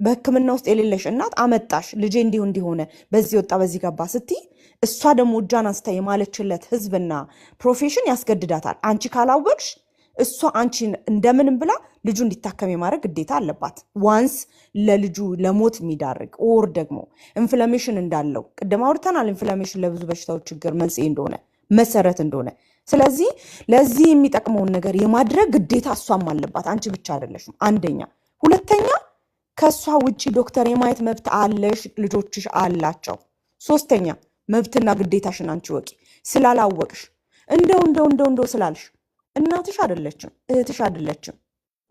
በሕክምና ውስጥ የሌለሽ እናት አመጣሽ ልጄ እንዲሆነ በዚህ ወጣ በዚህ ገባ ስትይ፣ እሷ ደግሞ እጇን አንስታ የማለችለት ህዝብና ፕሮፌሽን ያስገድዳታል። አንቺ ካላወቅሽ እሷ አንቺን እንደምንም ብላ ልጁ እንዲታከም የማድረግ ግዴታ አለባት። ዋንስ ለልጁ ለሞት የሚዳርግ ኦር ደግሞ ኢንፍላሜሽን እንዳለው ቅድም አውርተናል። ኢንፍላሜሽን ለብዙ በሽታዎች ችግር መንስኤ እንደሆነ መሰረት እንደሆነ፣ ስለዚህ ለዚህ የሚጠቅመውን ነገር የማድረግ ግዴታ እሷም አለባት። አንቺ ብቻ አይደለሽም። አንደኛ። ሁለተኛ ከእሷ ውጪ ዶክተር የማየት መብት አለሽ፣ ልጆችሽ አላቸው። ሶስተኛ መብትና ግዴታሽን አንቺ ወቂ። ስላላወቅሽ እንደው ስላልሽ እናትሽ አይደለችም፣ እህትሽ አይደለችም።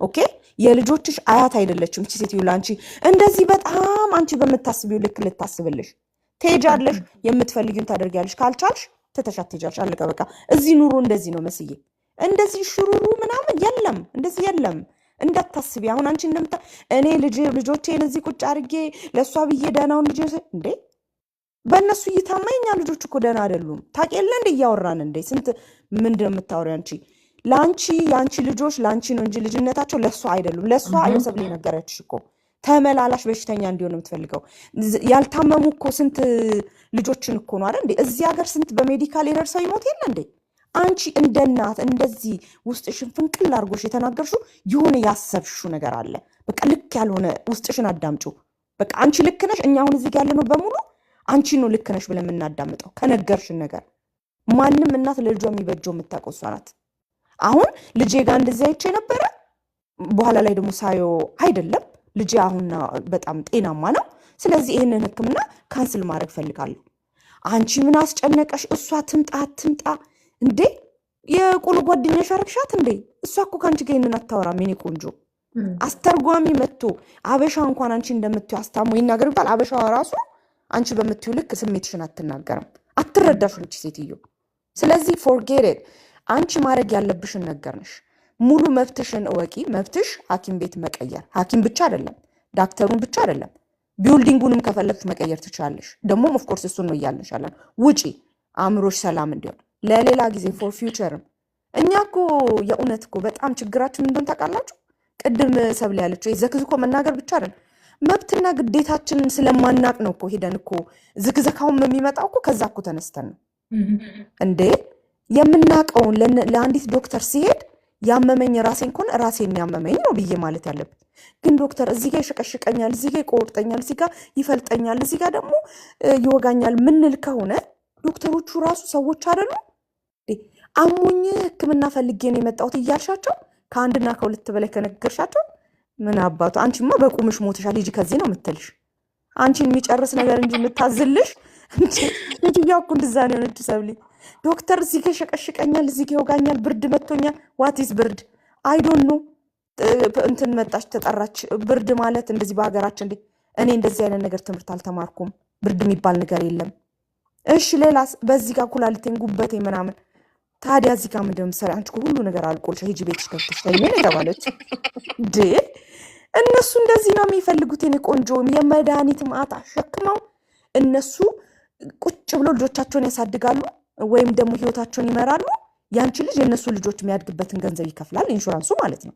ኦኬ የልጆችሽ አያት አይደለችም። እቺ ሴትዮ ላንቺ እንደዚህ በጣም አንቺ በምታስቢው ልክ ልታስብልሽ ትሄጃለሽ። የምትፈልጊውን ታደርጊያለሽ። ካልቻልሽ ትተሻት ትሄጃለሽ። አለቀ በቃ። እዚህ ኑሮ እንደዚህ ነው መስዬ። እንደዚህ ሽሩሩ ምናምን የለም፣ እንደዚህ የለም። እንዳታስቢ አሁን አንቺ እኔ ልጆቼን እዚህ ቁጭ አድርጌ ለእሷ ብዬ ደህናውን ልጅ እንዴ በእነሱ እይታማ የኛ ልጆች እኮ ደህና አይደሉም። ታውቂ የለ እንደ እያወራን እንዴ ስንት ምንድን ነው የምታወሪ አንቺ? ለአንቺ የአንቺ ልጆች ለአንቺ ነው እንጂ ልጅነታቸው ለእሷ አይደሉም። ለእሷ የሰብሌ ነገረችሽ እኮ ተመላላሽ በሽተኛ እንዲሆን የምትፈልገው። ያልታመሙ እኮ ስንት ልጆችን እኮ ነው አይደል እንዴ? እዚህ ሀገር ስንት በሜዲካል ኤረር ሰው ይሞት የለ እንዴ? አንቺ እንደ እናት እንደዚህ ውስጥሽን ፍንቅል አድርጎሽ የተናገርሽው የሆነ ያሰብሽው ነገር አለ። በቃ ልክ ያልሆነ ውስጥሽን አዳምጪው። በቃ አንቺ ልክ ነሽ። እኛ አሁን እዚህ ጋር ያለነው በሙሉ አንቺ ነው ልክ ነሽ ብለን የምናዳምጠው ከነገርሽን ነገር። ማንም እናት ለልጇ የሚበጀው የምታውቀው እሷ ናት። አሁን ልጄ ጋር እንደዚህ አይቼ ነበረ። በኋላ ላይ ደግሞ ሳየው አይደለም ልጄ አሁን በጣም ጤናማ ነው። ስለዚህ ይህንን ሕክምና ካንስል ማድረግ ፈልጋለሁ። አንቺ ምን አስጨነቀሽ? እሷ ትምጣ እንዴ? የቆሎ ጓደኛሽ አረግሻት እንዴ? እሷ እኮ ከአንቺ ጋር ይህንን አታወራም። የኔ ቆንጆ አስተርጓሚ መጥቶ አበሻ እንኳን አንቺ እንደምትዩ አስታሞ ይናገር ይባል። አበሻዋ ራሱ አንቺ በምትዩ ልክ ስሜትሽን አትናገርም። አትረዳሽም እቺ ሴትዮ። ስለዚህ ፎርጌት። አንቺ ማድረግ ያለብሽን ነገርንሽ። ሙሉ መብትሽን እወቂ። መብትሽ ሐኪም ቤት መቀየር፣ ሐኪም ብቻ አይደለም ዳክተሩን ብቻ አይደለም ቢልዲንጉንም ከፈለግሽ መቀየር ትችላለሽ። ደግሞ ኦፍኮርስ እሱን ነው እያልንሻለን። ውጪ አእምሮሽ ሰላም እንዲሆን ለሌላ ጊዜ ፎር ፊውቸርም። እኛ እኮ የእውነት እኮ በጣም ችግራችን እንደሆን ታውቃላችሁ። ቅድም ሰብለ ያለችው ዘክዝኮ መናገር ብቻ አይደለም መብትና ግዴታችንን ስለማናቅ ነው እኮ ሄደን እኮ ዝክዘካውም የሚመጣው እኮ ከዛ እኮ ተነስተን ነው እንዴ የምናውቀውን ለአንዲት ዶክተር ሲሄድ ያመመኝ ራሴን ከሆነ ራሴን ያመመኝ ነው ብዬ ማለት ያለብን። ግን ዶክተር እዚህ ጋር ይሸቀሽቀኛል፣ እዚህ ጋር ይቆርጠኛል፣ እዚህ ጋር ይፈልጠኛል፣ እዚህ ጋር ደግሞ ይወጋኛል ምንል ከሆነ ዶክተሮቹ ራሱ ሰዎች አይደሉ? አሞኝ ሕክምና ፈልጌ ነው የመጣሁት እያልሻቸው ከአንድና ከሁለት በላይ ከነገርሻቸው ምን አባቱ አንቺማ በቁምሽ ሞትሻል ሂጂ ከዚህ ነው የምትልሽ። አንቺን የሚጨርስ ነገር እንጂ የምታዝልሽ ልጅያ እኮ እንደዛ ነው የሆነች ሰብሊ። ዶክተር እዚህ ጋር ይሸቀሽቀኛል፣ እዚህ ጋር ይወጋኛል፣ ብርድ መቶኛል። ዋቲስ ብርድ አይዶን ነው እንትን መጣች ተጠራች። ብርድ ማለት እንደዚህ በሀገራችን እንዴ እኔ እንደዚህ አይነት ነገር ትምህርት አልተማርኩም፣ ብርድ የሚባል ነገር የለም። እሺ ሌላስ? በዚህ ጋር ኩላሊቴን፣ ጉበቴ ምናምን። ታዲያ እዚህ ጋር ምንድን ነው የምትሰሪው? አንቺ እኮ ሁሉ ነገር አልቆልሽ ሂጂ ቤትሽ ገብተሽ ተኝ ነው የተባለች። ድ እነሱ እንደዚህ ነው የሚፈልጉት። የኔ ቆንጆ የመድኃኒት ማዕት አሸክመው እነሱ ቁጭ ብሎ ልጆቻቸውን ያሳድጋሉ ወይም ደግሞ ህይወታቸውን ይመራሉ። ያንቺ ልጅ የእነሱ ልጆች የሚያድግበትን ገንዘብ ይከፍላል፣ ኢንሹራንሱ ማለት ነው።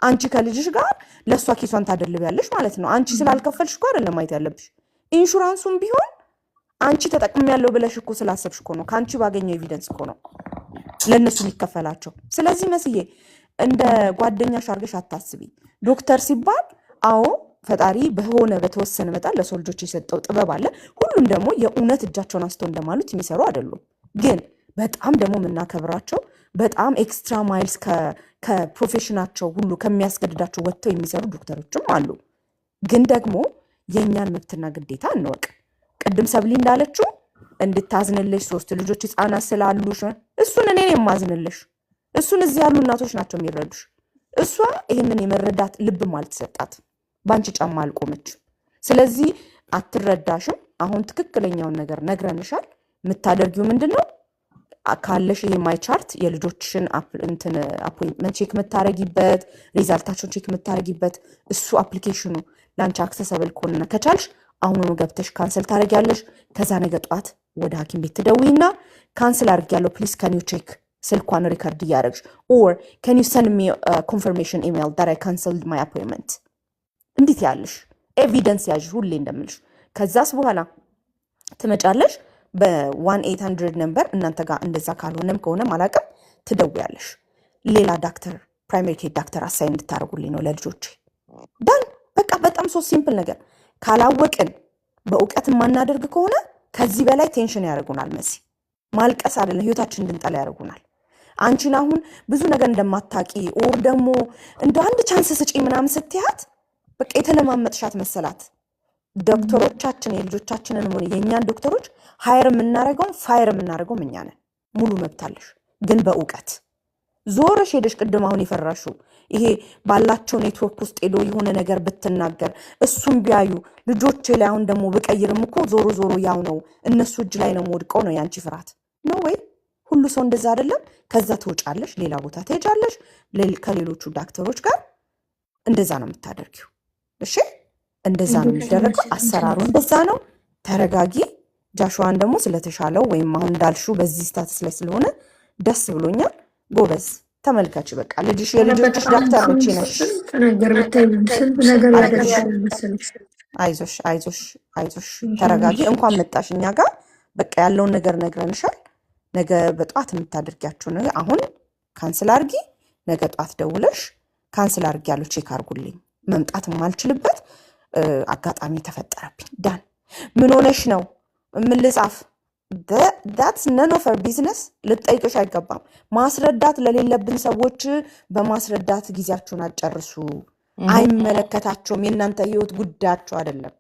አንቺ ከልጅሽ ጋር ለእሷ ኪሷን ታደልቢያለሽ ማለት ነው። አንቺ ስላልከፈልሽ እኮ አይደለም ማየት ያለብሽ። ኢንሹራንሱም ቢሆን አንቺ ተጠቅሜያለሁ ብለሽ እኮ ስላሰብሽ እኮ ነው። ከአንቺ ባገኘው ኤቪደንስ እኮ ነው ለእነሱ የሚከፈላቸው። ስለዚህ መስዬ እንደ ጓደኛሽ አድርገሽ አታስቢ። ዶክተር ሲባል አዎ ፈጣሪ በሆነ በተወሰነ መጠን ለሰው ልጆች የሰጠው ጥበብ አለ። ሁሉም ደግሞ የእውነት እጃቸውን አስተው እንደማሉት የሚሰሩ አይደሉም። ግን በጣም ደግሞ የምናከብራቸው በጣም ኤክስትራ ማይልስ ከፕሮፌሽናቸው ሁሉ ከሚያስገድዳቸው ወጥተው የሚሰሩ ዶክተሮችም አሉ። ግን ደግሞ የእኛን መብትና ግዴታ እንወቅ። ቅድም ሰብሊ እንዳለችው እንድታዝንልሽ 3 ልጆች ህፃናት ስላሉሽ እሱን እኔ የማዝንልሽ፣ እሱን እዚህ ያሉ እናቶች ናቸው የሚረዱሽ። እሷ ይህንን የመረዳት ልብም አልተሰጣት፣ በአንቺ ጫማ አልቆመች። ስለዚህ አትረዳሽም። አሁን ትክክለኛውን ነገር ነግረንሻል። የምታደርጊው ምንድን ነው? ካለሽ ይሄ ማይ ቻርት የልጆችሽን አፖይንትመንት ቼክ የምታረጊበት ሪዛልታቸውን ቼክ የምታረጊበት እሱ አፕሊኬሽኑ ለአንቺ አክሰሰብል ከሆነና ከቻልሽ አሁኑኑ ገብተሽ ካንስል ታደርጊያለሽ። ከዛ ነገ ጠዋት ወደ ሐኪም ቤት ትደውይና ካንስል አድርጊያለሁ ፕሊዝ ከን ዩ ቼክ፣ ስልኳን ሪከርድ እያደረግሽ ኦር ከን ዩ ሰንድ ሚ ኮንፈርሜሽን ኢሜይል ዳት አይ ካንስልድ ማይ አፖይንትመንት። እንዴት ያለሽ ኤቪደንስ ያዥ ሁሌ እንደምልሽ። ከዛስ በኋላ ትመጫለሽ በ1800 ነምበር እናንተ ጋር እንደዛ ካልሆነም ከሆነም አላውቅም ትደውያለሽ። ሌላ ዳክተር ፕራይመሪ ኬር ዳክተር አሳይን እንድታደርጉልኝ ነው ለልጆቼ። ዳን በቃ በጣም ሶ ሲምፕል ነገር። ካላወቅን በእውቀት የማናደርግ ከሆነ ከዚህ በላይ ቴንሽን ያደርጉናል። መሲ ማልቀስ አይደለም ህይወታችን እንድንጠላ ያደርጉናል። አንቺን አሁን ብዙ ነገር እንደማታቂ ኦር ደግሞ እንደ አንድ ቻንስ ስጪ ምናምን ስትያት በቃ የተለማመጥሻት መሰላት። ዶክተሮቻችን የልጆቻችንን ሆነ የእኛን ዶክተሮች ሃየር የምናደርገውን ፋየር የምናደርገው እኛ ነን። ሙሉ መብት አለሽ። ግን በእውቀት ዞረሽ ሄደሽ ቅድም አሁን የፈራሽው ይሄ ባላቸው ኔትወርክ ውስጥ ሄዶ የሆነ ነገር ብትናገር እሱም ቢያዩ ልጆቼ ላይ አሁን ደግሞ ብቀይርም እኮ ዞሮ ዞሮ ያው ነው እነሱ እጅ ላይ ነው የምወድቀው ነው ያንቺ ፍርሃት ነው ወይ? ሁሉ ሰው እንደዛ አይደለም። ከዛ ትወጫለሽ፣ ሌላ ቦታ ትሄጃለሽ ከሌሎቹ ዳክተሮች ጋር። እንደዛ ነው የምታደርጊው። እሺ እንደዛ ነው የሚደረገው። አሰራሩ እንደዛ ነው። ተረጋጊ። ጃሽዋን ደግሞ ስለተሻለው ወይም አሁን እንዳልሽው በዚህ ስታትስ ላይ ስለሆነ ደስ ብሎኛል። ጎበዝ ተመልካች። በቃ ልጅሽ የልጆችሽ ዳክተር ነች ነሽ። አይዞሽ አይዞሽ አይዞሽ፣ ተረጋጊ። እንኳን መጣሽ እኛ ጋር። በቃ ያለውን ነገር ነግረንሻል። ነገ በጠዋት የምታደርጊያቸው ነገር አሁን ካንስል አርጊ። ነገ ጠዋት ደውለሽ ካንስል አርጊ ያለው ቼክ አርጉልኝ። መምጣት የማልችልበት አጋጣሚ ተፈጠረብኝ። ዳን ምን ሆነሽ ነው? ምን ልጻፍ? ዳትስ ነን ኦፍ አወር ቢዝነስ። ልጠይቅሽ አይገባም። ማስረዳት ለሌለብን ሰዎች በማስረዳት ጊዜያችሁን አጨርሱ። አይመለከታቸውም። የእናንተ ህይወት ጉዳያቸው አይደለም።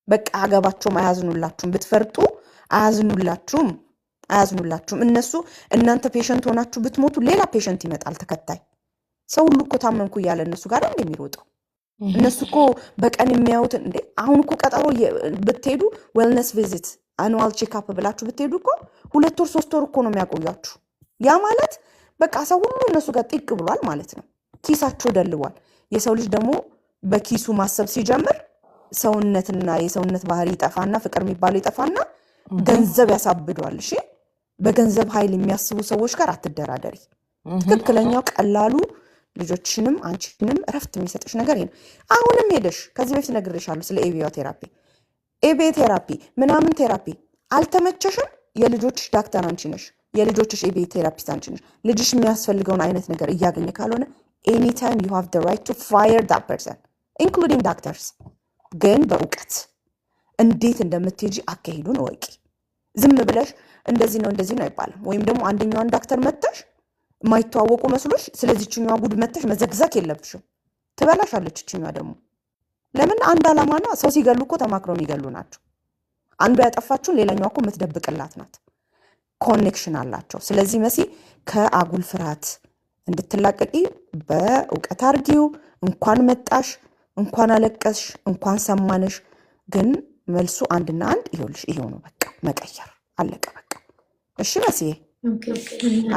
በቃ አገባቸውም። አያዝኑላችሁም። ብትፈርጡ አያዝኑላችሁም። እነሱ እናንተ ፔሸንት ሆናችሁ ብትሞቱ ሌላ ፔሸንት ይመጣል ተከታይ። ሰው ሁሉ እኮ ታመምኩ እያለ እነሱ ጋር እንደሚሮጠው እነሱ እኮ በቀን የሚያዩትን እንዴ። አሁን እኮ ቀጠሮ ብትሄዱ ዌልነስ ቪዚት አኑዋል ቼክአፕ ብላችሁ ብትሄዱ እኮ 2 ወር 3 ወር እኮ ነው የሚያቆያችሁ። ያ ማለት በቃ ሰው ሁሉ እነሱ ጋር ጢቅ ብሏል ማለት ነው። ኪሳቸው ደልቧል። የሰው ልጅ ደግሞ በኪሱ ማሰብ ሲጀምር ሰውነትና የሰውነት ባህሪ ይጠፋና ፍቅር የሚባለው ይጠፋና ገንዘብ ያሳብደዋል። እሺ በገንዘብ ኃይል የሚያስቡ ሰዎች ጋር አትደራደሪ። ትክክለኛው ቀላሉ ልጆችንም አንቺንም እረፍት የሚሰጥሽ ነገር ይሄ ነው። አሁንም ሄደሽ ከዚህ በፊት ነግሬሻለሁ ስለ ኤቢዮ ቴራፒ፣ ኤቢዮ ቴራፒ ምናምን ቴራፒ አልተመቸሽም። የልጆችሽ ዳክተር አንቺ ነሽ። የልጆችሽ ኤቢዮ ቴራፒስት አንቺ ነሽ። ልጅሽ የሚያስፈልገውን አይነት ነገር እያገኘ ካልሆነ ኤኒታይም ዩ ሃቭ ዘ ራይት ቱ ፋየር ዳት ፐርሰን ኢንክሉዲንግ ዳክተርስ። ግን በእውቀት እንዴት እንደምትሄጂ አካሄዱን እወቂ። ዝም ብለሽ እንደዚህ ነው አይባልም። ወይም ደግሞ አንደኛዋን ዳክተር መተሽ የማይተዋወቁ መስሎሽ ስለዚህ ችኛዋ ጉድ መተሽ መዘግዘግ የለብሽም። ትበላሻለች ችኛዋ ደግሞ። ለምን? አንድ ዓላማ ነው። ሰው ሲገሉ እኮ ተማክረው የሚገሉ ናቸው። አንዱ ያጠፋችሁን ሌላኛዋ እኮ የምትደብቅላት ናት። ኮኔክሽን አላቸው። ስለዚህ መሲ ከአጉል ፍርሃት እንድትላቀቂ በእውቀት አርጊው። እንኳን መጣሽ፣ እንኳን አለቀስሽ፣ እንኳን ሰማንሽ። ግን መልሱ አንድና አንድ ይኸውልሽ ይሄው ነው። በቃ መቀየር አለቀ በቃ። እሺ መስዬ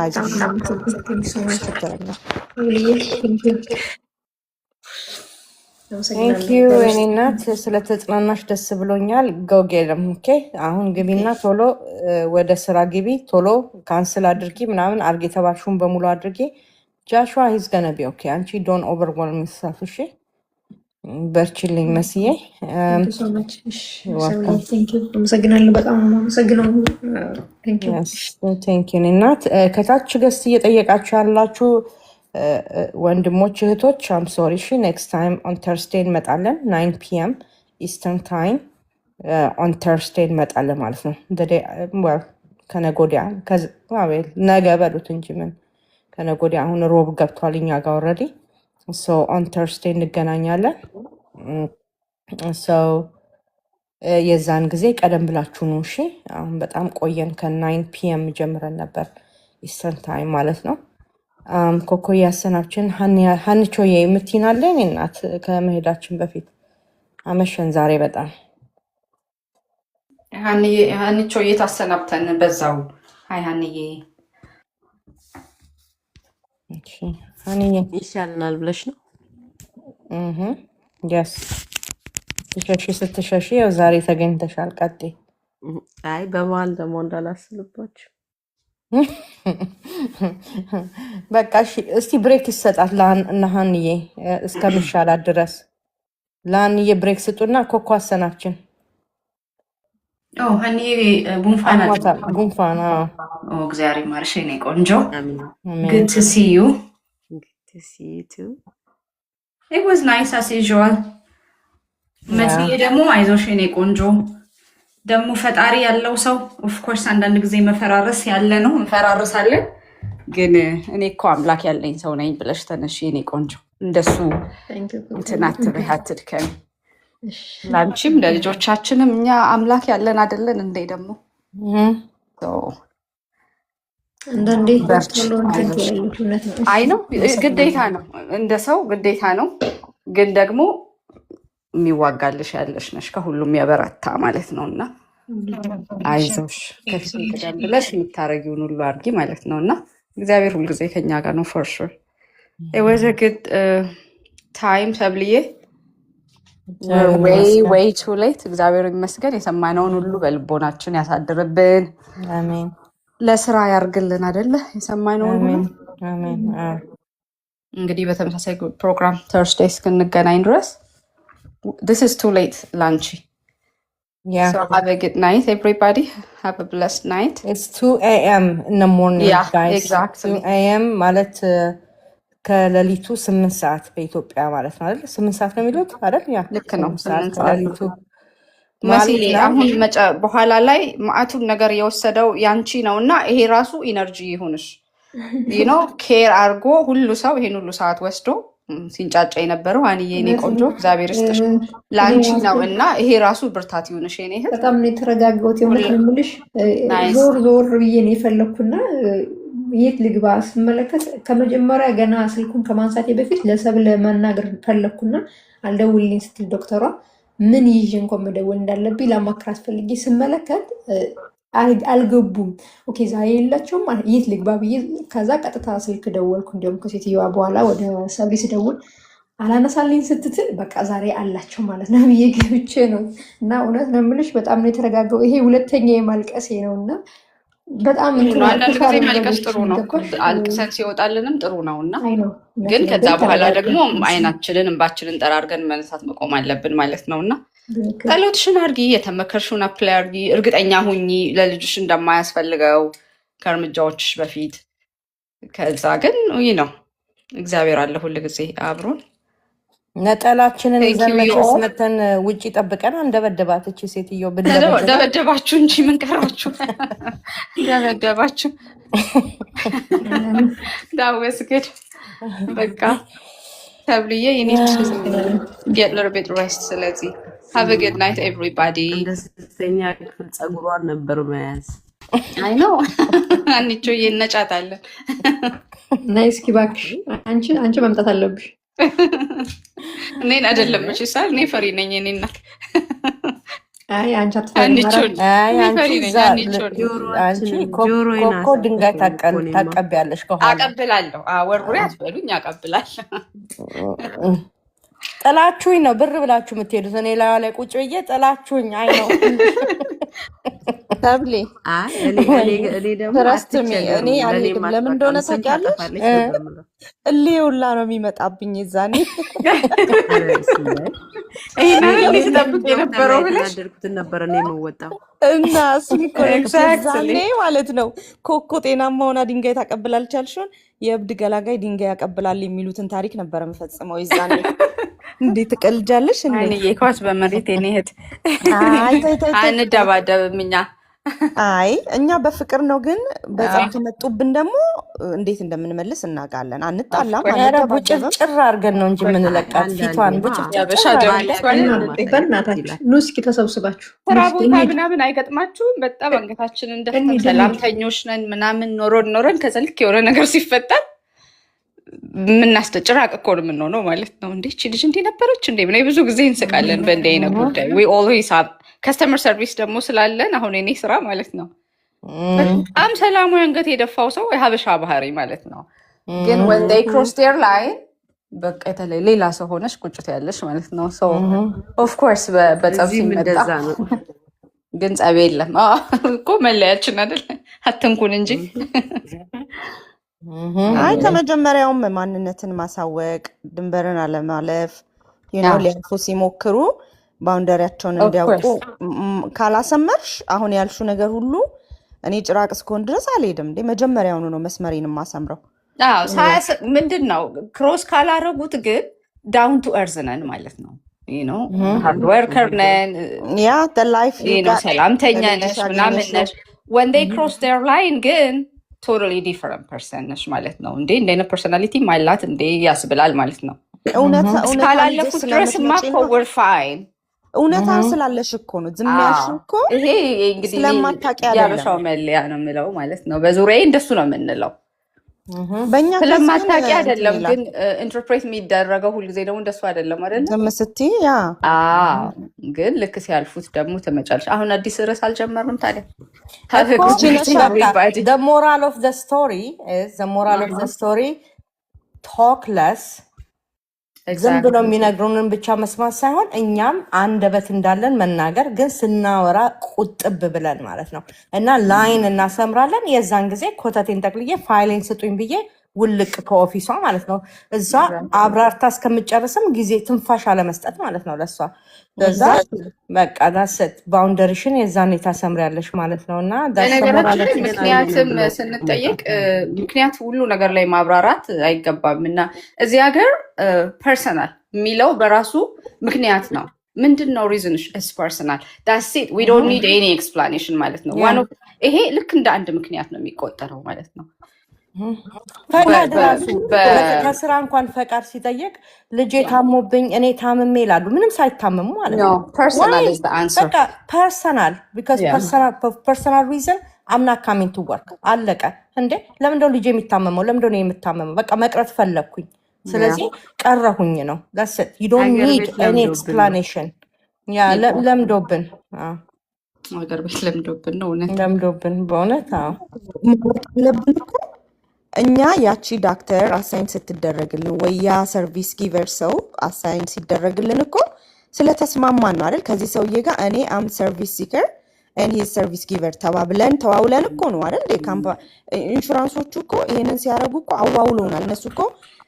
አይዞሽ። ችግር የለም። ቴንኪዩ የኔ እናት ስለተጽናናሽ ደስ ብሎኛል። ጎጌለም ኦኬ። አሁን ግቢና ቶሎ ወደ ስራ ግቢ። ቶሎ ካንስል አድርጊ ምናምን አርግ የተባልሽውን በሙሉ አድርጊ። ጃሽዋ ሂዝ ገነ ቢ ኦኬ። አንቺ ዶን ኦቨርዌልም ዮርሰልፍ እሺ። በርቺልኝ መስዬ። አመሰግናለሁ። በጣም ነው የማመሰግነው። ቴንኪዩ የኔ እናት። ከታች ገስት እየጠየቃችሁ ያላችሁ ወንድሞች እህቶች አም ሶሪ እሺ። ኔክስት ታይም ኦን ተርስዴይ እንመጣለን 9 ፒኤም ኢስተርን ታይም ኦን ተርስዴይ እንመጣለን ማለት ነው። ከነገ ወዲያ ነገ በሉት እንጂ ምን ከነገ ወዲያ። አሁን ሮብ ገብቷል እኛ ጋር ኦልሬዲ። ሶ ኦን ተርስዴይ እንገናኛለን። ሶ የዛን ጊዜ ቀደም ብላችሁ ነው እሺ። አሁን በጣም ቆየን። ከ9 ፒኤም ጀምረን ነበር ኢስተርን ታይም ማለት ነው። ኮኮ ያሰናብችን ሀንቾዬ የምትይናለን እናት ከመሄዳችን በፊት አመሸን ዛሬ በጣም ሀንቾዬ ታሰናብተን በዛው። ሀይ ሀንዬ ሀንዬ ይሻልናል ብለሽ ነው? ያስ ስትሸሺ ያው ዛሬ ተገኝተሻል። ቀጤ አይ በመሀል ደግሞ እንዳላስልባችሁ በቃ እስቲ ብሬክ ይሰጣት ለሀንዬ እስከምሻላት ድረስ ለሀንዬ ብሬክ ስጡና ኮኮ አሰናብችን። ሀንዬ ጉንፋን እግዚአብሔር ይማርሽ የኔ ቆንጆ። good to see you. good to see you too. it was nice as usual. መስዬ ደግሞ አይዞሽ የኔ ቆንጆ። ደግሞ ፈጣሪ ያለው ሰው ኦፍኮርስ አንዳንድ ጊዜ መፈራረስ ያለ ነው፣ እንፈራረሳለን። ግን እኔ እኮ አምላክ ያለኝ ሰው ነኝ ብለሽ ተነሽ የኔ ቆንጆ። እንደሱ እንትን አትበይ፣ አትድከሚ። ለአንቺም ለልጆቻችንም እኛ አምላክ ያለን አይደለን እንዴ? ደግሞ አንዳንዴ አይ ነው ግዴታ ነው፣ እንደ ሰው ግዴታ ነው። ግን ደግሞ የሚዋጋልሽ ያለሽ ነሽ ከሁሉም የበረታ ማለት ነው። እና አይዞሽ ከፊት ቀደም ብለሽ የምታረጊውን ሁሉ አድርጊ ማለት ነው። እና እግዚአብሔር ሁልጊዜ ከኛ ጋር ነው። ፎር ሹር ወዘ ግድ ታይም ተብልዬ ወይ ቱ ሌት። እግዚአብሔር ይመስገን። የሰማነውን ሁሉ በልቦናችን ያሳድርብን። አሜን። ለስራ ያርግልን አይደለ? የሰማነውን ሁሉ አሜን። እንግዲህ በተመሳሳይ ፕሮግራም ተርስዴይ እስክንገናኝ ድረስ this is too late lunch. Yeah. So have a good night everybody. Have a blessed night. It's 2 a.m. in the morning guys. Exactly. 2 a.m. ማለት ከሌሊቱ 8 ሰዓት በኢትዮጵያ ማለት ነው አይደል? 8 ሰዓት ነው የሚሉት አይደል? ያ ልክ ነው። 8 ሰዓት ከሌሊቱ መስዬ አሁን በኋላ ላይ ማዕቱን ነገር የወሰደው ያንቺ ነውና ይሄ ራሱ ኢነርጂ ይሁንሽ። ኬር አርጎ ሁሉ ሰው ይሄን ሁሉ ሰዓት ወስዶ ሲንጫጫ የነበረው አንዬ የኔ ቆንጆ እግዚአብሔር ይስጥሽ ለአንቺ ነው እና ይሄ ራሱ ብርታት ይሁንሽ የኔ እህት። በጣም ነው የተረጋጋሁት። የምልሽ ዞር ዞር ብዬ ነው የፈለኩና የት ልግባ ስመለከት ከመጀመሪያ ገና ስልኩን ከማንሳቴ በፊት ለሰብለ መናገር ፈለኩና አልደውልኝ ስትል ዶክተሯ ምን ይዤ እንኳን መደወል እንዳለብኝ ለማክራት ፈልጌ ስመለከት አልገቡም። ኦኬ ዛሬ የላቸውም የት ልግባ ብዬ ከዛ ቀጥታ ስልክ ደወልኩ። እንዲሁም ከሴትዮዋ በኋላ ወደ ሰብሊ ስደውል አላነሳልኝ ስትትል በቃ ዛሬ አላቸው ማለት ነው ብዬ ገብቼ ነው። እና እውነት ነው የምልሽ በጣም ነው የተረጋጋው። ይሄ ሁለተኛ የማልቀሴ ነው እና በጣም አንዳንድ ጊዜ መልቀስ ጥሩ ነው። አልቅሰን ሲወጣልንም ጥሩ ነው እና ግን ከዛ በኋላ ደግሞ አይናችንን እንባችንን ጠራርገን መነሳት መቆም አለብን ማለት ነው። እና ጸሎትሽን አድርጊ፣ የተመከርሽውን አፕላይ አድርጊ፣ እርግጠኛ ሁኚ ለልጅሽ እንደማያስፈልገው ከእርምጃዎችሽ በፊት። ከዛ ግን ይህ ነው እግዚአብሔር አለ ሁል ጊዜ አብሮን። ነጠላችንን ይዘን መተን ውጭ ጠብቀን አንደበደባት እቺ ሴትዮ። ደበደባችሁ እንጂ ምን ቀራችሁ? ደበደባችሁ። ዳወስ ግድ በቃ ተብልዬ get a little bit rest። ስለዚህ have a good night everybody። እንደ ስተኛ ክፍል ጸጉሯን ነበር መያዝ። አይ ነው አንቺ ይነጫታለን። ናይስ ኪባክሽ አንቺ መምጣት አለብሽ። እኔን አይደለም እሺ ሳል እኔ ፈሪ ነኝ። እኔ እናት አይ አንቺ አትፈሪም። አንቺውን አይ አንቺ የሚፈሪ ነኝ። እዛ አንቺውን አንቺ ጆሮአችንን ጆሮዬን ኮኮ ድንጋይ አሳበሽኝ እኮ እኔማ። ታቀቢያለሽ ከኋላ። አቀብላለሁ። ወርውሬ አትበሉኝ፣ አቀብላለሁ። ጥላችሁኝ ነው ብር ብላችሁ የምትሄዱት። እኔ ላይ ቁጭ ብዬ ጥላችሁኝ። አይ ነው ተብሌ አይ እኔ ደግሞ ትረስት ሚ አትቸገሩ፣ እኔ ለእኔ አልሄድም። ለምን እንደሆነ ማጥፋትን ስንት ታውቂያለሽ? ታጠፋለች ነበር የምለው። እልህ ሁላ ነው የሚመጣብኝ የዛኔ። ኧረ በስመ አብ። ይሄን አይደል እኔ ስትጠብቅ እንደውም የነበረው ተብላ ብለሽ የተናደድኩትን ነበር እኔ የምወጣው። እና እሱን እኮ ነው የምልሽ። ኤግዛክትሊ የዛኔ ማለት ነው ኮኮ ጤናማ ሆና ድንጋይ ታቀብላለች ያልሽውን የእብድ ገላጋይ ድንጋይ ያቀብላል የሚሉትን ታሪክ ነበር የምፈጽመው የዛኔ። እንዴት ትቀልጃለሽ እንዴ? አይንዬ ኳስ በመሬት የኔ እህት አይ ተይ ተይ ተይ። አንደባደብም እኛ። አይ እኛ በፍቅር ነው፣ ግን በጸብ አዎ ከመጡብን ደግሞ እንዴት እንደምንመልስ እናውቃለን። አንጣላም፣ ኦፍኮርስ ኧረ አንደባደብም። ቡጭርጭር አድርገን ነው እንጂ የምንለቃት ፊቷን አንዳንዴማ ቡጭርጭር ያበሻ አድርገን። ደግሞ ባለጌ ባል ነው እናንተ ማሳየት በእናታችሁ ይላል። ኑ እስኪ ተሰብስባችሁ ስራ ኑ እስኪ ቦታ እንሂድ ምናምን አይገጥማችሁም? በጣም አንገታችንን ደፍተን እንሂድ እንሂድ። ሰላምተኞች ነን ምናምን ኖረን ከዛ ልክ የሆነ ነገር ሲፈጠር ጭራቅ እኮ ነው የምንሆነው ማለት ነው። እንዴ ይህች ልጅ እንዲህ ነበረች እንዴ? ብዙ ጊዜ እንስቃለን በእንዲህ አይነት ጉዳይ። ዊ ኦልዌይስ ሃቭ ከስተመር ሰርቪስ ደግሞ ስላለን አሁን የኔ ስራ ማለት ነው በጣም ሰላማዊ አንገት የደፋው ሰው የሀበሻ ባህሪ ማለት ነው። ግን when they cross their line በቃ የተለይ ሌላ ሰው ሆነሽ ቁጭት ያለሽ ማለት ነው። ሶ ኦፍ ኮርስ በጸብ እዚህም ሲመጣ እንደዛ ነው። ግን ጸብ የለም እኮ መለያችን አይደል? አትንኩን እንጂ አይ ከመጀመሪያውም ማንነትን ማሳወቅ፣ ድንበርን አለማለፍ ያ ሊያልፉ ሲሞክሩ ባውንደሪያቸውን ኦፍ እንዲያውቁ ኮርስ ካላሰመርሽ አሁን ያልሹ ነገር ሁሉ እኔ ጭራቅ እስከሆን ድረስ አልሄድም። እንዴ መጀመሪያውኑ ነው መስመሬን የማሰምረው። ምንድን ነው ክሮስ ካላረጉት ግን ዳውን ቱ እርዝ ነን ማለት ነው። ሃርድ ወርከር ነን፣ ያ ላይፍ ሰላምተኛ ነሽ በልጅሽ ምናምን አገኘሽ ነው። ነሽ። when they cross their line ግን ቶታሊ ዲፈረንት ፐርሰን ነሽ ማለት ነው። እንዴ እንደ አይነት ፐርሶናሊቲ ማላት እንዴ ያስብላል ማለት ነው። እውነታን ይዘሽ እስካላለፉት ድረስ ስለምትመጪ እኮ ነው። we're fine። እውነታን ስላለሽ እኮ ነው ዝም ያልሽው እኮ ይሄ እንግዲህ ስለማታውቂ አይደለም። የአበሻው መለያ ነው የምለው ማለት ነው። በዙሪያዬ እንደሱ ነው የምንለው። በእኛ ከዚህ ስለማታውቂ ግን አይደለም፣ እንትን ግን ይላል። ኢንተርፕሬት የሚደረገው ሁልጊዜ ደግሞ እንደሱ አይደለም አይደለም። ዝም ስትይ ያ ግን ልክ ሲያልፉት ደግሞ ትመጫለሽ። አሁን አዲስ ርዕስ አልጀመርንም ታዲያ? እኮ ነሽ በቃ the moral of the story is the moral of the story talk less ዝም ብሎ የሚነግሩንን ብቻ መስማት ሳይሆን እኛም አንደበት እንዳለን መናገር፣ ግን ስናወራ ቁጥብ ብለን ማለት ነው። እና ላይን እናሰምራለን። የዛን ጊዜ ኮተቴን ጠቅልዬ ፋይሌን ስጡኝ ብዬ ውልቅ ከኦፊሷ ማለት ነው። እዛ አብራርታ እስከምጨርስም ጊዜ ትንፋሽ አለመስጠት ማለት ነው ለሷ። በዛ በቃ ዳሰት ባውንደሪሽን የዛኔ ታሰምሪያለሽ ማለት ነው። እና በነገራችን ላይ ምክንያትም ስንጠየቅ ምክንያት ሁሉ ነገር ላይ ማብራራት አይገባም። እና እዚህ ሀገር ፐርሰናል የሚለው በራሱ ምክንያት ነው። ምንድን ነው ሪዝንሽ? ስ ፐርሰናል ዳሴት ዊ ዶንት ኒድ ኤኒ ኤክስፕላኔሽን ማለት ነው። ይሄ ልክ እንደ አንድ ምክንያት ነው የሚቆጠረው ማለት ነው። ፈቃድ ራሱ ከስራ እንኳን ፈቃድ ሲጠየቅ ልጄ ታሞብኝ እኔ ታምሜ ይላሉ፣ ምንም ሳይታመሙ ማለት ነው። ፐርሰናል ኢዝ ዘ አንሰር። በቃ ፐርሰናል ቢካዝ ፐርሰናል ሪዝን አምና ካሚንግ ቱ ወርክ አለቀ። እንዴ ለምንድነው ልጄ የሚታመመው? ለምንድነው የምታመመው? በቃ መቅረት ፈለግኩኝ፣ ስለዚህ ቀረሁኝ ነው። ዳትስ ኢት ዩ ዶንት ኒድ ኤኒ ኤክስፕላኔሽን። ያ ለምዶብን ሀገር ቤት ለምዶብን ነው እውነት ለምዶብን በእውነት ለብን እኮ እኛ ያቺ ዳክተር አሳይን ስትደረግልን ወይ ያ ሰርቪስ ጊቨር ሰው አሳይን ሲደረግልን እኮ ስለተስማማን ነው አይደል? ከዚህ ሰውዬ ጋር እኔ አም ሰርቪስ ሲከር እኔ ሰርቪስ ጊቨር ተዋውለን እኮ ነው አይደል? ኢንሹራንሶቹ እኮ ይሄንን ሲያደርጉ እኮ አዋውለውናል። እነሱ እኮ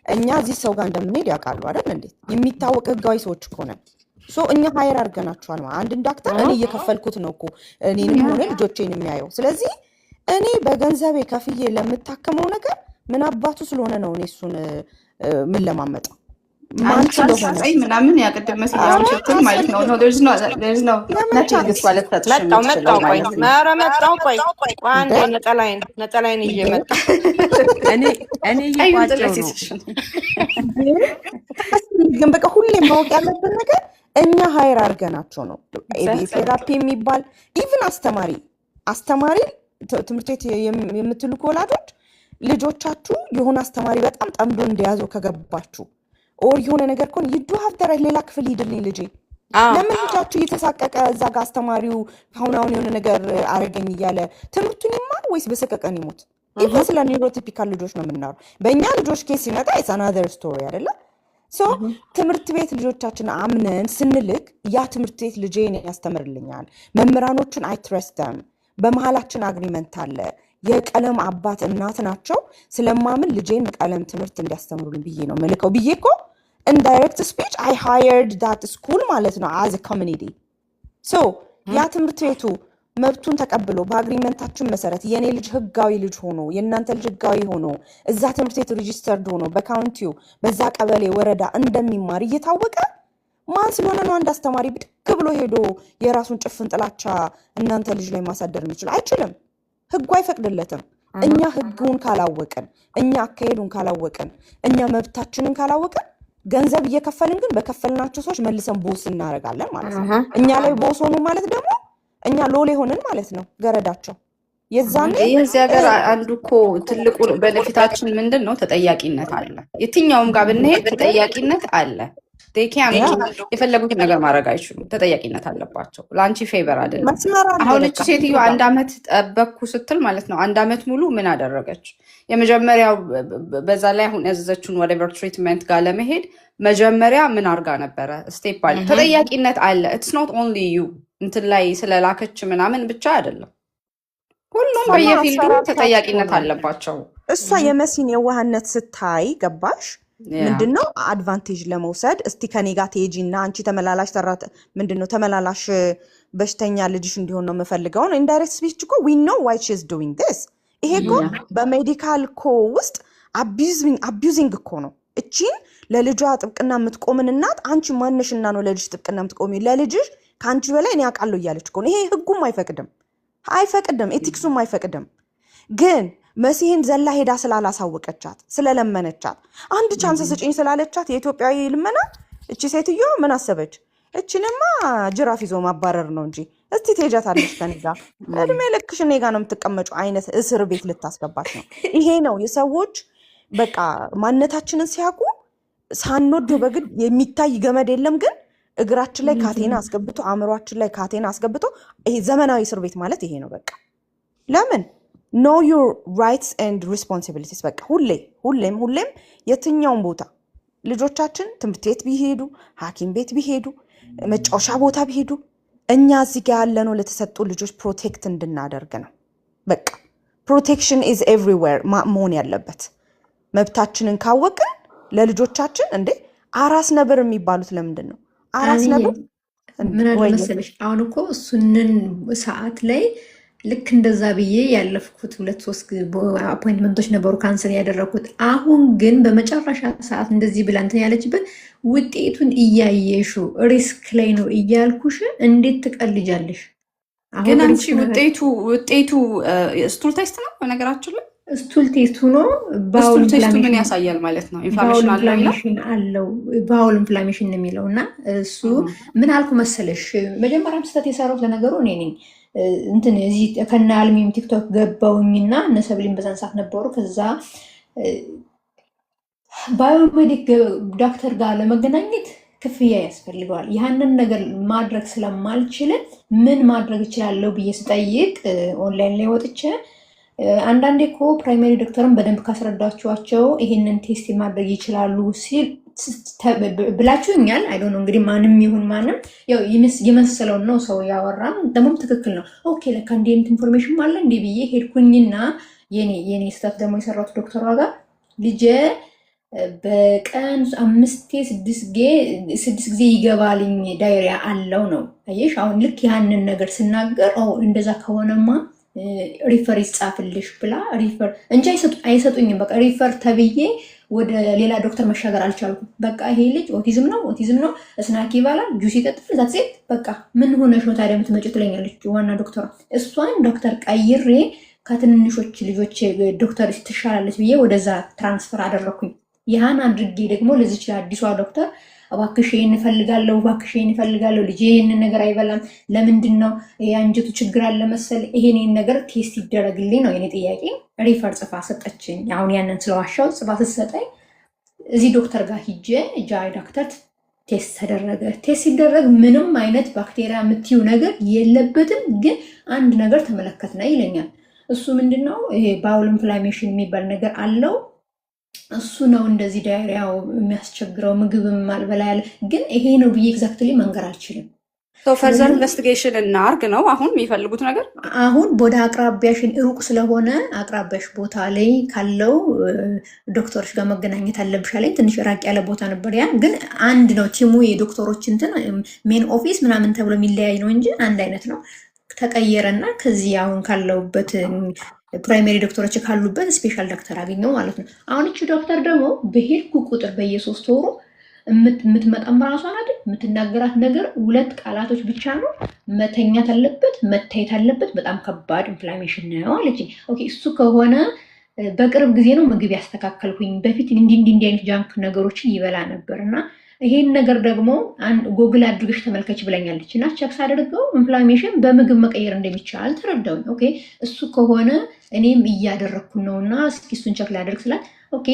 እኛ እዚህ ሰው ጋር እንደምንሄድ ያውቃሉ አይደል? እንዴ የሚታወቅ ህጋዊ ሰዎች እኮ ነን። እኛ ሀይር አድርገናቸዋል። አንድን ዳክተር እኔ እየከፈልኩት ነው እኮ እኔንም ሆነ ልጆቼን የሚያየው። ስለዚህ እኔ በገንዘቤ ከፍዬ ለምታከመው ነገር ምን አባቱ ስለሆነ ነው እኔ እሱን ምን ለማመጣው ማን ስለሆነ ምናምን ያቀደመ ሲያም ስትል ማለት ነው። ነው there's no nothing this ማለት መጣው ቆይ አንዴ ነጠላይን ይዤ መጣ። እኔ ይባጭው ነው። ግን በቃ ሁሌ ማወቅ ያለብን ነገር እኛ ሀይር አድርገናቸው ነው። ኤቢኤስ ቴራፒ የሚባል ኢቭን አስተማሪ ትምህርት ቤት የምትሉ ወላጆች ልጆቻችሁ የሆነ አስተማሪ በጣም ጠምዶ እንደያዘው ከገባችሁ ኦር የሆነ ነገር ከሆነ ይዱ ሀብተራ ሌላ ክፍል ሂድልኝ ልጄ ለምን ልጃችሁ እየተሳቀቀ እዛ ጋር አስተማሪው አሁን የሆነ ነገር አረገኝ እያለ ትምህርቱን ይማር ወይስ በሰቀቀን ይሞት? ኢቨን ስለ ኒውሮቲፒካል ልጆች ነው የምናወራው። በእኛ ልጆች ኬስ ሲመጣ ኢትስ አናዘር ስቶሪ አይደለ? ሶ ትምህርት ቤት ልጆቻችን አምነን ስንልክ ያ ትምህርት ቤት ልጄን ያስተምርልኛል፣ መምህራኖቹን አይ ትረስት ደም፣ በመሀላችን አግሪመንት አለ፣ የቀለም አባት እናት ናቸው፣ ስለማምን ልጄን ቀለም ትምህርት እንዲያስተምሩልኝ ብዬ ነው መልከው ብዬ እኮ ኢንዳይሬክት ስፒች አይ ሃየርድ ዳት ስኩል ማለት ነው አዝ ኮሚኒቲ። ሶ ያ ትምህርት ቤቱ መብቱን ተቀብሎ በአግሪመንታችን መሰረት የኔ ልጅ ህጋዊ ልጅ ሆኖ የእናንተ ልጅ ህጋዊ ሆኖ እዛ ትምህርት ቤት ሬጂስተርድ ሆኖ በካውንቲው በዛ ቀበሌ ወረዳ እንደሚማር እየታወቀ ማን ስለሆነ ነው አንድ አስተማሪ ብድግ ብሎ ሄዶ የራሱን ጭፍን ጥላቻ እናንተ ልጅ ላይ ማሳደር የሚችል? አይችልም። ህጉ አይፈቅድለትም። እኛ ህጉን ካላወቅን፣ እኛ አካሄዱን ካላወቅን፣ እኛ መብታችንን ካላወቅን ገንዘብ እየከፈልን ግን በከፈልናቸው ሰዎች መልሰን ቦስ እናደርጋለን ማለት ነው። እኛ ላይ ቦስ ሆኑ ማለት ደግሞ እኛ ሎሌ ሆንን ማለት ነው ገረዳቸው። የዛኔ የዚህ ሀገር አንዱ እኮ ትልቁ ቤኔፊታችን ምንድን ነው? ተጠያቂነት አለ። የትኛውም ጋር ብንሄድ ተጠያቂነት አለ። የፈለጉትን ነገር ማድረግ አይችሉም። ተጠያቂነት አለባቸው። ለአንቺ ፌቨር አይደለም። አሁን እቺ ሴትዮ 1 ዓመት ጠበቅኩ ስትል ማለት ነው 1 ዓመት ሙሉ ምን አደረገች? የመጀመሪያው በዛ ላይ አሁን ያዘዘችውን ወደቨር ትሪትመንት ጋር ለመሄድ መጀመሪያ ምን አርጋ ነበረ? ስቴፕ አለ። ተጠያቂነት አለ። ኢትስ ኖት ኦንሊ ዩ እንትን ላይ ስለላከች ምናምን ብቻ አይደለም። ሁሉም በየፊልዱ ተጠያቂነት አለባቸው። እሷ የመሲን የዋህነት ስታይ ገባሽ? ምንድነው አድቫንቴጅ ለመውሰድ እስቲ ከኔ ጋር ትሄጂና አንቺ ተመላላሽ ምንድነው ተመላላሽ በሽተኛ ልጅሽ እንዲሆን ነው የምፈልገው ነው። ኢንዳይሬክት ስፒች እኮ we know why she is doing this። ይሄ እኮ በሜዲካል እኮ ውስጥ አቢዩዚንግ እኮ ነው። እቺን ለልጇ ጥብቅና የምትቆምን እናት አንቺ ማንሽና ነው ለልጅ ጥብቅና የምትቆሚ? ለልጅሽ ከአንቺ በላይ እኔ አውቃለሁ እያለች እኮ ነው። ይሄ ህጉም አይፈቅድም፣ ኤቲክሱም አይፈቅድም። ግን መሲህን ዘላ ሄዳ ስላላሳወቀቻት ስለለመነቻት አንድ ቻንስ ስጭኝ ስላለቻት የኢትዮጵያዊ ልመና እቺ ሴትዮ ምን አሰበች? እቺንማ ጅራፍ ይዞ ማባረር ነው እንጂ እስቲ ትሄጃታለሽ ከኔ ጋር እድሜ ልክሽ እኔ ጋር ነው የምትቀመጩ አይነት እስር ቤት ልታስገባት ነው። ይሄ ነው የሰዎች በቃ ማንነታችንን ሲያውቁ ሳንወድ በግድ የሚታይ ገመድ የለም፣ ግን እግራችን ላይ ካቴና አስገብቶ አእምሯችን ላይ ካቴና አስገብቶ ይሄ ዘመናዊ እስር ቤት ማለት ይሄ ነው። በቃ ለምን know your rights and responsibilities። በቃ ሁሌም የትኛውን ቦታ ልጆቻችን ትምህርት ቤት ቢሄዱ፣ ሐኪም ቤት ቢሄዱ፣ መጫወቻ ቦታ ቢሄዱ እኛ እዚህ ጋር ያለነው ለተሰጡ ልጆች ፕሮቴክት እንድናደርግ ነው። በቃ ፕሮቴክሽን ኢዝ ኤቭሪዌር መሆን ያለበት። መብታችንን ካወቅን ለልጆቻችን እንዴ አራስ ነብር የሚባሉት ለምንድን ነው? አራስ ነብር ምን አለ መሰለሽ አሁን እኮ እሱንን ሰዓት ላይ ልክ እንደዛ ብዬ ያለፍኩት 2-3 አፖይንትመንቶች ነበሩ ካንሰል ያደረኩት። አሁን ግን በመጨረሻ ሰዓት እንደዚህ ብላ እንትን ያለችበት ውጤቱን እያየሹ ሪስክ ላይ ነው እያልኩሽ እንዴት ትቀልጃለሽ? ግን አንቺ ውጤቱ ስቱል ቴስት ነው በነገራችን ላይ ስቱል ቴስት ሆኖ ባውል ቴስቱ ምን ያሳያል ማለት ነው? ኢንፍላሜሽን አለው ባውል ኢንፍላሜሽን ነው የሚለው እና እሱ ምን አልኩ መሰለሽ መጀመሪያም ስህተት የሰራሁት ለነገሩ እኔ ነኝ። እንትን እዚህ ከነ አልሚም ቲክቶክ ገባውኝና እነ ሰብሊም በዛን ሰዓት ነበሩ። ከዛ ባዮሜዲክ ዶክተር ጋር ለመገናኘት ክፍያ ያስፈልገዋል። ያንን ነገር ማድረግ ስለማልችል ምን ማድረግ እችላለሁ ብዬ ስጠይቅ ኦንላይን ላይ ወጥቼ አንዳንዴ እኮ ፕራይመሪ ዶክተርን በደንብ ካስረዳችኋቸው ይሄንን ቴስት ማድረግ ይችላሉ ሲል ብላችሁኛል። አይ ዶንት ኖ እንግዲህ ማንም ይሁን ማንም ያው የመሰለውን ነው ሰው ያወራም ደግሞም ትክክል ነው። ኦኬ ለካ እንደ ኢንፎርሜሽን አለ እንዴ ብዬ ሄድኩኝና የኔ ስታፍ ደግሞ የሰራሁት ዶክተሯ ጋር ልጄ በቀን 5-6 ጊዜ ይገባልኝ ዳይሪያ አለው ነው። አየሽ አሁን ልክ ያንን ነገር ስናገር እንደዛ ከሆነማ ሪፈር ይጻፍልሽ ብላ ሪፈር እንጂ አይሰጡኝም። በቃ ሪፈር ተብዬ ወደ ሌላ ዶክተር መሻገር አልቻልኩም። በቃ ይሄ ልጅ ኦቲዝም ነው ስናክ ይባላል ጁስ ይጠጣል ዛት ሴት በቃ ምን ሆነሽ ነው ታዲያ የምትመጪው ትለኛለች ዋና ዶክተሯ። እሷን ዶክተር ቀይሬ ከትንሾች ልጆች ዶክተር ትሻላለች ብዬ ወደዛ ትራንስፈር አደረኩኝ። ያን አድርጌ ደግሞ ለዚች አዲሷ ዶክተር እባክሽ ይሄን እፈልጋለሁ ልጄ ይሄንን ነገር አይበላም ለምንድን ነው የአንጀቱ ችግር አለ መሰል ይሄንን ነገር ቴስት ይደረግልኝ ነው የኔ ጥያቄ። ሪፈር ጽፋ ሰጠችኝ። አሁን ያንን ስለዋሻው ጽፋ ስትሰጠኝ እዚህ ዶክተር ጋር ሂጄ ጃይ ዶክተር ቴስት ተደረገ። ቴስት ሲደረግ ምንም አይነት ባክቴሪያ የምትዩ ነገር የለበትም፣ ግን አንድ ነገር ተመለከትና ይለኛል። እሱ ምንድነው ይሄ ባውል ኢንፍላሜሽን የሚባል ነገር አለው። እሱ ነው እንደዚህ ዳይሪያው የሚያስቸግረው፣ ምግብም አልበላ ያለ። ግን ይሄ ነው ብዬ ኤግዛክትሊ መንገር አልችልም። ፈርዘር ኢንቨስቲጌሽን እናርግ ነው አሁን የሚፈልጉት ነገር። አሁን ወደ አቅራቢያሽን ሩቅ ስለሆነ አቅራቢያሽ ቦታ ላይ ካለው ዶክተሮች ጋር መገናኘት አለብሽ አለኝ። ትንሽ ራቅ ያለ ቦታ ነበር። ያ ግን አንድ ነው ቲሙ የዶክተሮች እንትን ሜን ኦፊስ ምናምን ተብሎ የሚለያይ ነው እንጂ አንድ አይነት ነው። ተቀየረና ከዚህ አሁን ካለውበት ፕራይመሪ ዶክተሮች ካሉበት ስፔሻል ዶክተር አገኘው ማለት ነው። አሁን እቺ ዶክተር ደግሞ በሄድኩ ቁጥር በየ3 ወሩ የምትመጣም ራሷን አይደል የምትናገራት ነገር 2 ቃላቶች ብቻ ነው። መተኛት አለበት፣ መታየት አለበት፣ በጣም ከባድ ኢንፍላሜሽን ነው አለች። ኦኬ እሱ ከሆነ በቅርብ ጊዜ ነው ምግብ ያስተካከልኩኝ። በፊት እንዲህ አይነት ጃንክ ነገሮችን ይበላ ነበር እና ይሄን ነገር ደግሞ ጎግል አድርገሽ ተመልከች ብለኛለች እና ቸክስ አድርገው ኢንፍላሜሽን በምግብ መቀየር እንደሚቻል ተረዳው። ኦኬ እሱ ከሆነ እኔም እያደረኩ ነውና እስኪ እሱን ቸክ ላደርግ ስላት ኦኬ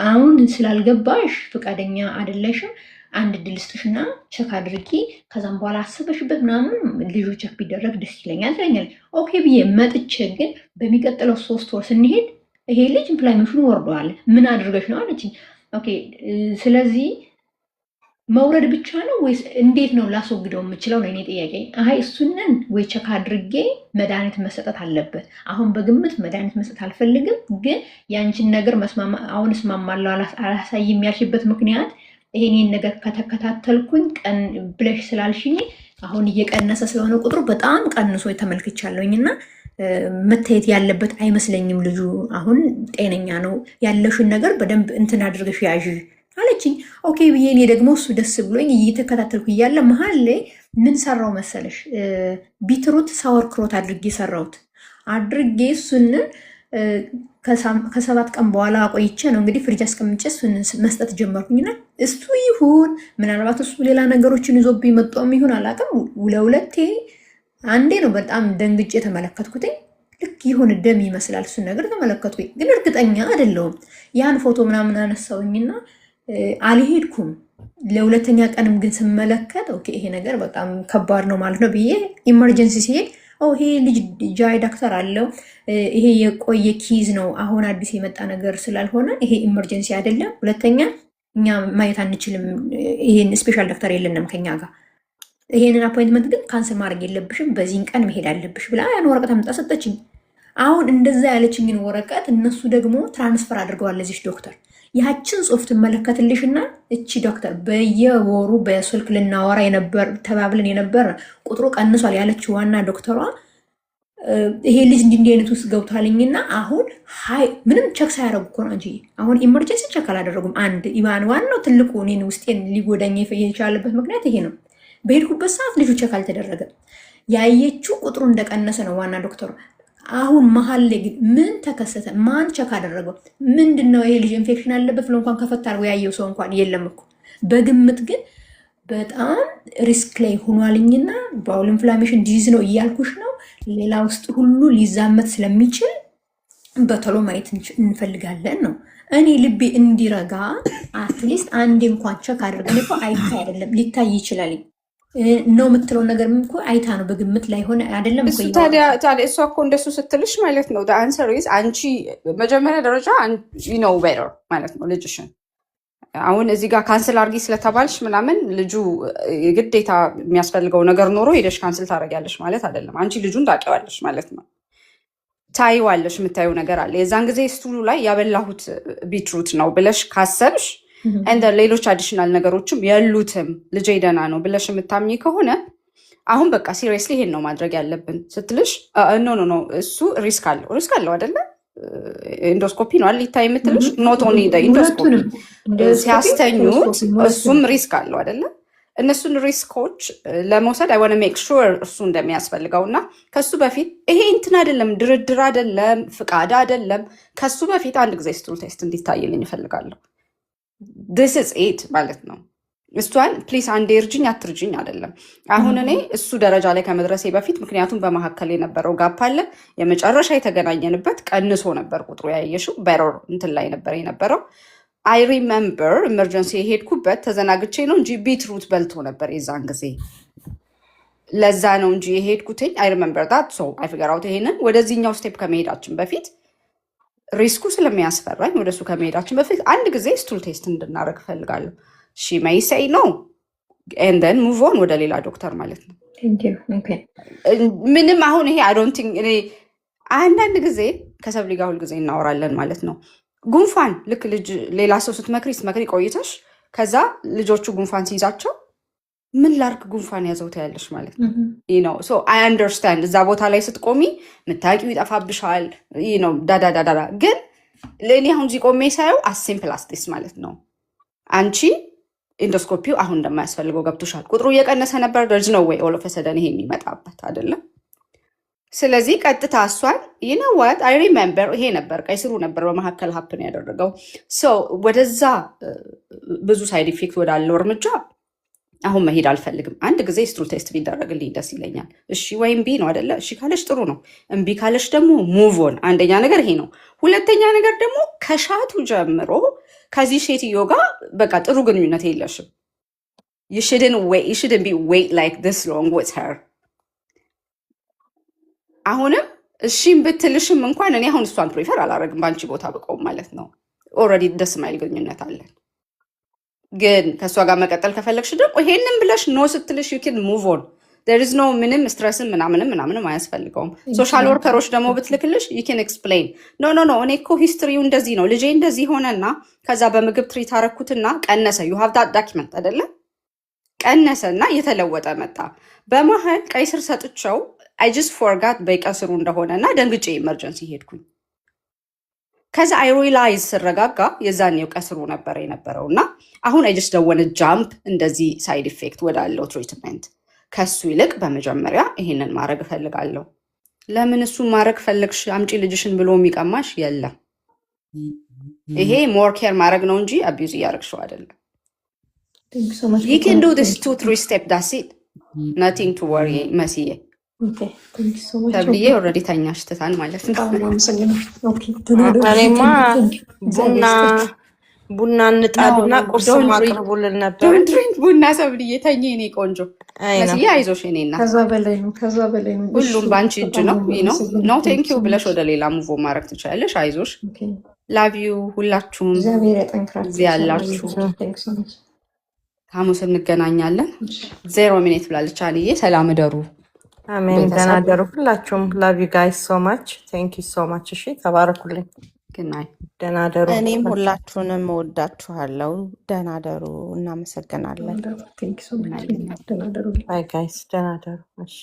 አሁን ስላልገባሽ ፈቃደኛ አይደለሽም፣ አንድ እድል ስጥሽና ቸክ አድርጊ፣ ከዛም በኋላ አስበሽበት ምናምን ልጁ ቸክ ቢደረግ ደስ ይለኛል ትለኛለች። ኦኬ ብዬ መጥቼ ግን በሚቀጥለው 3 ወር ስንሄድ ይሄ ልጅ ኢንፍላሜሽኑ ወርዷል። ምን አድርገሽ ነው አለችኝ። ኦኬ ስለዚህ መውረድ ብቻ ነው ወይስ እንዴት ነው ላስወግደው የምችለው ነው የኔ ጥያቄ። አይ እሱንን ወይ ቸክ አድርጌ መድኃኒት መሰጠት አለበት። አሁን በግምት መድኃኒት መስጠት አልፈልግም፣ ግን ያንቺን ነገር አሁን እስማማለሁ አላሳይም ያልሽበት ምክንያት ይሄን ነገር ከተከታተልኩኝ ቀን ብለሽ ስላልሽኝ አሁን እየቀነሰ ስለሆነ ቁጥሩ በጣም ቀንሶ ተመልክቻለሁኝና መታየት ያለበት አይመስለኝም። ልጁ አሁን ጤነኛ ነው፣ ያለሽን ነገር በደንብ እንትን አድርገሽ ያዥ አለችኝ። ኦኬ ብዬ እኔ ደግሞ እሱ ደስ ብሎኝ እየተከታተልኩ እያለ መሀል ላይ ምን ሰራው መሰለሽ? ቢትሩት ሳወር ክሮት አድርጌ ሰራሁት። አድርጌ እሱንን ከ7 ቀን በኋላ ቆይቼ ነው እንግዲህ ፍሪጅ አስቀምጬ እሱን መስጠት ጀመርኩኝና እሱ ይሁን ምናልባት እሱ ሌላ ነገሮችን ይዞብኝ መጣም ይሁን አላውቅም። 2 አንዴ ነው በጣም ደንግጬ ተመለከትኩትኝ። ልክ ይሁን ደም ይመስላል እሱን ነገር ተመለከትኩኝ፣ ግን እርግጠኛ አይደለሁም። ያን ፎቶ ምናምን አነሳውኝና አልሄድኩም። ለሁለተኛ ቀንም ግን ስመለከት ኦኬ ይሄ ነገር በጣም ከባድ ነው ማለት ነው ብዬ ኢመርጀንሲ ሲሄድ ይሄ ልጅ ጃይ ዶክተር አለው፣ ይሄ የቆየ ኪዝ ነው፣ አሁን አዲስ የመጣ ነገር ስላልሆነ ይሄ ኢመርጀንሲ አይደለም፣ ሁለተኛ እኛ ማየት አንችልም፣ ይሄን ስፔሻል ዶክተር የለንም ከኛ ጋር፣ ይሄንን አፖይንትመንት ግን ካንስል ማድረግ የለብሽም፣ በዚህን ቀን መሄድ አለብሽ ብላ ያን ወረቀት አምጣ ሰጠችኝ። አሁን እንደዛ ያለችኝን ወረቀት እነሱ ደግሞ ትራንስፈር አድርገዋል ለዚህ ዶክተር። ያችን ጽሑፍ ትመለከትልሽና እቺ ዶክተር በየወሩ በስልክ ልናወራ ተባብለን የነበር ቁጥሩ ቀንሷል ያለች ዋና ዶክተሯ ይሄ ልጅ እንዲህ አይነት ውስጥ ገብቷልኝና አሁን ምንም ቸክ ሳያደርጉ እኮ ነው እንጂ አሁን ኢመርጀንሲ ቸክ አላደረጉም። አንድ ኢቫን ዋናው ትልቁ እኔን ውስጤን ሊጎዳኝ የቻለበት ምክንያት ይሄ ነው። በሄድኩበት ሰዓት ልጁ ቸክ አልተደረገም። ያየችው ቁጥሩ እንደቀነሰ ነው ዋና ዶክተሯ። አሁን መሀል ላይ ግን ምን ተከሰተ? ማን ቸክ አደረገው? ምንድነው ይሄ ልጅ ኢንፌክሽን አለበት ብሎ እንኳን ከፈት አድርጎ ያየው ሰው እንኳን የለም እኮ። በግምት ግን በጣም ሪስክ ላይ ሆኗልኝና ባውል ኢንፍላሜሽን ዲዚዝ ነው እያልኩሽ ነው። ሌላ ውስጥ ሁሉ ሊዛመት ስለሚችል በቶሎ ማየት እንፈልጋለን ነው። እኔ ልቤ እንዲረጋ አትሊስት አንዴ እንኳን ቸክ አድርገን እኮ አይታይ አይደለም ሊታይ ይችላል ነው የምትለው ነገር እኮ አይታ ነው በግምት ላይ ሆነ አይደለም እኮ። ታዲያ እሷ እኮ እንደሱ ስትልሽ ማለት ነው አንሰር ኢዝ አንቺ መጀመሪያ ደረጃ ዩ ኖው ቤተር ማለት ነው ልጅሽን። አሁን እዚህ ጋር ካንስል አድርጊ ስለተባልሽ ምናምን ልጁ ግዴታ የሚያስፈልገው ነገር ኖሮ ሄደሽ ካንስል ታደርጊያለሽ ማለት አይደለም። አንቺ ልጁን ታውቂዋለሽ ማለት ነው። ታይዋለሽ፣ የምታየው ነገር አለ። የዛን ጊዜ ስቱሉ ላይ ያበላሁት ቢትሩት ነው ብለሽ ካሰብሽ እንደ ሌሎች አዲሽናል ነገሮችም የሉትም ልጄ ደህና ነው ብለሽ የምታምኚ ከሆነ አሁን በቃ ሲሪየስሊ ይሄን ነው ማድረግ ያለብን ስትልሽ ኖ እሱ ሪስክ አለው አይደለ? ኢንዶስኮፒ ነው ሊታይ የምትልሽ ኖት ኦንሊ ኢንዶስኮፒ ሲያስተኙት እሱም ሪስክ አለው አይደለ? እነሱን ሪስኮች ለመውሰድ አይ ዋና ሜክ ሹር እሱ እንደሚያስፈልገው እና ከሱ በፊት ይሄ እንትን አይደለም፣ ድርድር አይደለም፣ ፍቃድ አይደለም። ከሱ በፊት አንድ ጊዜ ስቱል ቴስት እንዲታይልኝ ይፈልጋለሁ። this is it ማለት ነው። እሷን ፕሊስ አንዴ እርጅኝ አትርጅኝ አይደለም። አሁን እኔ እሱ ደረጃ ላይ ከመድረሴ በፊት ምክንያቱም በመካከል የነበረው ጋፕ አለ። የመጨረሻ የተገናኘንበት ቀንሶ ነበር ቁጥሩ ያየሽው በሮር እንትን ላይ ነበር የነበረው። አይ ሪመምበር ኢመርጀንሲ የሄድኩበት ተዘናግቼ ነው እንጂ ቢትሩት በልቶ ነበር የዛን ጊዜ። ለዛ ነው እንጂ የሄድኩትኝ። አይ ሪመምበር ዳት ሶ አይ ፊገር አውት። ይሄንን ወደዚህኛው ስቴፕ ከመሄዳችን በፊት ሪስኩ ስለሚያስፈራኝ ወደሱ ከመሄዳችን በፊት አንድ ጊዜ ስቱል ቴስት እንድናደርግ እፈልጋለሁ። ሺ ሜይ ሴይ ኖ ኤንድ ዘን ሙቭ ኦን ወደ ሌላ ዶክተር ማለት ነው። ምንም አሁን ይሄ አይ ዶንት ቲንክ እኔ አንዳንድ ጊዜ ከሰብሊ ጋር ሁልጊዜ እናወራለን ማለት ነው። ጉንፋን ልክ ልጅ ሌላ ሰው ስትመክሪ ቆይተሽ ከዛ ልጆቹ ጉንፋን ሲይዛቸው ምን ላርግ ጉንፋን ያዘው ትያለሽ ማለት ነው። ነው ሶ አይ አንደርስታንድ እዛ ቦታ ላይ ስትቆሚ ምታቂው ይጠፋብሻል ነው ዳዳዳዳ። ግን ለእኔ አሁን እዚህ ቆሜ ሳየው አሲምፕል አስቲስ ማለት ነው። አንቺ ኢንዶስኮፒው አሁን እንደማያስፈልገው ገብቶሻል። ቁጥሩ እየቀነሰ ነበር። ደርዝ ነው ወይ ኦል ኦፍ ሰደን ይሄ የሚመጣበት አይደለም። ስለዚህ ቀጥታ እሷን ይነዋት አይ ሪሜምበር ይሄ ነበር ቀይ ስሩ ነበር በመካከል ሀፕን ያደረገው። ወደዛ ብዙ ሳይድ ኢፌክት ወዳለው እርምጃ አሁን መሄድ አልፈልግም። አንድ ጊዜ ስትሩ ቴስት ቢደረግልኝ ደስ ይለኛል። እሺ ወይም ቢ ነው አይደለ? እሺ ካለሽ ጥሩ ነው። እምቢ ካለሽ ደግሞ ሙቭ ኦን። አንደኛ ነገር ይሄ ነው። ሁለተኛ ነገር ደግሞ ከሻቱ ጀምሮ ከዚህ ሴትዮ ጋር በቃ ጥሩ ግንኙነት የለሽም። you shouldn't be wait like this long with her። አሁንም እሺም ብትልሽም እንኳን እኔ አሁን እሷን ፕሪፈር አላረግም በአንቺ ቦታ ብቆም ማለት ነው። ኦልሬዲ ደስ ማይል ግንኙነት አለን። ግን ከእሷ ጋር መቀጠል ከፈለግሽ ደግሞ ይሄንን ብለሽ ኖ ስትልሽ you can move on። there is no ምንም ስትረስም ምናምንም አያስፈልገውም። ሶሻል ወርከሮች ደግሞ ብትልክልሽ you can explain ኖ እኔ እኮ ሂስትሪው እንደዚህ ነው ልጄ እንደዚህ ሆነና ከዛ በምግብ ትሪት አረኩትና ቀነሰ። you have that document አይደለ? ቀነሰና እየተለወጠ መጣ። በመሀል ቀይ ስር ሰጥቸው I just forgot በቀስሩ እንደሆነና ደንግጬ ኢመርጀንሲ ሄድኩኝ። ከዛ አይ ሪላይዝ ስረጋጋ የዛኔው ቀስሩ ነበር የነበረውና አሁን I just don't want to jump እንደዚህ ሳይድ ኢፌክት ወዳለው ትሪትመንት። ከሱ ይልቅ በመጀመሪያ ይሄንን ማድረግ እፈልጋለሁ። ለምን እሱ ማድረግ ፈለግሽ አምጪ ልጅሽን ብሎ የሚቀማሽ የለም። ይሄ ሞር ኬር ማድረግ ነው እንጂ አቢዩዝ እያደረግሽው አይደለም። you can do this 2-3 step that's it nothing to worry መስዬ ተብዬ ኦልሬዲ ተኛሽ ትታን ማለት ነው። እኔማ ቡና እንጣድና ቁርስ ማቅርቡልን ነበር። ዶንት ድሪንክ ቡና ሰብልዬ ተኝ የኔ ቆንጆ መስዬ። አይዞሽ የኔና ከዛ በላይ ነው ሁሉም በአንቺ እጅ ነው ኖ ቴንክ ዩ ብለሽ ወደ ሌላ ሙቮ ማድረግ ትችላለሽ። አይዞሽ ላቭ ዩ ሁላችሁም እዚህ ያላችሁ። ሐሙስ እንገናኛለን። 0 ሚኒት ብላለች አንዬ። ሰላም እደሩ። አሜን። ደህና ደሩ ሁላችሁም። ላቭ ዩ ጋይስ ሶ ማች ቴንክ ዩ ሶ ማች። እሺ ተባረኩልኝ። ግናይ ደህና ደሩ። እኔም ሁላችሁንም እወዳችኋለሁ። ደህና ደሩ። እናመሰግናለን። ባይ ጋይስ። ደህና ደሩ። እሺ